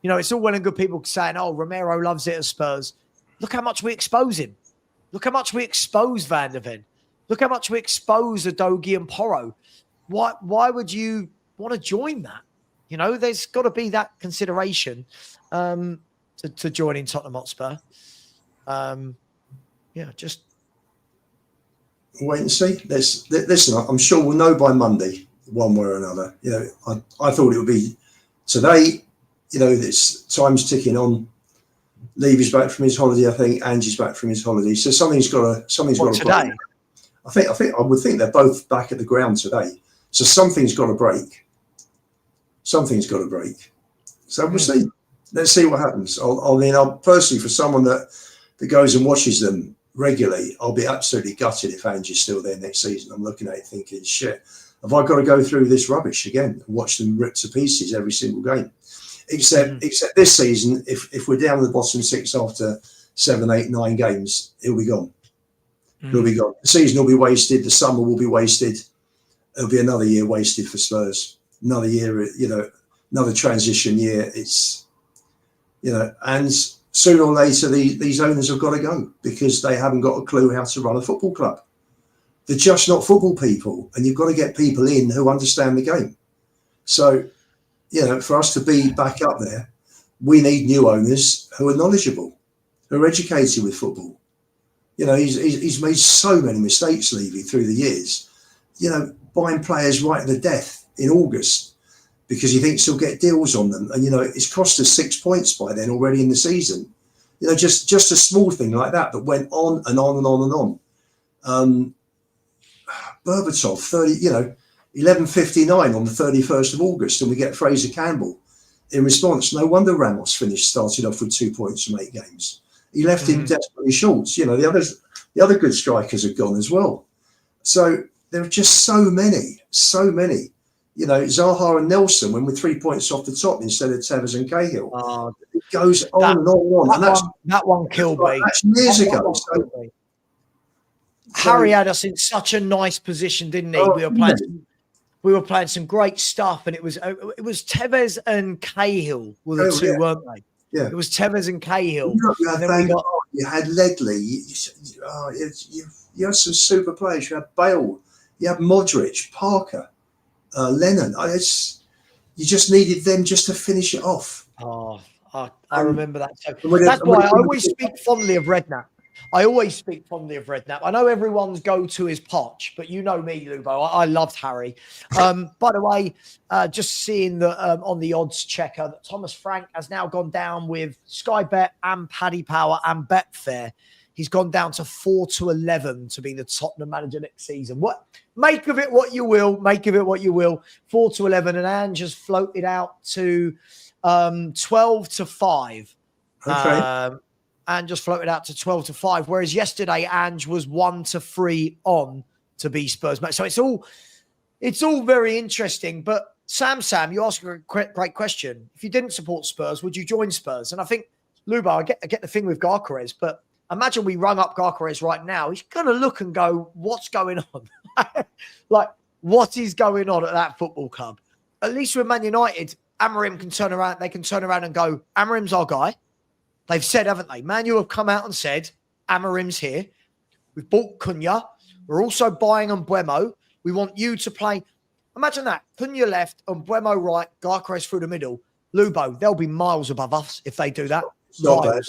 Speaker 1: You know, it's all well and good people saying, oh, Romero loves it at Spurs. Look how much we expose him. Look how much we expose Van der Ven. Look how much we expose Udogie and Porro. Why would you want to join that? You know, there's got to be that consideration to joining Tottenham Hotspur. Just
Speaker 4: wait and see. Listen, I'm sure we'll know by Monday, one way or another. You know, I thought it would be today. You know, this time's ticking on. Levy's back from his holiday. I think Angie's back from his holiday. So something's got to
Speaker 1: today.
Speaker 4: Break. I would think they're both back at the ground today. So something's got to break. Something's got to break. So we'll see. Let's see what happens. I'll personally, for someone that goes and watches them regularly, I'll be absolutely gutted if Angie's still there next season. I'm looking at it thinking, shit, have I got to go through this rubbish again and watch them ripped to pieces every single game? Except this season, if we're down in the bottom six after 7, 8, 9 games, he'll be gone. He'll be gone. The season will be wasted. The summer will be wasted. It'll be another year wasted for Spurs. Another year, you know, another transition year. It's, you know, and sooner or later, these owners have got to go because they haven't got a clue how to run a football club. They're just not football people, and you've got to get people in who understand the game. So, you know, for us to be back up there, we need new owners who are knowledgeable, who are educated with football. You know, he's made so many mistakes, Levy, through the years. You know, buying players right to death in August because he thinks he'll get deals on them. And, you know, it's cost us 6 points by then already in the season. You know, just a small thing like that went on and on and on and on. Berbatov, 11:59 on the 31st of August, and we get Fraser Campbell in response. No wonder Ramos started off with 2 points from 8 games. He left him desperately short. You know, the other good strikers are gone as well. So there are just so many. You know, Zaha and Nelson, when we're 3 points off the top instead of Tevez and Cahill. It goes on and on and on.
Speaker 1: That one killed me.
Speaker 4: That's years ago.
Speaker 1: Harry had us in such a nice position, didn't he? We were playing some great stuff, and it was Tevez and Cahill were the two, weren't they?
Speaker 4: Yeah,
Speaker 1: it was Tevez and Cahill.
Speaker 4: You had Ledley. You had some super players. You had Bale. You had Modric, Parker, Lennon. You just needed them just to finish it off.
Speaker 1: Oh, I remember that. So that's why I always speak fondly of Redknapp. I know everyone's go-to is Poch, but you know me, Lubo. I loved Harry. By the way, just seeing that on the odds checker that Thomas Frank has now gone down with Sky Bet and Paddy Power and Betfair. He's gone down to 4-11 to be the Tottenham manager next season. Make of it what you will. 4-11, and Ange has floated out to 12-5.
Speaker 4: Okay.
Speaker 1: And just floated out to 12-5, whereas yesterday Ange was 1-3 on to be Spurs. So it's all very interesting. But Sam, you ask a great question. If you didn't support Spurs, would you join Spurs? And I think, Lubo, I get the thing with Gyökeres, but imagine we rung up Gyökeres right now. He's going to look and go, what's going on? Like, what is going on at that football club? At least with Man United, Amorim can turn around. They can turn around and go, Amorim's our guy. They've said, haven't they? Man U have come out and said, Amorim's here. We've bought Cunha. We're also buying Mbeumo. We want you to play. Imagine that. Cunha left, Mbeumo right, Gyökeres through the middle. Lubo, they'll be miles above us if they do that.
Speaker 4: It's not bad.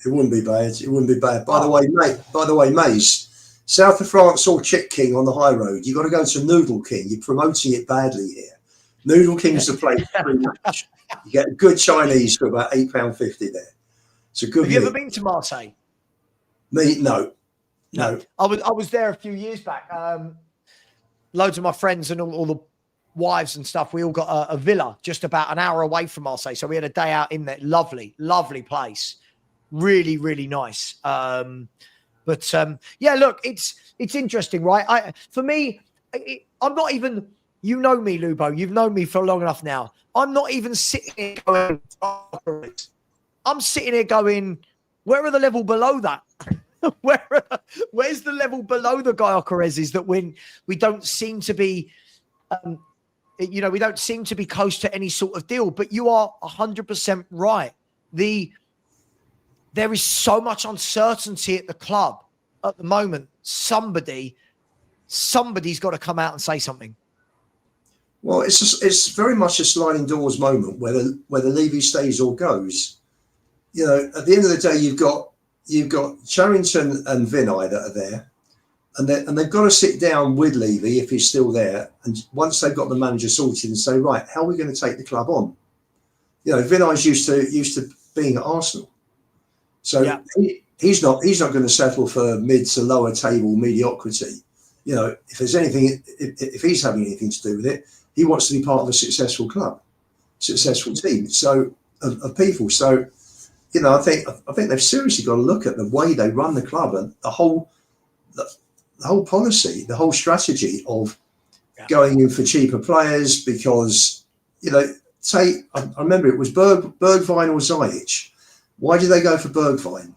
Speaker 4: It wouldn't be bad. It wouldn't be bad. By the way, mate. By the way, Maze, south of France or Chick King on the high road. You've got to go to Noodle King. You're promoting it badly here. Noodle King's the place. You get good Chinese for about £8.50 there. It's a good.
Speaker 1: Have you ever been to Marseille?
Speaker 4: Me, no.
Speaker 1: I was there a few years back. Loads of my friends and all the wives and stuff, we all got a villa just about an hour away from Marseille. So we had a day out in there. Lovely, lovely place. Really, really nice. Yeah, look, it's interesting, right? For me, I'm not even, you know me, Lubo, you've known me for long enough now. I'm not even sitting here going, I'm sitting here going, where are the level below that? Where's the level below the Gyökereses that when we don't seem to be, we don't seem to be close to any sort of deal? But you are 100% right. There is so much uncertainty at the club at the moment. Somebody's got to come out and say something.
Speaker 4: Well, it's very much a sliding doors moment, whether Levy stays or goes. You know, at the end of the day, you've got Charrington and Vinay that are there, and they've got to sit down with Levy if he's still there. And once they've got the manager sorted, and say, right, how are we going to take the club on? You know, Vinay's used to being at Arsenal, so yeah. He's not going to settle for mid to lower table mediocrity. You know, if there's anything, if he's having anything to do with it, he wants to be part of a successful club, successful team. So of people. So, you know, I think they've seriously got to look at the way they run the club and the whole policy, the whole strategy of going in for cheaper players. Because, you know, say I remember it was Bergwijn or Ziyech. Why did they go for Bergwijn?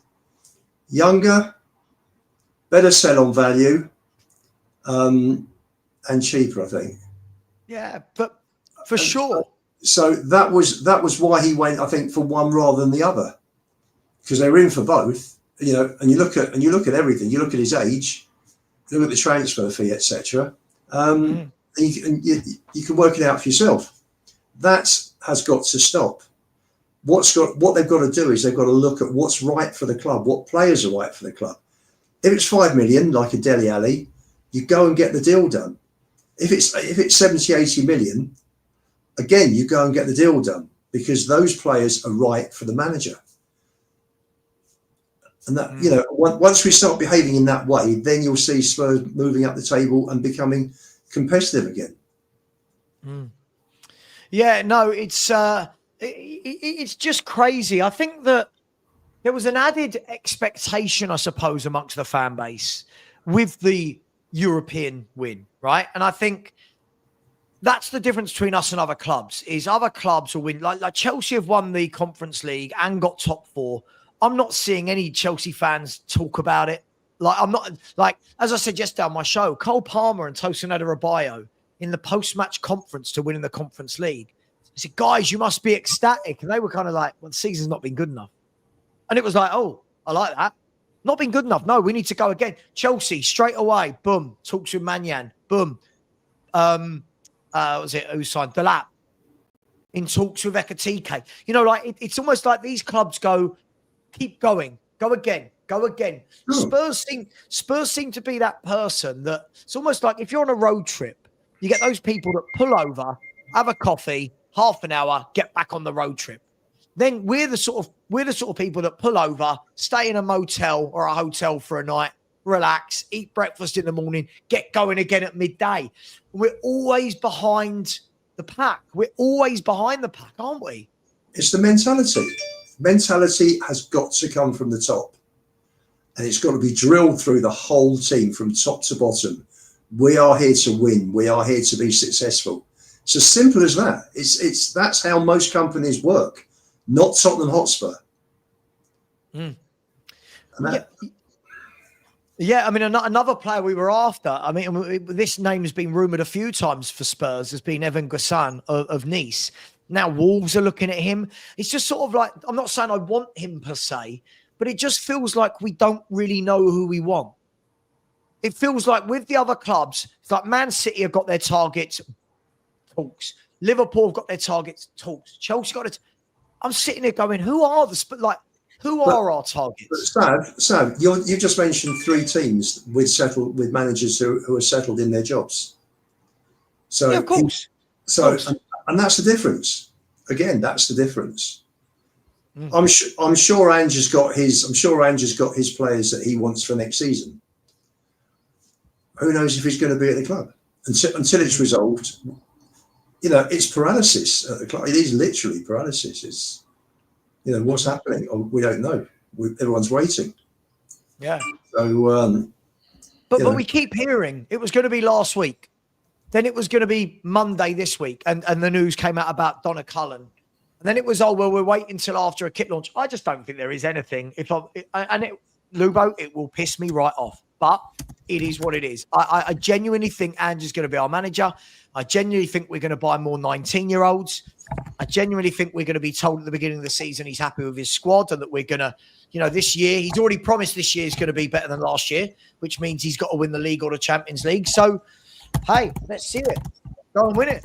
Speaker 4: Younger, better sell on value, and cheaper, I think.
Speaker 1: Yeah, but for sure.
Speaker 4: So that was why he went, I think, for one rather than the other, because they were in for both. You know, and you look at everything. You look at his age, you look at the transfer fee, etc. And you can work it out for yourself. That has got to stop. What they've got to do is they've got to look at what's right for the club, what players are right for the club. If it's 5 million, like a Dele Alli, you go and get the deal done. If it's 70, 80 million, again, you go and get the deal done, because those players are right for the manager. And that, you know, once we start behaving in that way, then you'll see Spurs moving up the table and becoming competitive again.
Speaker 1: Yeah, no, it's just crazy. I think that there was an added expectation, I suppose, amongst the fan base with the European win, right? And I think that's the difference between us and other clubs, is other clubs will win. Like Chelsea have won the Conference League and got top 4. I'm not seeing any Chelsea fans talk about it. Like, I'm not, like, as I said yesterday on my show, Cole Palmer and Tosin Adebayo in the post-match conference to winning the Conference League. I said, guys, you must be ecstatic. And they were kind of like, well, the season's not been good enough. And it was like, oh, I like that. Not been good enough. No, we need to go again. Chelsea, straight away, boom, talks with Mannion, boom. Was it who signed Delap? In talks with Ekatike. You know, like, it's almost like these clubs go, keep going, go again. Spurs seem to be that person that it's almost like if you're on a road trip, you get those people that pull over, have a coffee, half an hour, get back on the road trip. Then we're the sort of people that pull over, stay in a motel or a hotel for a night, relax, eat breakfast in the morning, get going again at midday. We're always behind the pack. We're always behind the pack, aren't we?
Speaker 4: It's the mentality. Mentality has got to come from the top, and it's got to be drilled through the whole team from top to bottom. We are here to win. We are here to be successful. It's as simple as that. That's how most companies work, not Tottenham Hotspur. And
Speaker 1: Yeah, I mean, another player we were after. I mean, this name has been rumoured a few times for Spurs. Has been Evan Gassan of Nice. Now Wolves are looking at him. It's just sort of like, I'm not saying I want him per se, but it just feels like we don't really know who we want. It feels like with the other clubs, it's like Man City have got their targets, talks. Liverpool have got their targets, talks. Chelsea got it. I'm sitting there going, who are our targets?
Speaker 4: Sav, you just mentioned 3 teams with managers who are settled in their jobs. So
Speaker 1: Yeah, of course.
Speaker 4: And that's the difference. Again, that's the difference. I'm sure Ange has got his players that he wants for next season. Who knows if he's going to be at the club until it's resolved? You know, it's paralysis at the club. It is literally paralysis. It's, you know, what's happening? We don't know. Everyone's waiting.
Speaker 1: Yeah.
Speaker 4: So,
Speaker 1: but we keep hearing it was going to be last week. Then it was going to be Monday this week. And the news came out about Donna Cullen. And then it was, we're waiting until after a kit launch. I just don't think there is anything. Lubo, it will piss me right off. But it is what it is. I genuinely think Andrew's going to be our manager. I genuinely think we're going to buy more 19-year-olds. I genuinely think we're going to be told at the beginning of the season he's happy with his squad and that we're going to, this year, he's already promised this year is going to be better than last year, which means he's got to win the league or the Champions League. So, hey, let's see it. Go and win it.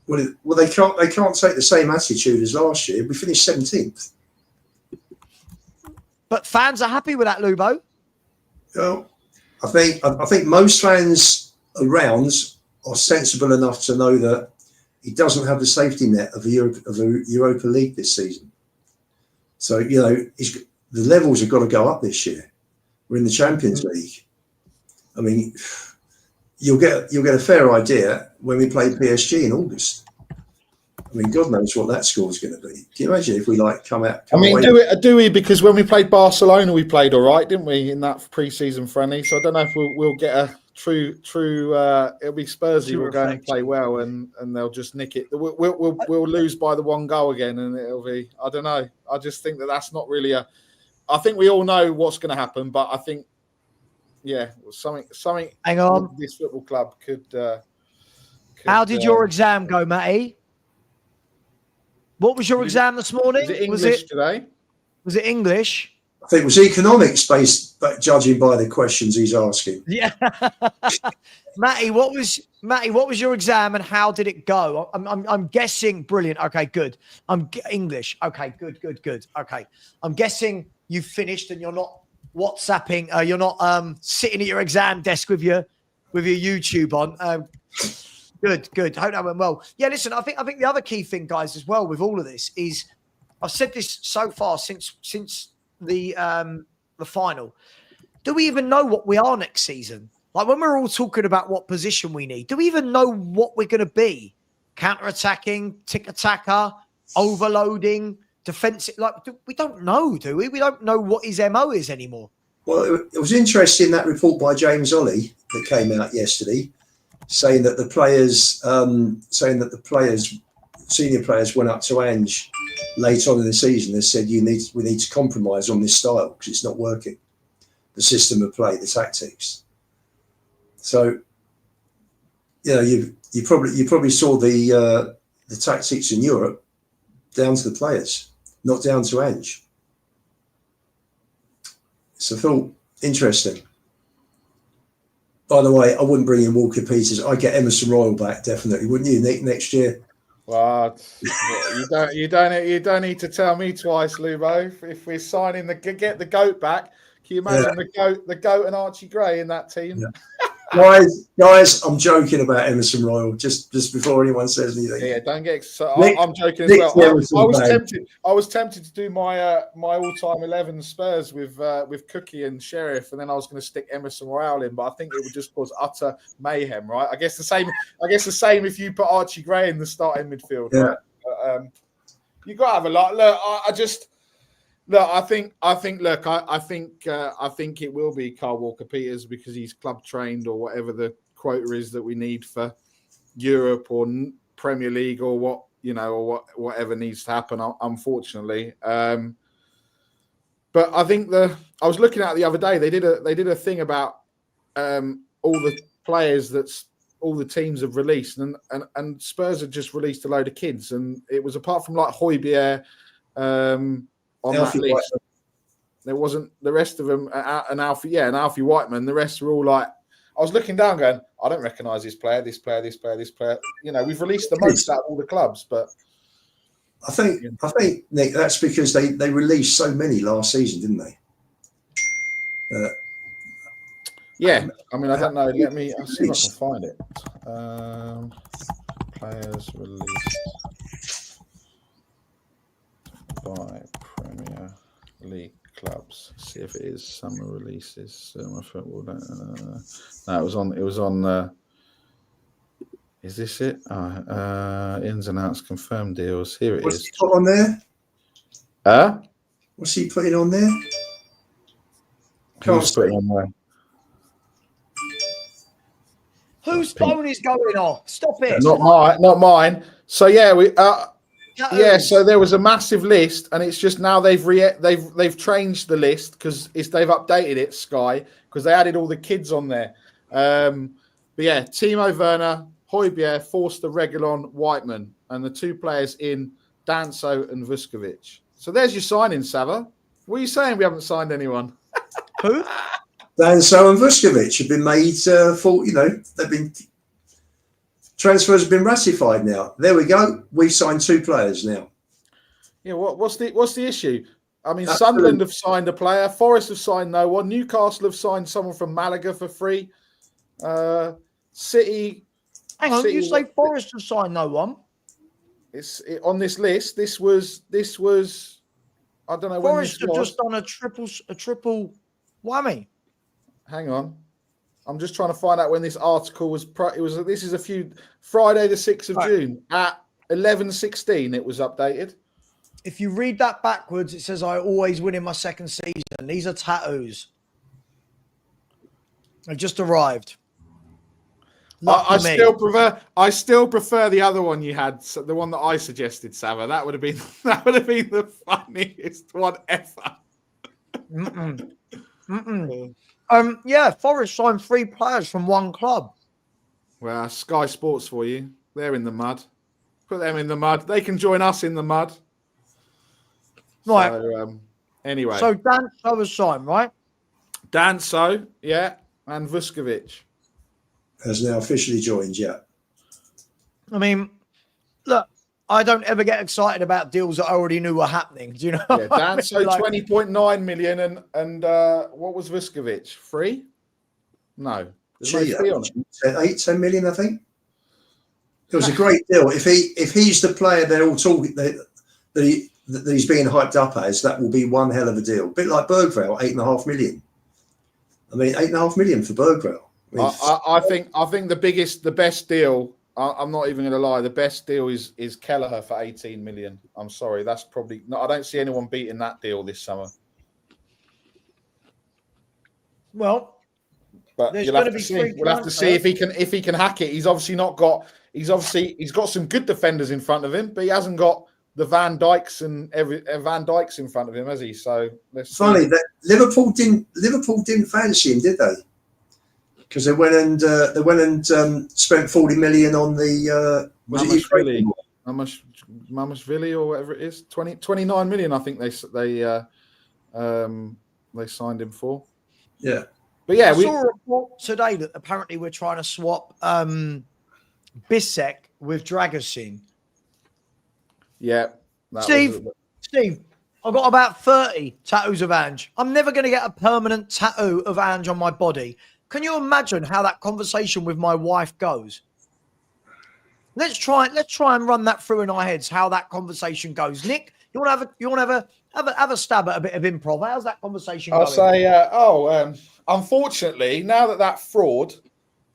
Speaker 4: Well, they can't take the same attitude as last year. We finished 17th.
Speaker 1: But fans are happy with that, Lubo.
Speaker 4: Well, I think most fans around are sensible enough to know that he doesn't have the safety net of a Europa League this season. So, the levels have got to go up this year. We're in the Champions League. I mean, you'll get a fair idea when we play PSG in August. I mean, God knows what that score is going to be. Can you imagine if we come out?
Speaker 3: Do we? Because when we played Barcelona, we played all right, didn't we, in that pre-season friendly? So I don't know if we'll get a true. It'll be Spursy will go and play well, and they'll just nick it. We'll lose by the 1 goal again, and it'll be. I don't know. I just think that's not really I think we all know what's going to happen, but I think, something.
Speaker 1: Hang on.
Speaker 3: This football club could.
Speaker 1: How did your exam go, Matty? What was your exam this morning?
Speaker 3: Was it English today?
Speaker 1: Was it English?
Speaker 4: I think it was economics based, but judging by the questions he's asking.
Speaker 1: Yeah. Matty, what was your exam and how did it go? I'm guessing brilliant. Okay, good. English. Okay, good. Okay. I'm guessing you finished and you're not WhatsApping, you're not sitting at your exam desk with your YouTube on. Good. Hope that went well. Yeah, listen, I think the other key thing, guys, as well with all of this is I've said this so far since the final. Do we even know what we are next season? Like when we're all talking about what position we need, do we even know what we're going to be? Counter-attacking, tick-attacker, overloading, defensive? Like we don't know, do we? We don't know what his MO is anymore.
Speaker 4: Well, it was interesting, that report by James Ollie that came out yesterday, saying that the senior players went up to Ange late on in the season and said, we need to compromise on this style because it's not working. The system of play, the tactics. So, you probably saw the tactics in Europe down to the players, not down to Ange. So I thought interesting. By the way, I wouldn't bring in Walker Peters. I'd get Emerson Royal back, definitely, wouldn't you, Nick, next year?
Speaker 3: Well, you don't need to tell me twice, Lubo. If we're signing get the GOAT back, can you imagine the GOAT and Archie Gray in that team?
Speaker 4: Yeah. Guys, I'm joking about Emerson Royal. Just before anyone says anything.
Speaker 3: Yeah, don't get. I'm joking as well. I was tempted to do my all-time 11 Spurs with Cookie and Sheriff, and then I was going to stick Emerson Royal in, but I think it would just cause utter mayhem, right? I guess the same if you put Archie Gray in the starting midfield.
Speaker 4: Yeah.
Speaker 3: Right? But, you got to have a lot. Look, I think it will be Carl Walker-Peters because he's club trained or whatever the quota is that we need for Europe or Premier League or whatever needs to happen. Unfortunately, But I think I was looking at it the other day. They did a thing about all the players all the teams have released, and Spurs had just released a load of kids, and it was apart from like Højbjerg on
Speaker 4: Alfie
Speaker 3: that list.
Speaker 4: Whiteman.
Speaker 3: There wasn't the rest of them, and Alfie Whiteman. The rest were all like, I was looking down, going, I don't recognise this player. You know, we've released the most out of all the clubs, but
Speaker 4: I think Nick, that's because they released so many last season, didn't they?
Speaker 3: yeah. I mean, I don't know. I'll see if I can find it. Players released by Premier League clubs. See if it is summer releases. Summer football. No, it was on. Is this it? Ins and outs, confirmed deals. Here it
Speaker 4: What's
Speaker 3: is.
Speaker 4: he put on there? What's he putting on there?
Speaker 3: Who's putting on there?
Speaker 1: Whose phone is going off? Stop it.
Speaker 3: Not mine. So yeah, so there was a massive list, and it's just now they've changed the list because they've updated it, Sky, because they added all the kids on there. But yeah, Timo Werner, Højbjerg, Forster, Reguilon, Whiteman, and the two players in Danso and Vuskovic. So there's your signing, Savva. What are you saying? We haven't signed anyone.
Speaker 1: Who?
Speaker 4: Danso and Vuskovic have been made transfers have been ratified now. There we go. We've signed 2 players now.
Speaker 3: Yeah, what's the issue? I mean, Sunderland have signed a player, Forest have signed no one, Newcastle have signed someone from Malaga for free. City.
Speaker 1: Hang on, you say Forest have signed no one?
Speaker 3: On this list. This was. I don't know.
Speaker 1: Forest
Speaker 3: when
Speaker 1: have
Speaker 3: this was.
Speaker 1: just done a triple whammy.
Speaker 3: Hang on, I'm just trying to find out when this article was. This is Friday the 6th of June at 11:16. It was updated.
Speaker 1: If you read that backwards, it says I always win in my second season. These are tattoos. They've just arrived.
Speaker 3: I still prefer the other one you had, the one that I suggested, Savva. That would have been the funniest one ever.
Speaker 1: Yeah, Forest signed 3 players from 1 club.
Speaker 3: Well, Sky Sports for you. They're in the mud. Put them in the mud. They can join us in the mud.
Speaker 1: Right.
Speaker 3: So, anyway.
Speaker 1: So Danso was signed, right?
Speaker 3: Danso, yeah, and Vuskovic
Speaker 4: has now officially joined, yeah.
Speaker 1: I mean, look, I don't ever get excited about deals that I already knew were happening. Do you know?
Speaker 3: Yeah, Danso 20.9 million and what was Vuskovic? Free? No. There's no fee on it.
Speaker 4: 10 million, I think. It was a great deal. If he's the player they're all talking that he's being hyped up as, that will be one hell of a deal. A bit like Bergvall, 8.5 million. I mean, 8.5 million for Bergvall.
Speaker 3: I think the best deal. I'm not even going to lie. The best deal is Kelleher for 18 million. I'm sorry, that's probably not. I don't see anyone beating that deal this summer.
Speaker 1: Well,
Speaker 3: but you'll have to see. We'll have to see if he can hack it. He's got some good defenders in front of him, but he hasn't got the Van Dijks and Van Dijks in front of him, has he? So
Speaker 4: funny that Liverpool didn't fancy him, did they? Because they went and spent 40 million on the
Speaker 3: Mamashvili or whatever it is, 29 million. I think they signed him for.
Speaker 4: Yeah,
Speaker 1: but yeah, I saw a report today that apparently we're trying to swap Bissek with Dragusin.
Speaker 3: Yeah,
Speaker 1: Steve, I've got about 30 tattoos of Ange. I'm never going to get a permanent tattoo of Ange on my body. Can you imagine how that conversation with my wife goes? Let's try and run that through in our heads. How that conversation goes. Nick, you want to have a stab at a bit of improv? How's that conversation going?
Speaker 3: I'll say, unfortunately, now that fraud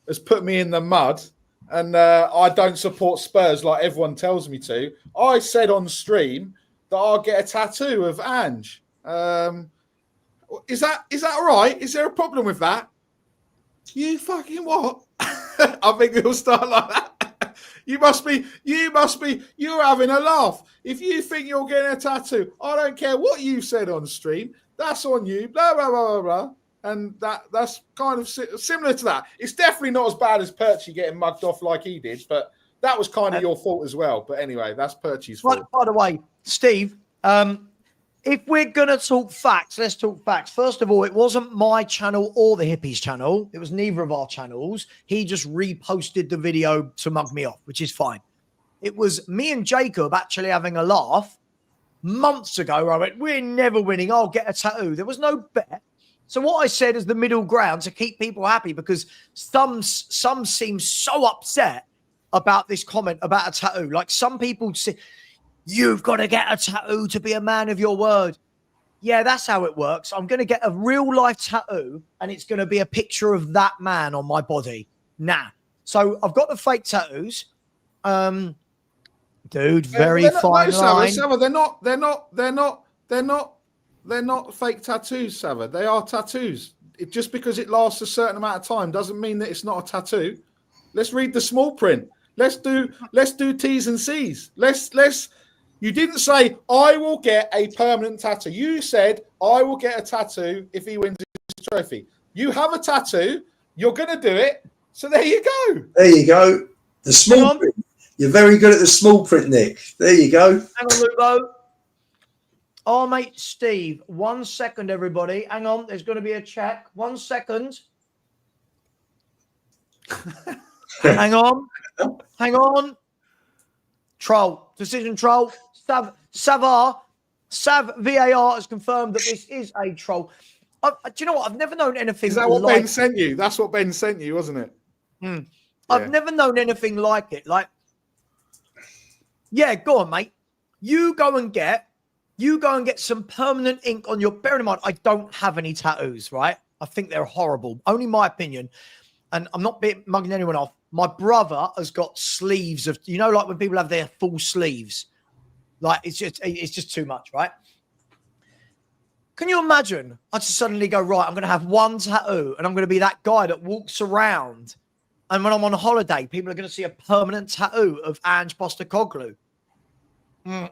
Speaker 3: has put me in the mud, and I don't support Spurs like everyone tells me to, I said on stream that I'll get a tattoo of Ange. Is that all right? Is there a problem with that? You fucking what? I think it'll start like that. You're having a laugh. If you think you're getting a tattoo, I don't care what you said on stream. That's on you. Blah blah blah blah blah. And that's kind of similar to that. It's definitely not as bad as Perchie getting mugged off like he did, but that was kind of your fault as well. But anyway, that's Perchie's fault.
Speaker 1: By the way, Steve, if we're going to talk facts, let's talk facts. First of all, it wasn't my channel or the Hippies channel. It was neither of our channels. He just reposted the video to mug me off, which is fine. It was me and Jacob actually having a laugh months ago where I went, we're never winning. I'll get a tattoo. There was no bet. So what I said is the middle ground to keep people happy, because some seem so upset about this comment about a tattoo. Like some people say, you've got to get a tattoo to be a man of your word. Yeah, that's how it works. I'm going to get a real life tattoo and it's going to be a picture of that man on my body. So I've got the fake tattoos. Dude, very fine line.
Speaker 3: Savva, they're not fake tattoos, Savva. They are tattoos. Just because it lasts a certain amount of time doesn't mean that it's not a tattoo. Let's read the small print. Let's do T's and C's. You didn't say I will get a permanent tattoo. You said I will get a tattoo if he wins this trophy. You have a tattoo. You're going to do it. So there you go.
Speaker 4: There you go. The small print. You're very good at the small print, Nick. There you go.
Speaker 1: Hang on, Lubo. Oh, mate, Steve. 1 second, everybody. Hang on. There's going to be a check. 1 second. Hang on. Troll. Decision troll. Sav VAR has confirmed that this is a troll. Do you know what? I've never known anything.
Speaker 3: Is that what Ben sent you? That's what Ben sent you, wasn't it?
Speaker 1: Yeah. I've never known anything like it. Like, yeah, go on, mate. You go and get some permanent ink on your. Bear in mind, I don't have any tattoos, right? I think they're horrible. Only my opinion. And I'm not mugging anyone off. My brother has got sleeves of, like when people have their full sleeves. Like, it's just too much, right? Can you imagine? I just suddenly go, right, I'm going to have one tattoo and I'm going to be that guy that walks around. And when I'm on a holiday, people are going to see a permanent tattoo of Angepostecoglou.
Speaker 3: Yeah,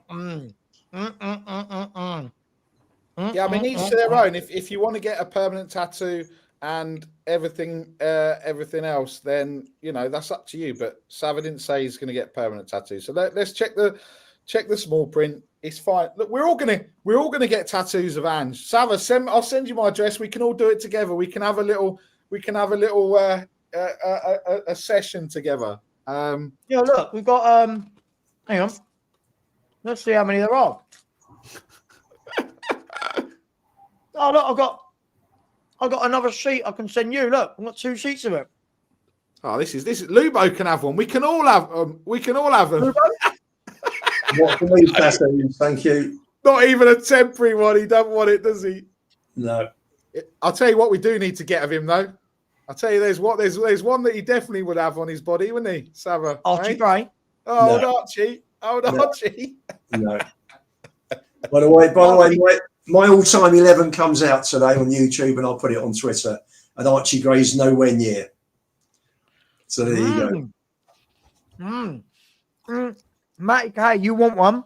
Speaker 3: I mean, each to their own. If you want to get a permanent tattoo and everything else, then that's up to you. But Savva didn't say he's going to get permanent tattoos. So let's check the small print. It's fine. Look, we're all gonna get tattoos of Ange. Savva, I'll send you my address. We can all do it together. We can have a little a session together.
Speaker 1: Yeah, look, we've got hang on. Let's see how many there are. Oh look, I've got another sheet I can send you. Look, I've got 2 sheets of it.
Speaker 3: Oh, this is Lubo can have one. We can all have them.
Speaker 4: What for me, tattoos? Thank you.
Speaker 3: Not even a temporary one. He doesn't want it, does he?
Speaker 4: No.
Speaker 3: I'll tell you what we do need to get of him, though. I'll tell you, there's one that he definitely would have on his body, wouldn't he, Savva?
Speaker 1: Archie Gray.
Speaker 3: Oh, no. Archie. Oh, no. Archie.
Speaker 4: No. By the way, my all-time 11 comes out today on YouTube, and I'll put it on Twitter. And Archie Gray's nowhere near. So there you
Speaker 1: go. Matty K, you want one?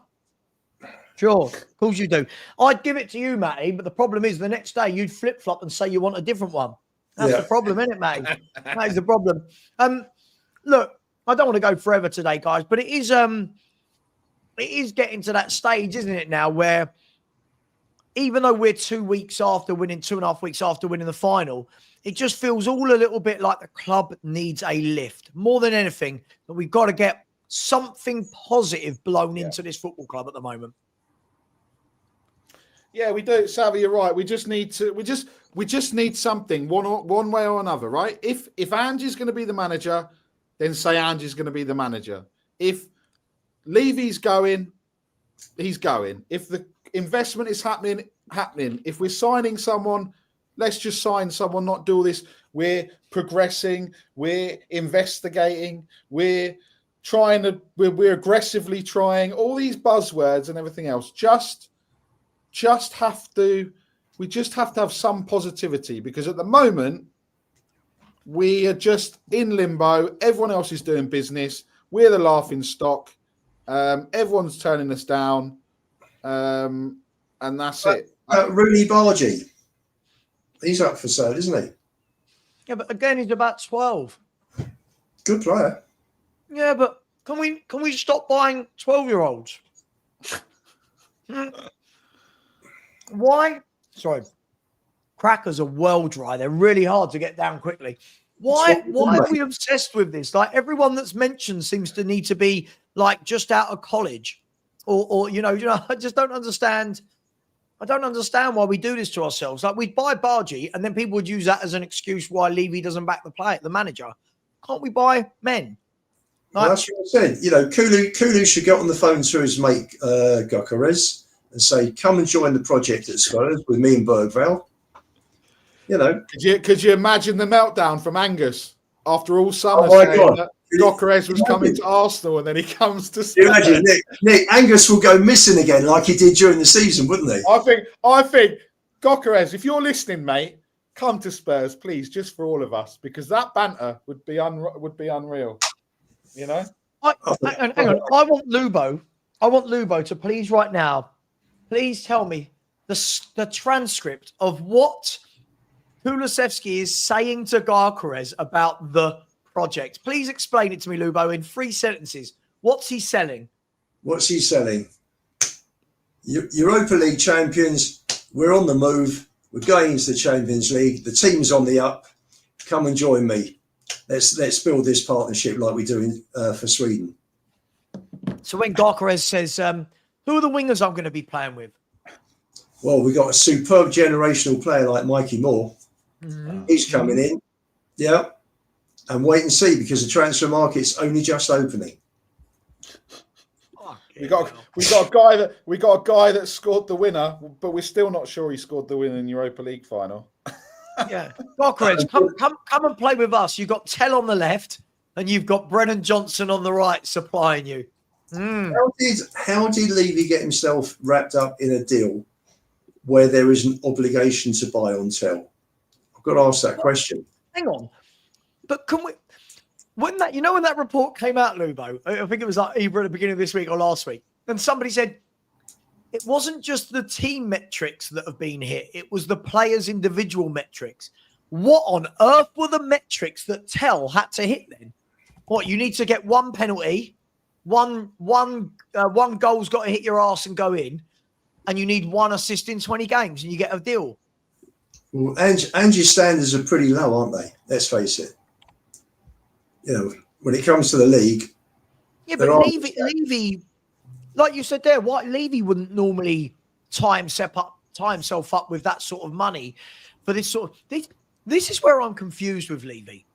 Speaker 1: Sure, of course you do. I'd give it to you, Matty, but the problem is the next day you'd flip-flop and say you want a different one. That's the problem, isn't it, Matty? That is the problem. Look, I don't want to go forever today, guys, but it is getting to that stage, isn't it, now, where even though we're 2 weeks after winning, 2.5 weeks after winning the final, it just feels all a little bit like the club needs a lift. More than anything, that we've got to get something positive blown into this football club at the moment.
Speaker 3: Yeah, we do, Savva. You're right. We just need something one way or another, right? If Ange is going to be the manager, then say Ange is going to be the manager. If Levy's going, he's going. If the investment is happening. If we're signing someone, let's just sign someone. Not do all this. We're progressing. We're investigating. We're aggressively trying all these buzzwords and everything else. We just have to have some positivity, because at the moment we are just in limbo. Everyone else is doing business. We're the laughing stock. Everyone's turning us down. And that's it.
Speaker 4: Rooney Bargy. He's up for sale, isn't he?
Speaker 1: Yeah, but again, he's about 12.
Speaker 4: Good player.
Speaker 1: Yeah, but can we stop buying 12-year-olds? Why? Sorry. Crackers are well dry. They're really hard to get down quickly. Why are we obsessed with this? Like, everyone that's mentioned seems to need to be like just out of college, or I just don't understand. I don't understand why we do this to ourselves. Like, we'd buy Bargy, and then people would use that as an excuse why Levy doesn't back the manager. Can't we buy men?
Speaker 4: Well, that's what I said. Kulu should get on the phone to his mate Gyökeres and say, "Come and join the project at Spurs with me and Bergvall."
Speaker 3: Could you imagine the meltdown from Angus after all summer
Speaker 4: Oh my
Speaker 3: saying
Speaker 4: God.
Speaker 3: that Gyökeres was coming to Arsenal and then he comes to Spurs?
Speaker 4: Imagine Nick Angus will go missing again like he did during the season, wouldn't he?
Speaker 3: I think Gyökeres, if you're listening, mate, come to Spurs, please, just for all of us, because that banter would be unreal. You know.
Speaker 1: Hang on. I want Lubo to please right now. Please tell me the transcript of what Kulusevski is saying to Gyökeres about the project. Please explain it to me, Lubo, in 3 sentences. What's he selling?
Speaker 4: Europa League champions. We're on the move. We're going into the Champions League. The team's on the up. Come and join me. Let's build this partnership like we do for Sweden.
Speaker 1: So when Gyökeres says, who are the wingers I'm going to be playing with?
Speaker 4: Well, we got a superb generational player like Mikey Moore. Mm-hmm. He's coming in. Yeah. And wait and see, because the transfer market's only just opening.
Speaker 3: We got a guy that scored the winner, but we're still not sure he scored the winner in Europa League final.
Speaker 1: Yeah, Gyökeres, come and play with us. You've got Tell on the left, and you've got Brennan Johnson on the right supplying you.
Speaker 4: How did Levy get himself wrapped up in a deal where there is an obligation to buy on Tell? I've got to ask that question.
Speaker 1: Hang on, but can we? When that report came out, Lubo, I think it was like either at the beginning of this week or last week, and somebody said it wasn't just the team metrics that have been hit; it was the players' individual metrics. What on earth were the metrics that Tell had to hit then? What, you need to get one penalty, one goal's got to hit your arse and go in, and you need 1 assist in 20 games, and you get a deal.
Speaker 4: Well, Angie's standards are pretty low, aren't they? Let's face it. When it comes to the league.
Speaker 1: Yeah, but Levy, like you said there, Levy wouldn't normally tie himself up with that sort of money for this sort of. This is where I'm confused with Levy.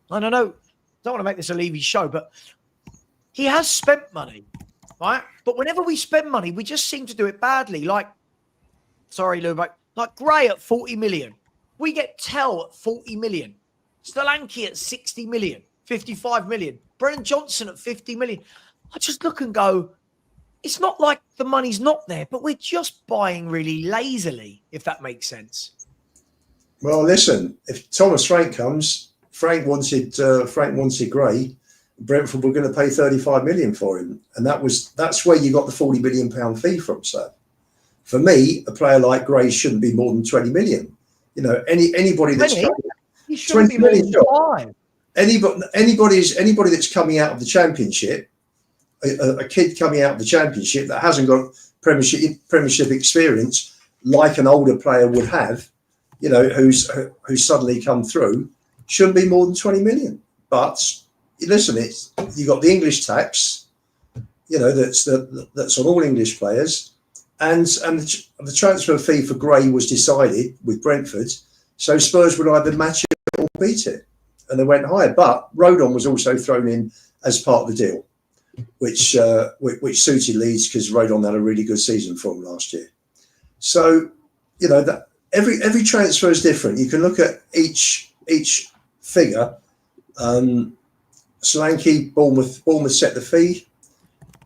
Speaker 1: I don't know. I don't want to make this a Levy show, but he has spent money, right? But whenever we spend money, we just seem to do it badly. Sorry, Lou, like Gray at 40 million. We get Tell at 40 million. Solanke at 60 million, 55 million. Brennan Johnson at 50 million. I just look and go, it's not like the money's not there, but we're just buying really lazily, if that makes sense.
Speaker 4: Well, listen, if Thomas Frank comes, Frank wanted Gray. Brentford were going to pay 35 million for him, and that's where you got the 40 million pound fee from. So, for me, a player like Gray shouldn't be more than 20 million. Anybody that's
Speaker 1: 20 million.
Speaker 4: Anybody that's coming out of the Championship, a kid coming out of the Championship that hasn't got Premiership experience, like an older player would have, who's suddenly come through, shouldn't be more than 20 million. But listen, you got the English tax, that's on all English players, and the transfer fee for Gray was decided with Brentford, so Spurs would either match it or beat it, and they went higher. But Rodon was also thrown in as part of the deal, which suited Leeds because Rodon had a really good season for him last year. So that every transfer is different. You can look at each figure. Solanke, Bournemouth set the fee.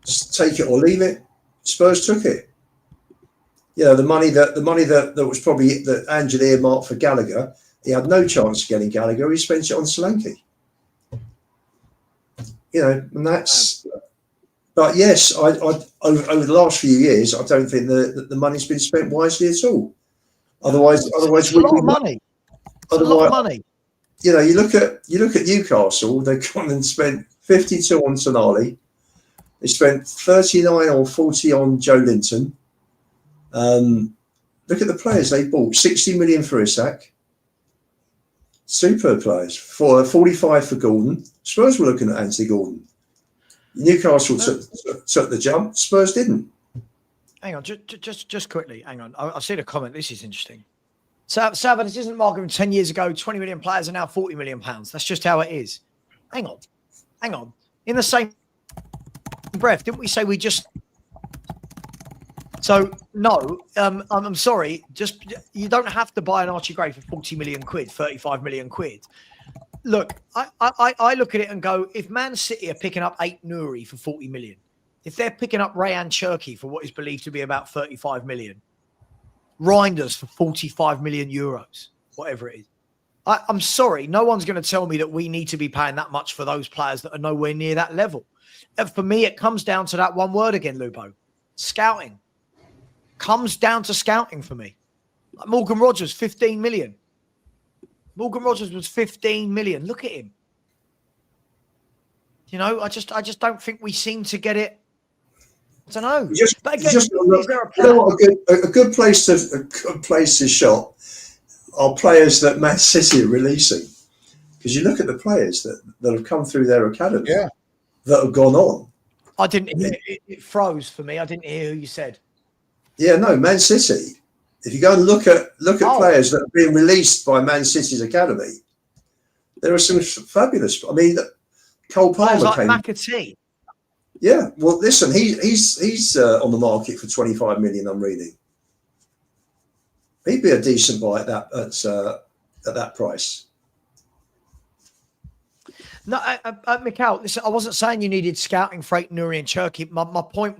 Speaker 4: Just take it or leave it. Spurs took it. The money that was probably that Angela earmarked for Gallagher, he had no chance of getting Gallagher. He spent it on Solanke. And But yes, I over the last few years, I don't think the money's been spent wisely at all. Otherwise,
Speaker 1: It's a lot of money. It's a lot of money.
Speaker 4: You know, you look at Newcastle. They've gone and spent 52 on Tonali. They spent 39 or 40 on Joe Linton. Look at the players they bought. 60 million for Isak. Superb players. For 45 for Gordon. Spurs were looking at Anthony Gordon. Newcastle took the jump. Spurs didn't.
Speaker 1: Hang on, just quickly. Hang on. I've seen a comment. This is interesting. Savva, this isn't marketing 10 years ago. 20 million players are now 40 million pounds. That's just how it is. Hang on. In the same breath, didn't we say we just... So, no, I'm sorry. Just, you don't have to buy an Archie Gray for 40 million quid, 35 million quid. Look, I look at it and go, if Man City are picking up 8 Nouri for 40 million, if they're picking up Rayan Cherki for what is believed to be about 35 million, Reinders for 45 million euros, whatever it is. I'm sorry, no one's going to tell me that we need to be paying that much for those players that are nowhere near that level. And for me, it comes down to that one word again, Lupo. Scouting. Comes down to scouting for me. Like Morgan Rogers, 15 million. Morgan Rogers was 15 million. Look at him. You know, I just don't think we seem to get it. I don't know. But again,
Speaker 4: a good place to shop are players that Man City are releasing. Because you look at the players that have come through their academy that have gone on.
Speaker 1: I didn't hear it froze for me. I didn't hear who you said.
Speaker 4: Yeah, no, Man City. If you go and look at players that are being released by Man City's academy, there are some fabulous. I mean, Cole Palmer
Speaker 1: like
Speaker 4: came.
Speaker 1: McAtee.
Speaker 4: Yeah, well, listen, he's on the market for 25 million. I'm reading. He'd be a decent buy at that price.
Speaker 1: No, Mikhail, listen, I wasn't saying you needed scouting for Nouri and Cherki. My point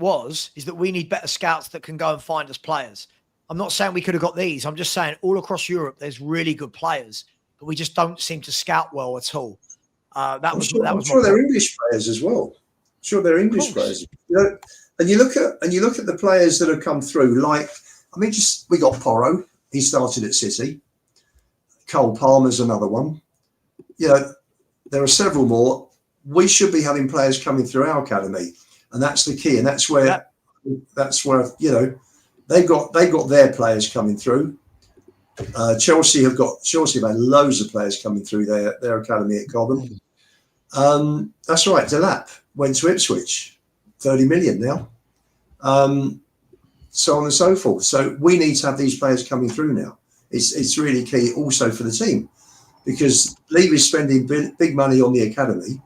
Speaker 1: is that we need better scouts that can go and find us players. I'm not saying we could have got these. I'm just saying all across Europe, there's really good players, but we just don't seem to scout well at all. I'm sure
Speaker 4: they're English players as well. Sure, they're English players. You know, and you look at the players that have come through. Like, I mean, we got Porro. He started at City. Cole Palmer's another one. You know, there are several more. We should be having players coming through our academy, and that's the key. And that's where you know they've got their players coming through. Chelsea have had loads of players coming through their academy at Cobham. That's right. Delap went to Ipswich, 30 million now. So on and so forth. So we need to have these players coming through now. It's really key also for the team, because Levy's spending big money on the academy,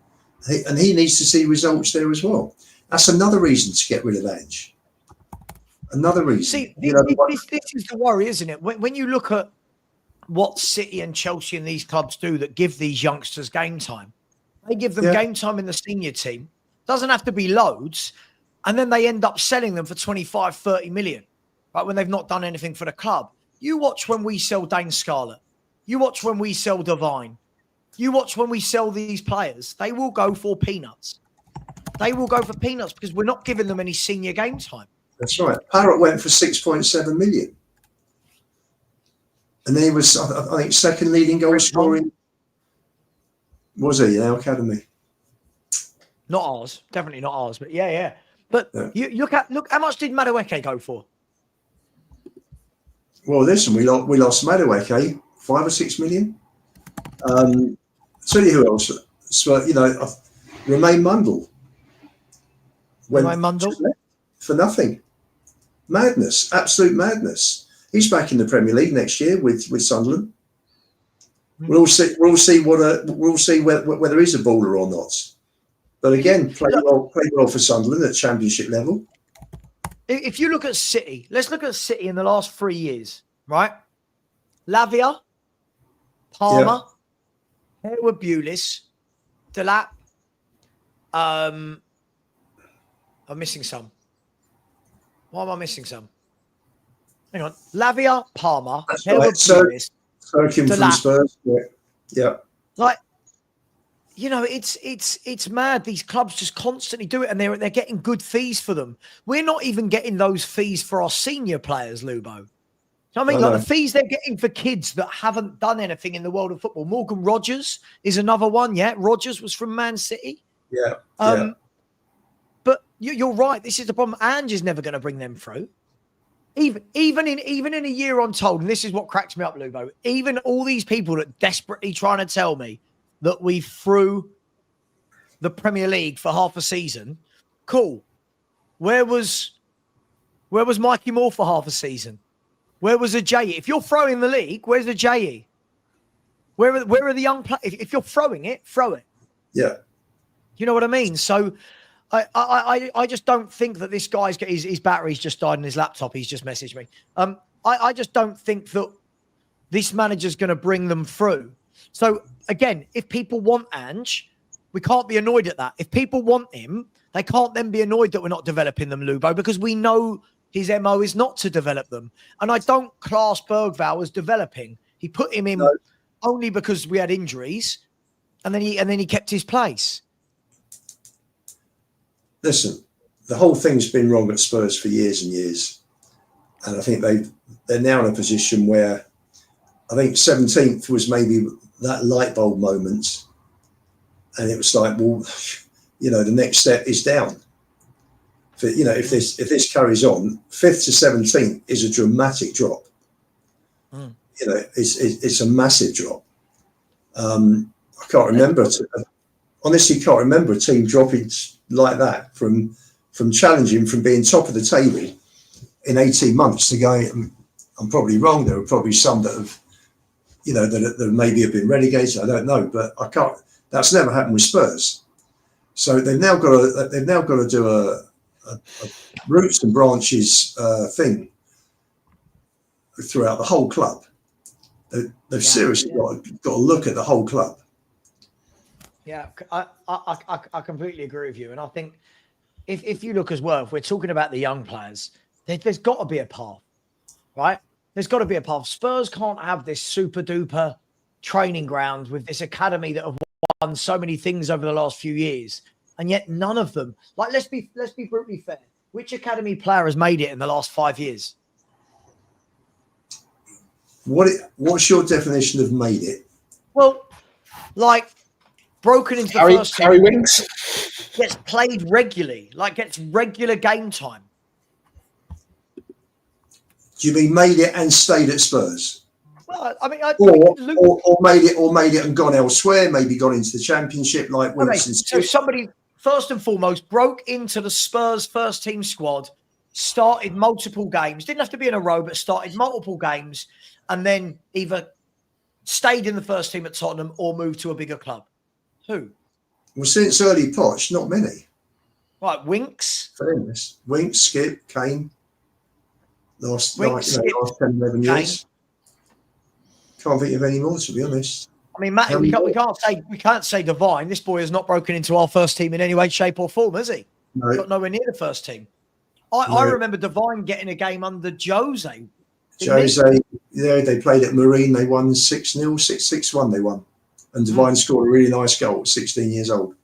Speaker 4: and he needs to see results there as well. That's another reason to get rid of Ange. Another reason.
Speaker 1: See, this is the worry, isn't it? When you look at what City and Chelsea and these clubs do that give these youngsters game time, they give them game time in the senior team. Doesn't have to be loads. And then they end up selling them for 25, 30 million, right? When they've not done anything for the club. You watch when we sell Dane Scarlett. You watch when we sell Devine. You watch when we sell these players. They will go for peanuts. They will go for peanuts because we're not giving them any senior game time.
Speaker 4: That's right. Parrott went for 6.7 million. And then he was, I think, second leading goal scoring. Was he in our academy?
Speaker 1: Not ours. Definitely not ours. But yeah. But you look how much did Madueke go for?
Speaker 4: Well, listen, we lost Madueke, 5 or 6 million. Tell you who else. So, you know, Romain Mundle.
Speaker 1: Romain Mundle?
Speaker 4: For nothing. Madness. Absolute madness. He's back in the Premier League next year with Sunderland. We'll see whether he's a baller or not. But again, played well for Sunderland at Championship level.
Speaker 1: If you look at City, let's look at City in the last 3 years, right? Lavia, Palmer, Harewood Bulis, Delap. I'm missing some. Why am I missing some? Hang on. Lavia, Palmer, Harewood Bulis,
Speaker 4: Delap from Spurs. Yeah.
Speaker 1: Like, you know, it's mad. These clubs just constantly do it, and they're getting good fees for them. We're not even getting those fees for our senior players, Lubo. I mean, like the fees they're getting for kids that haven't done anything in the world of football. Morgan Rogers is another one. Yeah, Rogers was from Man City.
Speaker 4: Yeah.
Speaker 1: But you're right. This is the problem. Ange is never going to bring them through. Even in a year on told, and this is what cracks me up, Lubo. Even all these people that desperately trying to tell me that we threw the Premier League for half a season. Cool. Where was Mikey Moore for half a season? Where was a JE? If you're throwing the league, where's the JE? Where are the young players? If you're throwing it, throw it.
Speaker 4: Yeah.
Speaker 1: You know what I mean? So I just don't think that this guy's got his battery's just died on his laptop. He's just messaged me. I just don't think that this manager's going to bring them through. So again, if people want Ange, we can't be annoyed at that. If people want him, they can't then be annoyed that we're not developing them, Lubo, because we know his MO is not to develop them. And I don't class Bergvall as developing. He put him in only because we had injuries, and then he kept his place.
Speaker 4: Listen, the whole thing's been wrong at Spurs for years and years. And I think they're now in a position where I think 17th was maybe that light bulb moment. And it was like, well, you know, the next step is down. You know, if this carries on, 5th to 17th is a dramatic drop. You know, it's a massive drop. I can't remember. Honestly, can't remember a team dropping like that from challenging, from being top of the table in 18 months to going. I'm probably wrong. There are probably some that have, you know, that maybe have been relegated. I don't know, but I can't. That's never happened with Spurs. So they've now got to do a roots and branches thing throughout the whole club. They've seriously got to look at the whole club.
Speaker 1: Yeah, I completely agree with you. And I think if you look as well, if we're talking about the young players, there's got to be a path, right? There's got to be a path. Spurs can't have this super duper training ground with this academy that have won so many things over the last few years. And yet none of them, like, let's be brutally fair. Which academy player has made it in the last 5 years?
Speaker 4: What's your definition of made it?
Speaker 1: Well, like broken into the first team.
Speaker 3: Harry Winks
Speaker 1: gets played regularly, like gets regular game time.
Speaker 4: Do you mean made it and stayed at Spurs?
Speaker 1: Well, I mean,
Speaker 4: or made it and gone elsewhere, maybe gone into the Championship like Winston.
Speaker 1: So somebody, first and foremost, broke into the Spurs first team squad, started multiple games, didn't have to be in a row, but started multiple games, and then either stayed in the first team at Tottenham or moved to a bigger club. Who?
Speaker 4: Well, since early Poch, not many.
Speaker 1: Right, Winks.
Speaker 4: Famous. Winks, Skip, Kane. Last 10, 11 years. Can't think of any more, to be honest.
Speaker 1: I mean, Matty, we can't say Divine. This boy has not broken into our first team in any way, shape, or form, has he?
Speaker 4: No.
Speaker 1: Got nowhere near the first team. I remember Divine getting a game under Jose.
Speaker 4: Yeah, they played at Marine. They won 6-0, 6-1 they won. And Divine scored a really nice goal at 16 years old.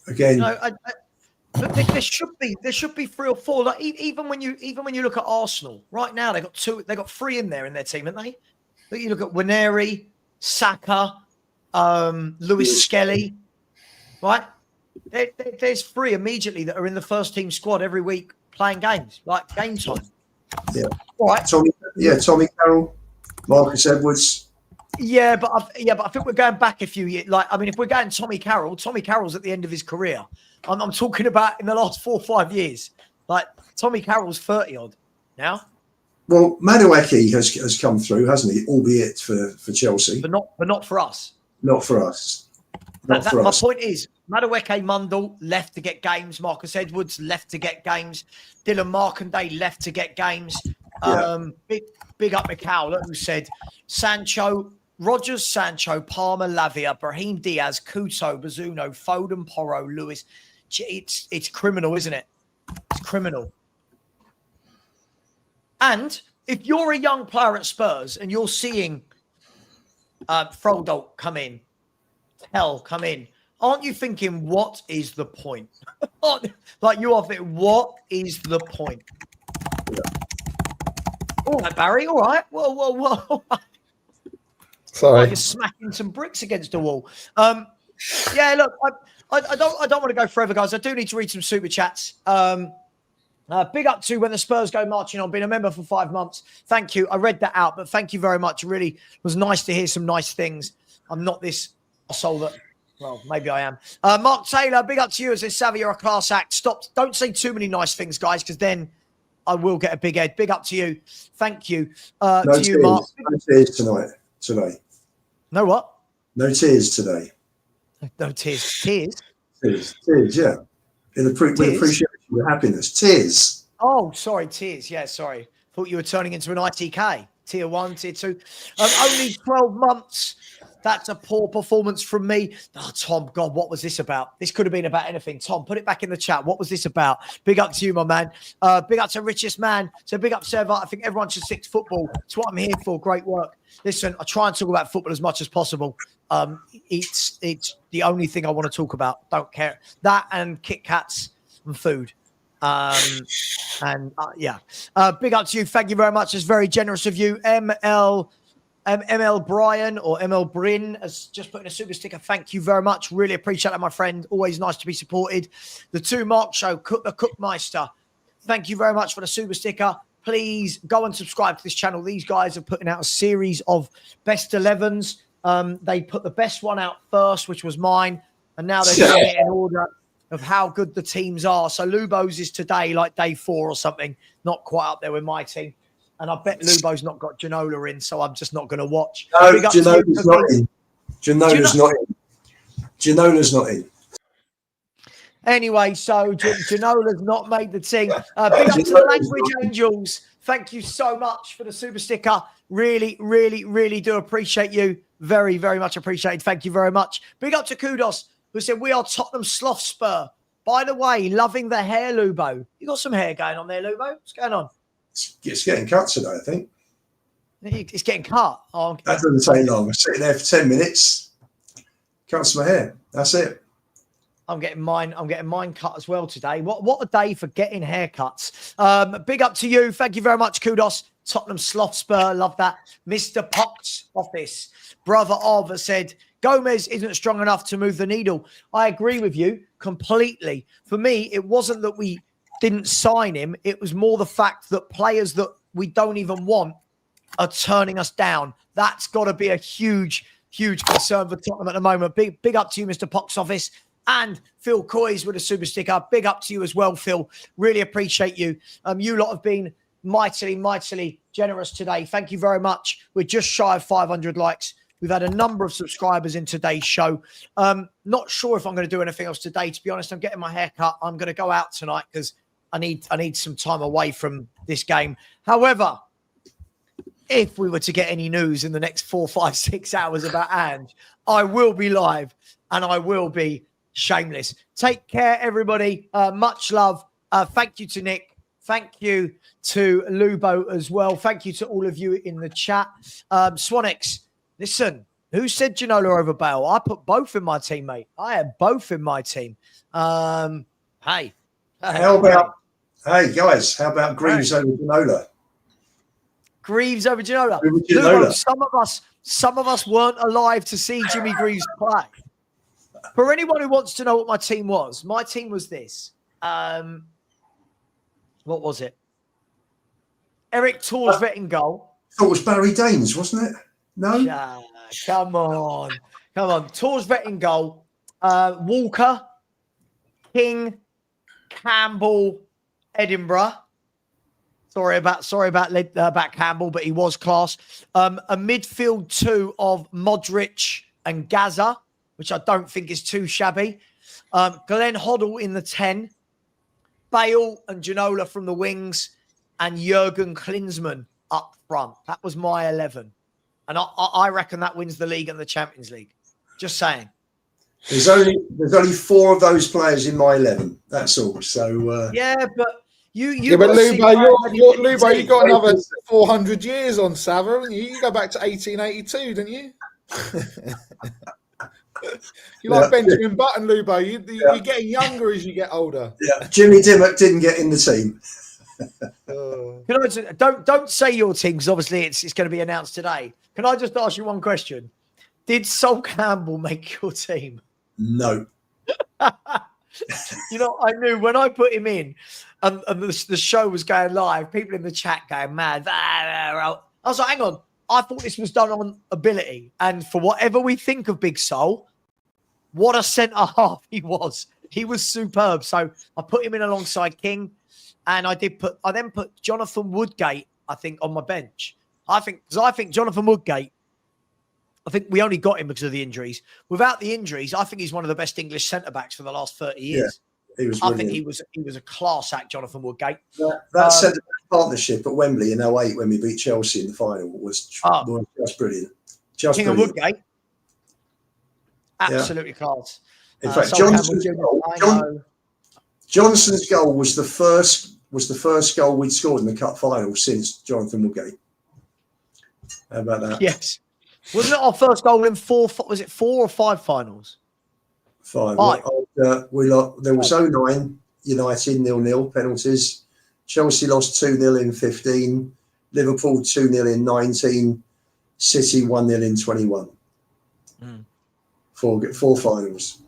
Speaker 4: Again,
Speaker 1: but there should be 3 or 4. Like even when you look at Arsenal right now, they got 3 in there in their team, haven't they? But you look at Waneri, Saka, Lewis Skelly, right? There's 3 immediately that are in the first team squad every week playing games, like game time.
Speaker 4: Yeah.
Speaker 1: All right.
Speaker 4: Tommy Carroll, Marcus Edwards.
Speaker 1: Yeah, but I think we're going back a few years. Like, I mean, if we're going Tommy Carroll's at the end of his career. I'm talking about in the last 4 or 5 years. Like, Tommy Carroll's 30 odd now.
Speaker 4: Well, Madueke has come through, hasn't he? Albeit for Chelsea,
Speaker 1: but not for us.
Speaker 4: Not for us.
Speaker 1: My point is, Madueke Mundell left to get games. Marcus Edwards left to get games. Dylan Markandale left to get games.
Speaker 4: Yeah.
Speaker 1: Big up McCowell, who said Sancho, Rogers, Sancho, Palmer, Lavia, Brahim Diaz, Couto, Bazzuno, Foden, Porro, Lewis. It's criminal, isn't it? It's criminal. And if you're a young player at Spurs and you're seeing Froholdt come in, tell come in, aren't you thinking, what is the point? Like you are thinking, what is the point? All right, Barry. All right. Whoa.
Speaker 3: Sorry.
Speaker 1: Like you're smacking some bricks against the wall. Yeah, look, I don't want to go forever, guys. I do need to read some super chats. Big up to When the Spurs Go Marching On, been a member for 5 months. Thank you. I read that out, but thank you very much. It really was nice to hear some nice things. I'm not this asshole that, well, maybe I am. Mark Taylor, big up to you. As says, Savva, you're a class act. Stop. Don't say too many nice things, guys, because then I will get a big head. Big up to you. Thank you.
Speaker 4: No
Speaker 1: to you, Mark.
Speaker 4: No tears today.
Speaker 1: No what?
Speaker 4: No tears today.
Speaker 1: No tears. Tears?
Speaker 4: Tears, yeah. With appreciation, with happiness. Tears.
Speaker 1: Oh, sorry, tears. Yeah, sorry. Thought you were turning into an ITK. Tier 1, Tier 2. Only 12 months. That's a poor performance from me. Oh, Tom, God, what was this about? This could have been about anything. Tom, put it back in the chat. What was this about? Big up to you, my man. Big up to Richest Man. So big up, Savva. I think everyone should stick to football. It's what I'm here for. Great work. Listen, I try and talk about football as much as possible. It's the only thing I want to talk about. Don't care. That and Kit Kats and food. Yeah. Big up to you. Thank you very much. It's very generous of you. ML Brian or ML Bryn has just put in a super sticker. Thank you very much. Really appreciate that, my friend. Always nice to be supported. The 2 Mark Show, the Cookmeister. Thank you very much for the super sticker. Please go and subscribe to this channel. These guys are putting out a series of best 11s. They put the best one out first, which was mine. And now they're doing it in order of how good the teams are. So Lubo's is today, like day 4 or something. Not quite up there with my team. And I bet Lubo's not got Ginola in, so I'm just not going to watch.
Speaker 4: No, Ginola's not in. Ginola's not in. Ginola's not in.
Speaker 1: Anyway, so Ginola's not made the team. Big up to the Language Angels. Thank you so much for the super sticker. Really, really, really do appreciate you. Very, very much appreciated. Thank you very much. Big up to Kudos, who said, we are Tottenham Sloth Spur. By the way, loving the hair, Lubo. You got some hair going on there, Lubo? What's going on?
Speaker 4: It's getting cut today, I think.
Speaker 1: It's getting cut. Oh,
Speaker 4: that doesn't take long. I'm sitting there for 10 minutes, cuts my hair. That's it.
Speaker 1: I'm getting mine cut as well today. What a day for getting haircuts. Big up to you. Thank you very much, Kudos. Tottenham Sloth Spur. Love that. Mr. Pox Office. Brother of has said, Gomez isn't strong enough to move the needle. I agree with you completely. For me, it wasn't that we didn't sign him. It was more the fact that players that we don't even want are turning us down. That's got to be a huge, huge concern for Tottenham at the moment. Big up to you, Mr. Pox Office. And Phil Coys with a super sticker. Big up to you as well, Phil. Really appreciate you. You lot have been mightily, mightily generous today. Thank you very much. We're just shy of 500 likes. We've had a number of subscribers in today's show. Not sure if I'm going to do anything else today. To be honest, I'm getting my hair cut. I'm going to go out tonight because I need some time away from this game. However, if we were to get any news in the next 4, 5, 6 hours about Ange, I will be live and I will be shameless. Take care, everybody. Much love. Thank you to Nick. Thank you to Lubo as well. Thank you to all of you in the chat. Swanix, listen, who said Ginola over Bale? I put both in my team, mate. I had both in my team. Hey,
Speaker 4: guys, how about Greaves over Ginola?
Speaker 1: Greaves over Ginola. Lubo, some of us weren't alive to see Jimmy Greaves play. For anyone who wants to know what my team was this. What was it? Eric Torsvet in goal.
Speaker 4: I thought it was Barry Daines, wasn't it? No?
Speaker 1: Come on. Torsvet in goal. Walker, King, Campbell, Edinburgh. Sorry about Campbell, but he was class. A midfield 2 of Modric and Gaza, which I don't think is too shabby. Glenn Hoddle in the 10. Bale and Ginola from the wings. And Jurgen Klinsmann up front. That was my 11. And I reckon that wins the league and the Champions League. Just saying.
Speaker 4: There's only 4 of those players in my 11. That's all. So
Speaker 1: yeah, but you
Speaker 3: but Lubo, you got another 400 years on Savva, haven't you? You go back to 1882, didn't you? You're like Benjamin Button, Lubo. You're getting younger as you get older.
Speaker 4: Yeah, Jimmy Dimmock didn't get in the team.
Speaker 1: Can I just, don't say your team because obviously it's going to be announced today. Can I just ask you one question? Did Sol Campbell make your team?
Speaker 4: No.
Speaker 1: You know, I knew when I put him in and the show was going live, people in the chat going mad. I was like, hang on. I thought this was done on ability. And for whatever we think of Big Sol, what a centre half he was. He was superb. So I put him in alongside King. And I then put Jonathan Woodgate, I think, on my bench. I think Jonathan Woodgate, I think we only got him because of the injuries. Without the injuries, I think he's one of the best English centre-backs for the last 30 years.
Speaker 4: Yeah, he was
Speaker 1: I think he was a class act, Jonathan Woodgate.
Speaker 4: That centre-back partnership at Wembley in 2008 when we beat Chelsea in the final was just brilliant.
Speaker 1: King and Woodgate. Absolutely class.
Speaker 4: In fact, Johnson's goal was the first goal we'd scored in the cup final since Jonathan Woodgate. How about that?
Speaker 1: Yes. Wasn't it our first goal in 4 or 5 finals?
Speaker 4: 5. There was 09 United 0-0 penalties. Chelsea lost 2-0 in 15. Liverpool 2-0 in 19. City 1-0 in 21. 4 finals.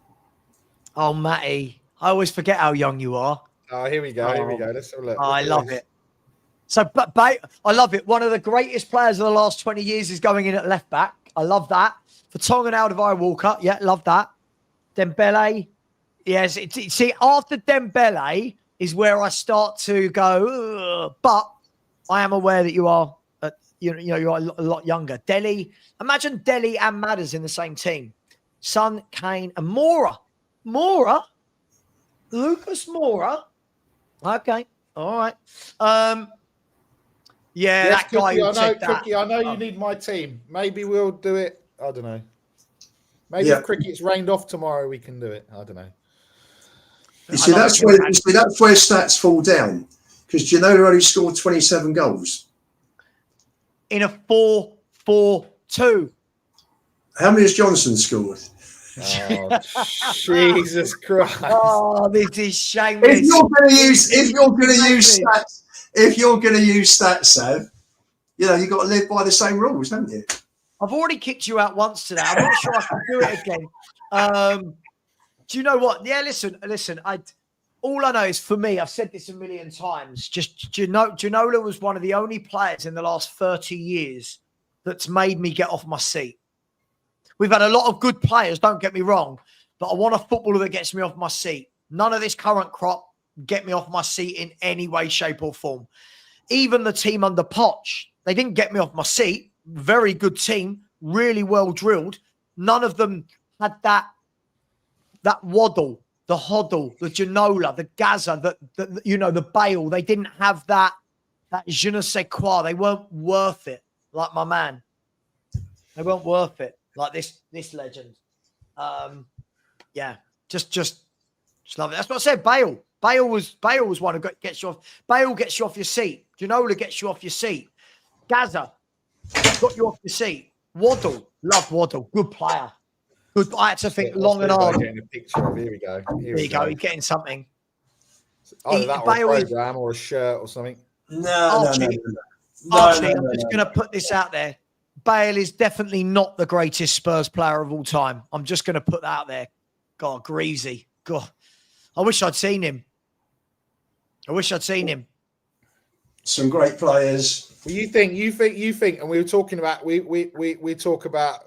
Speaker 1: Oh, Matty. I always forget how young you are.
Speaker 3: Oh, here we go. Let's have a look.
Speaker 1: Oh, I love it. So, I love it. One of the greatest players of the last 20 years is going in at left back. I love that. For Tonga and Alderweireld Walker. Yeah, love that. Dembele. Yes. See, after Dembele is where I start to go, ugh, but I am aware that you are, you are a lot younger. Delhi. Imagine Delhi and Madders in the same team. Son, Kane, and Moura. Lucas Moura. Okay. All right. Yeah,
Speaker 3: yes,
Speaker 1: that guy.
Speaker 3: I know you need my team. Maybe we'll do it. I don't know. Maybe if cricket's rained off tomorrow, we can do it. I don't know.
Speaker 4: You see, that's where stats fall down. Because Ginola only scored 27 goals.
Speaker 1: In a 4-4-2.
Speaker 4: How many has Johnson scored?
Speaker 3: Oh, Jesus Christ.
Speaker 1: Oh, this is shameless.
Speaker 4: If you're going to use stats, Sav, you've got to live by the same rules, haven't you?
Speaker 1: I've already kicked you out once today. I'm not sure I can do it again. Do you know what? Yeah, listen. All I know is for me, I've said this a million times. Just Ginola was one of the only players in the last 30 years that's made me get off my seat. We've had a lot of good players, don't get me wrong, but I want a footballer that gets me off my seat. None of this current crop get me off my seat in any way, shape or form. Even the team under Poch, they didn't get me off my seat. Very good team, really well drilled. None of them had that Waddle, the Hoddle, the Ginola, the Gaza, the Bale. They didn't have that je ne sais quoi. They weren't worth it, like my man. They weren't worth it. Like this legend. Just love it. That's what I said. Bale was one who gets you off. Bale gets you off your seat. Ginola gets you off your seat. Gaza got you off your seat. Waddle, love Waddle. Good player. Good. I had to think long and hard.
Speaker 3: Getting a picture of. Here we go.
Speaker 1: There you go. He's getting something.
Speaker 3: Either that or a program or a shirt or something.
Speaker 4: No.
Speaker 1: I'm just going to put this out there. Bale is definitely not the greatest Spurs player of all time. I'm just going to put that out there. God, greasy. God, I wish I'd seen him.
Speaker 4: Some great players.
Speaker 3: Well, you think, and we were talking about we talked about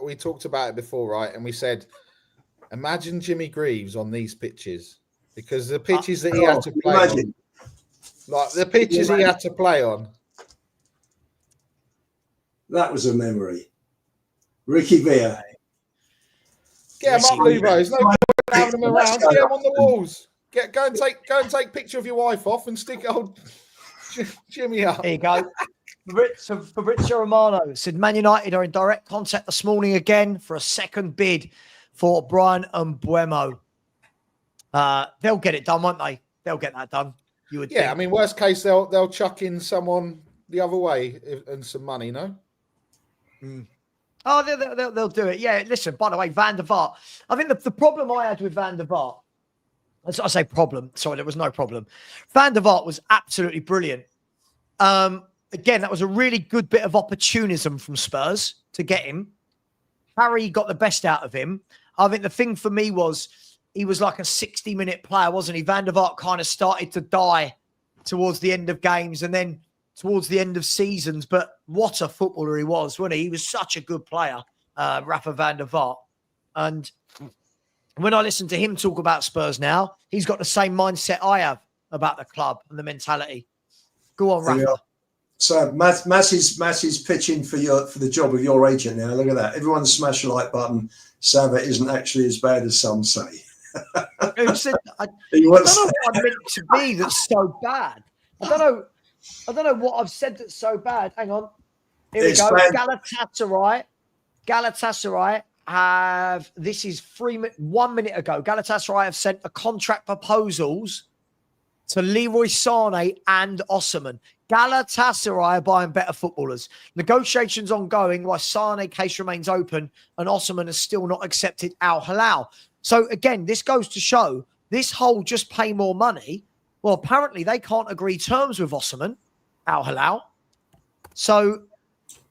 Speaker 3: it before, right? And we said, imagine Jimmy Greaves on these pitches, because the pitches that he had to play on, like the pitches he had to play on.
Speaker 4: That was a memory. Ricky Villa.
Speaker 3: Get him up, Lubo. There's no point having them around. Get him on the walls. Go and take a picture of your wife off and stick old Jimmy up.
Speaker 1: There you go. Fabrizio Romano said Man United are in direct contact this morning again for a second bid for Brian Mbeumo. They'll get it done, won't they? They'll get that done. You would. Yeah, think.
Speaker 3: I mean, worst case, they'll chuck in someone the other way and some money, no?
Speaker 1: Oh, they'll do it. Yeah, listen, by the way, Van der Vaart. I think the problem I had with Van der Vaart, I say problem, sorry, there was no problem. Van der Vaart was absolutely brilliant. Again, that was a really good bit of opportunism from Spurs to get him. Harry got the best out of him. I think the thing for me was he was like a 60-minute player, wasn't he? Van der Vaart kind of started to die towards the end of games and then towards the end of seasons. But what a footballer he was, wasn't he? He was such a good player, Rafa van der Vaart. And when I listen to him talk about Spurs now, he's got the same mindset I have about the club and the mentality. Go on, Rafa.
Speaker 4: So Matt is pitching for the job of your agent now. Look at that. Everyone smash the like button. Savva isn't actually as bad as some say.
Speaker 1: Who said I don't know what I meant to be that's so bad. I don't know what I've said that's so bad. Hang on. Here we go. Bad. Galatasaray have, this is 1 minute ago, Galatasaray have sent a contract proposals to Leroy Sané and Osimhen. Galatasaray are buying better footballers. Negotiations ongoing while Sané case remains open and Osimhen has still not accepted Al Hilal. So again, this goes to show this whole just pay more money. Well, apparently they can't agree terms with Osimhen, Al Hilal. So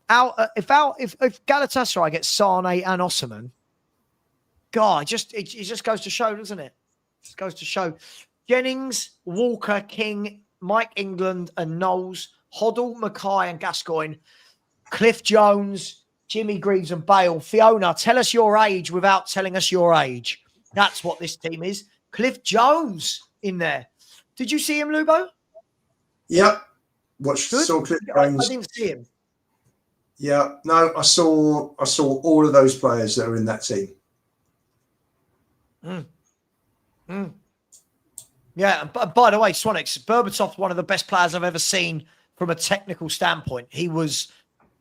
Speaker 1: if Galatasaray gets Sané and Osimhen, God, it just goes to show, doesn't it? It just goes to show. Jennings, Walker, King, Mike England and Knowles, Hoddle, Mackay and Gascoigne, Cliff Jones, Jimmy Greaves and Bale. Fiona, tell us your age without telling us your age. That's what this team is. Cliff Jones in there. Did you see him, Lubo?
Speaker 4: Yep. Saw Cliff Jones.
Speaker 1: I didn't see him.
Speaker 4: Yeah. No, I saw all of those players that are in that team.
Speaker 1: Yeah, but by the way, Swanix, Berbatov's one of the best players I've ever seen from a technical standpoint. He was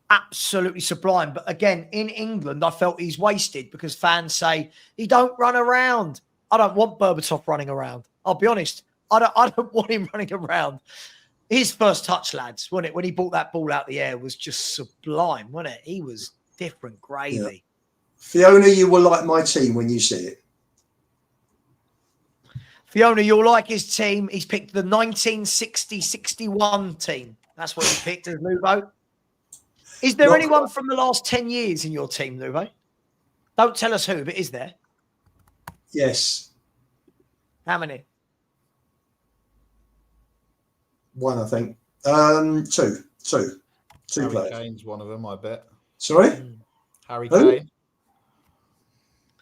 Speaker 1: absolutely sublime. But again, in England, I felt he's wasted because fans say he don't run around. I don't want Berbatov running around. I'll be honest. I don't want him running around. His first touch, lads, wasn't it? When he brought that ball out the air was just sublime, wasn't it? He was different gravy.
Speaker 4: Yeah. Fiona, you will like my team when you see it.
Speaker 1: Fiona, you'll like his team. He's picked the 1960-61 team. That's what he picked as Lubo. Is there anyone from the last 10 years in your team, Lubo? Don't tell us who, but is there?
Speaker 4: Yes.
Speaker 1: How many?
Speaker 4: One, I think. Two
Speaker 3: Harry
Speaker 4: players.
Speaker 3: Kane's one of them, I bet.
Speaker 4: Sorry?
Speaker 3: Harry
Speaker 4: Who?
Speaker 3: Kane.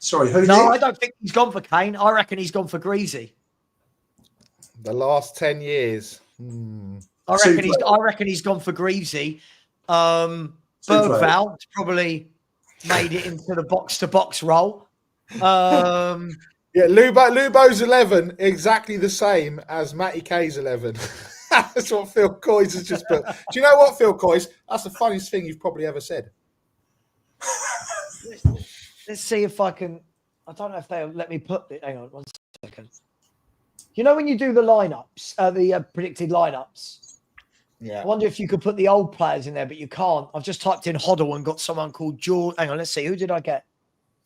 Speaker 4: Sorry, who?
Speaker 1: No, I don't think he's gone for Kane. I reckon he's gone for Greasy.
Speaker 3: The last 10 years.
Speaker 1: I reckon he's gone for Greavesy. Bergveld probably made it into the box-to-box role.
Speaker 3: Yeah, Lubo's 11, exactly the same as Matty K's 11. That's what Phil Coys has just put. Do you know what, Phil Coys? That's the funniest thing you've probably ever said.
Speaker 1: Let's see if I can. I don't know if they'll let me put it. Hang on 1 second. You know when you do the lineups, the predicted lineups?
Speaker 3: Yeah.
Speaker 1: I wonder if you could put the old players in there, but you can't. I've just typed in Hoddle and got someone called George. Hang on, let's see. Who did I get?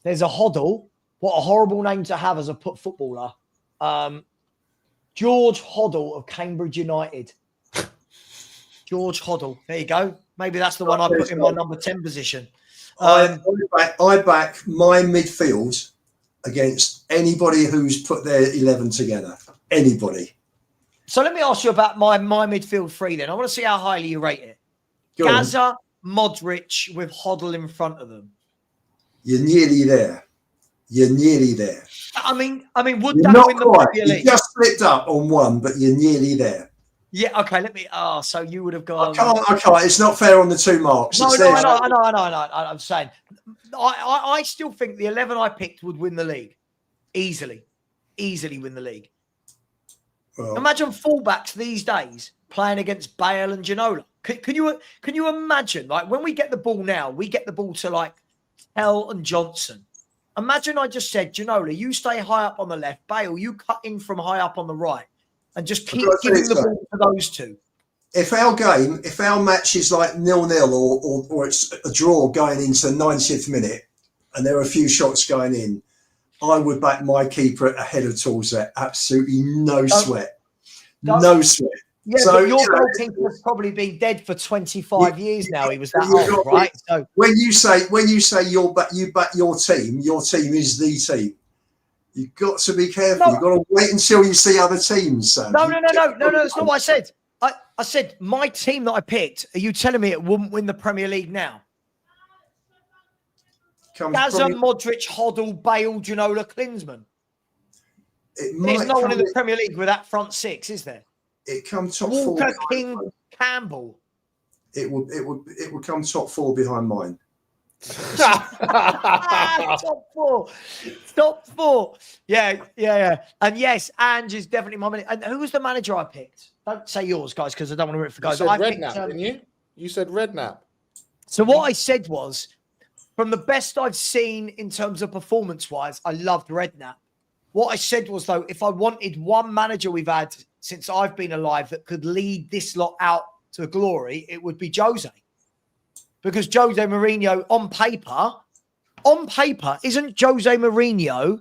Speaker 1: There's a Hoddle. What a horrible name to have as a footballer. George Hoddle of Cambridge United. George Hoddle. There you go. Maybe that's the one I put in my number 10 position.
Speaker 4: I back my midfield against anybody who's put their 11 together. Anybody.
Speaker 1: So let me ask you about my midfield three then. I want to see how highly you rate it. Gaza, Modric with Hoddle in front of them.
Speaker 4: You're nearly there. You're nearly there.
Speaker 1: I mean, would that win the Premier League?
Speaker 4: You just slipped up on one, but you're nearly there.
Speaker 1: Yeah, okay, let me... Oh, so you would have gone...
Speaker 4: I can't. It's not fair on the two marks.
Speaker 1: No, I know. I'm saying. I still think the 11 I picked would win the league. Easily win the league. Well, imagine fullbacks these days playing against Bale and Ginola. Can you imagine, like, when we get the ball now, we get the ball to, like, Tell and Johnson. Imagine I just said, Ginola, you stay high up on the left. Bale, you cut in from high up on the right. And just keep giving the ball to those two.
Speaker 4: if our match is like 0-0 or it's a draw going into the 90th minute and there are a few shots going in, I would back my keeper ahead of Torzet. Absolutely no sweat. No sweat.
Speaker 1: Yeah,
Speaker 4: so,
Speaker 1: but your goalkeeper's probably been dead for 25 years now. He was that old, right? So
Speaker 4: when you say you back your team is the team. You've got to be careful.
Speaker 1: No.
Speaker 4: You've got to wait until you see other teams. Sam.
Speaker 1: No. That's not what I said. I said my team that I picked. Are you telling me it wouldn't win the Premier League now? Gaza, Modric, Hoddle, Bale, Ginola, Klinsmann. There's no one in the Premier League with that front six, is there?
Speaker 4: It comes top
Speaker 1: Walker,
Speaker 4: 4.
Speaker 1: King, Campbell.
Speaker 4: It would come top 4 behind mine.
Speaker 1: Top four. Yeah. And yes, Ange is definitely my manager. And who was the manager I picked? Don't say yours, guys, because I don't want to rip for guys.
Speaker 3: You said Redknapp, didn't you? You said Redknapp.
Speaker 1: So what I said was, from the best I've seen in terms of performance-wise, I loved Redknapp. What I said was, though, if I wanted one manager we've had since I've been alive that could lead this lot out to glory, it would be Jose. Because Jose Mourinho, on paper, isn't Jose Mourinho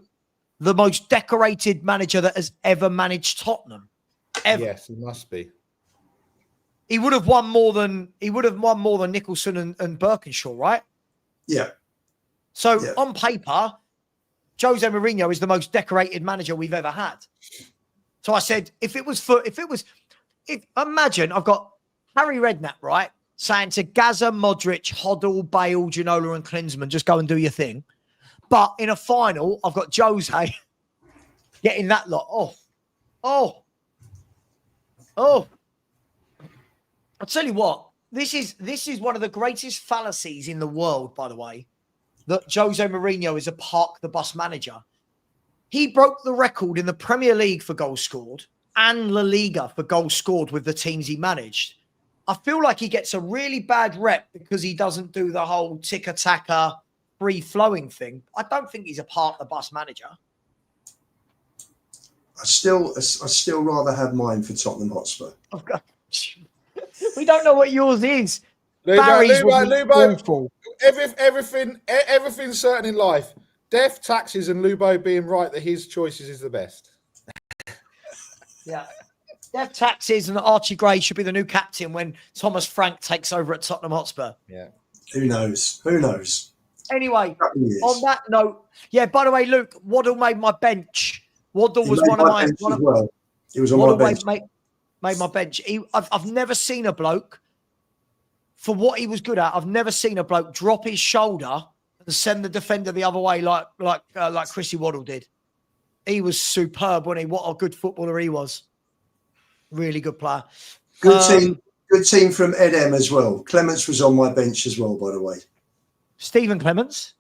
Speaker 1: the most decorated manager that has ever managed Tottenham? Ever.
Speaker 3: Yes, he must be.
Speaker 1: He would have won more than Nicholson and Birkinshaw, right?
Speaker 4: Yeah.
Speaker 1: So on paper, Jose Mourinho is the most decorated manager we've ever had. So I said, imagine I've got Harry Redknapp, right, saying to Gaza, Modric, Hoddle, Bale, Ginola, and Klinsmann, just go and do your thing. But in a final, I've got Jose getting that lot. Oh. I'll tell you what, this is one of the greatest fallacies in the world, by the way, that Jose Mourinho is a park the bus manager. He broke the record in the Premier League for goals scored and La Liga for goals scored with the teams he managed. I feel like he gets a really bad rep because he doesn't do the whole tick-a-tacker, free-flowing thing. I don't think he's a park the bus manager.
Speaker 4: I still rather have mine for Tottenham Hotspur.
Speaker 1: We don't know what yours is.
Speaker 3: Lubo, everything's certain in life. Death, taxes, and Lubo being right that his choices is the best.
Speaker 1: Yeah. Death, taxes, and Archie Gray should be the new captain when Thomas Frank takes over at Tottenham Hotspur.
Speaker 3: Yeah.
Speaker 4: Who knows?
Speaker 1: Anyway, on that note, by the way, Luke, Waddle made my bench. Waddle was one of my bench as well. He was on my bench. Made my bench. I've never seen a bloke, for what he was good at, I've never seen a bloke drop his shoulder and send the defender the other way like Chrissy Waddle did. He was superb, wasn't he? What a good footballer he was. Really good player.
Speaker 4: Good team from Ed M as well. Clements was on my bench as well, by the way.
Speaker 1: Stephen Clements?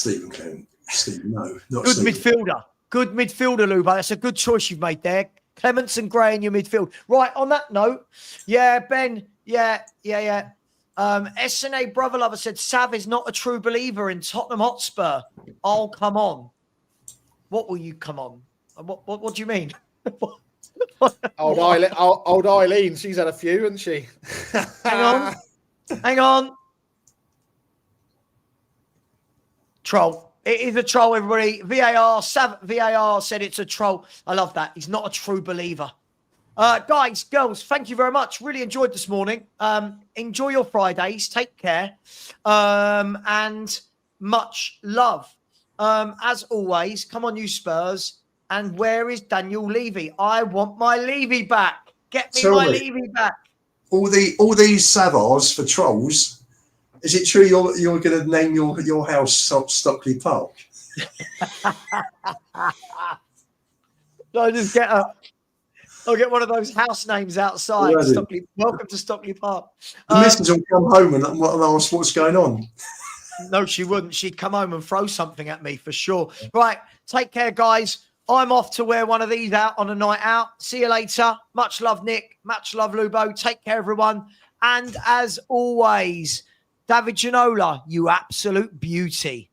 Speaker 4: No, not
Speaker 1: good
Speaker 4: Stephen.
Speaker 1: Midfielder. Good midfielder, Luba. That's a good choice you've made there. Clements and Gray in your midfield. Right, on that note, Ben, SNA Brother Lover said, Sav is not a true believer in Tottenham Hotspur. Oh, come on. What will you come on? What do you mean?
Speaker 3: Old Eileen, she's had a few, hasn't she?
Speaker 1: Hang on. Troll. It is a troll, everybody. VAR said it's a troll. I love that. He's not a true believer. Guys, girls, thank you very much. Really enjoyed this morning. Enjoy your Fridays. Take care. And much love. As always, come on, you Spurs. And where is Daniel Levy? I want my Levy back. Get me my Levy back.
Speaker 4: All these Savvas for trolls. Is it true you're going to name your house Stockley Park?
Speaker 2: I'll get one of those house names outside. Welcome to Stockley Park.
Speaker 4: The missus will come home and ask what's going on.
Speaker 1: No, she wouldn't. She'd come home and throw something at me for sure. Right. Take care, guys. I'm off to wear one of these out on a night out. See you later. Much love, Nick. Much love, Lubo. Take care, everyone. And as always, David Ginola, you absolute beauty.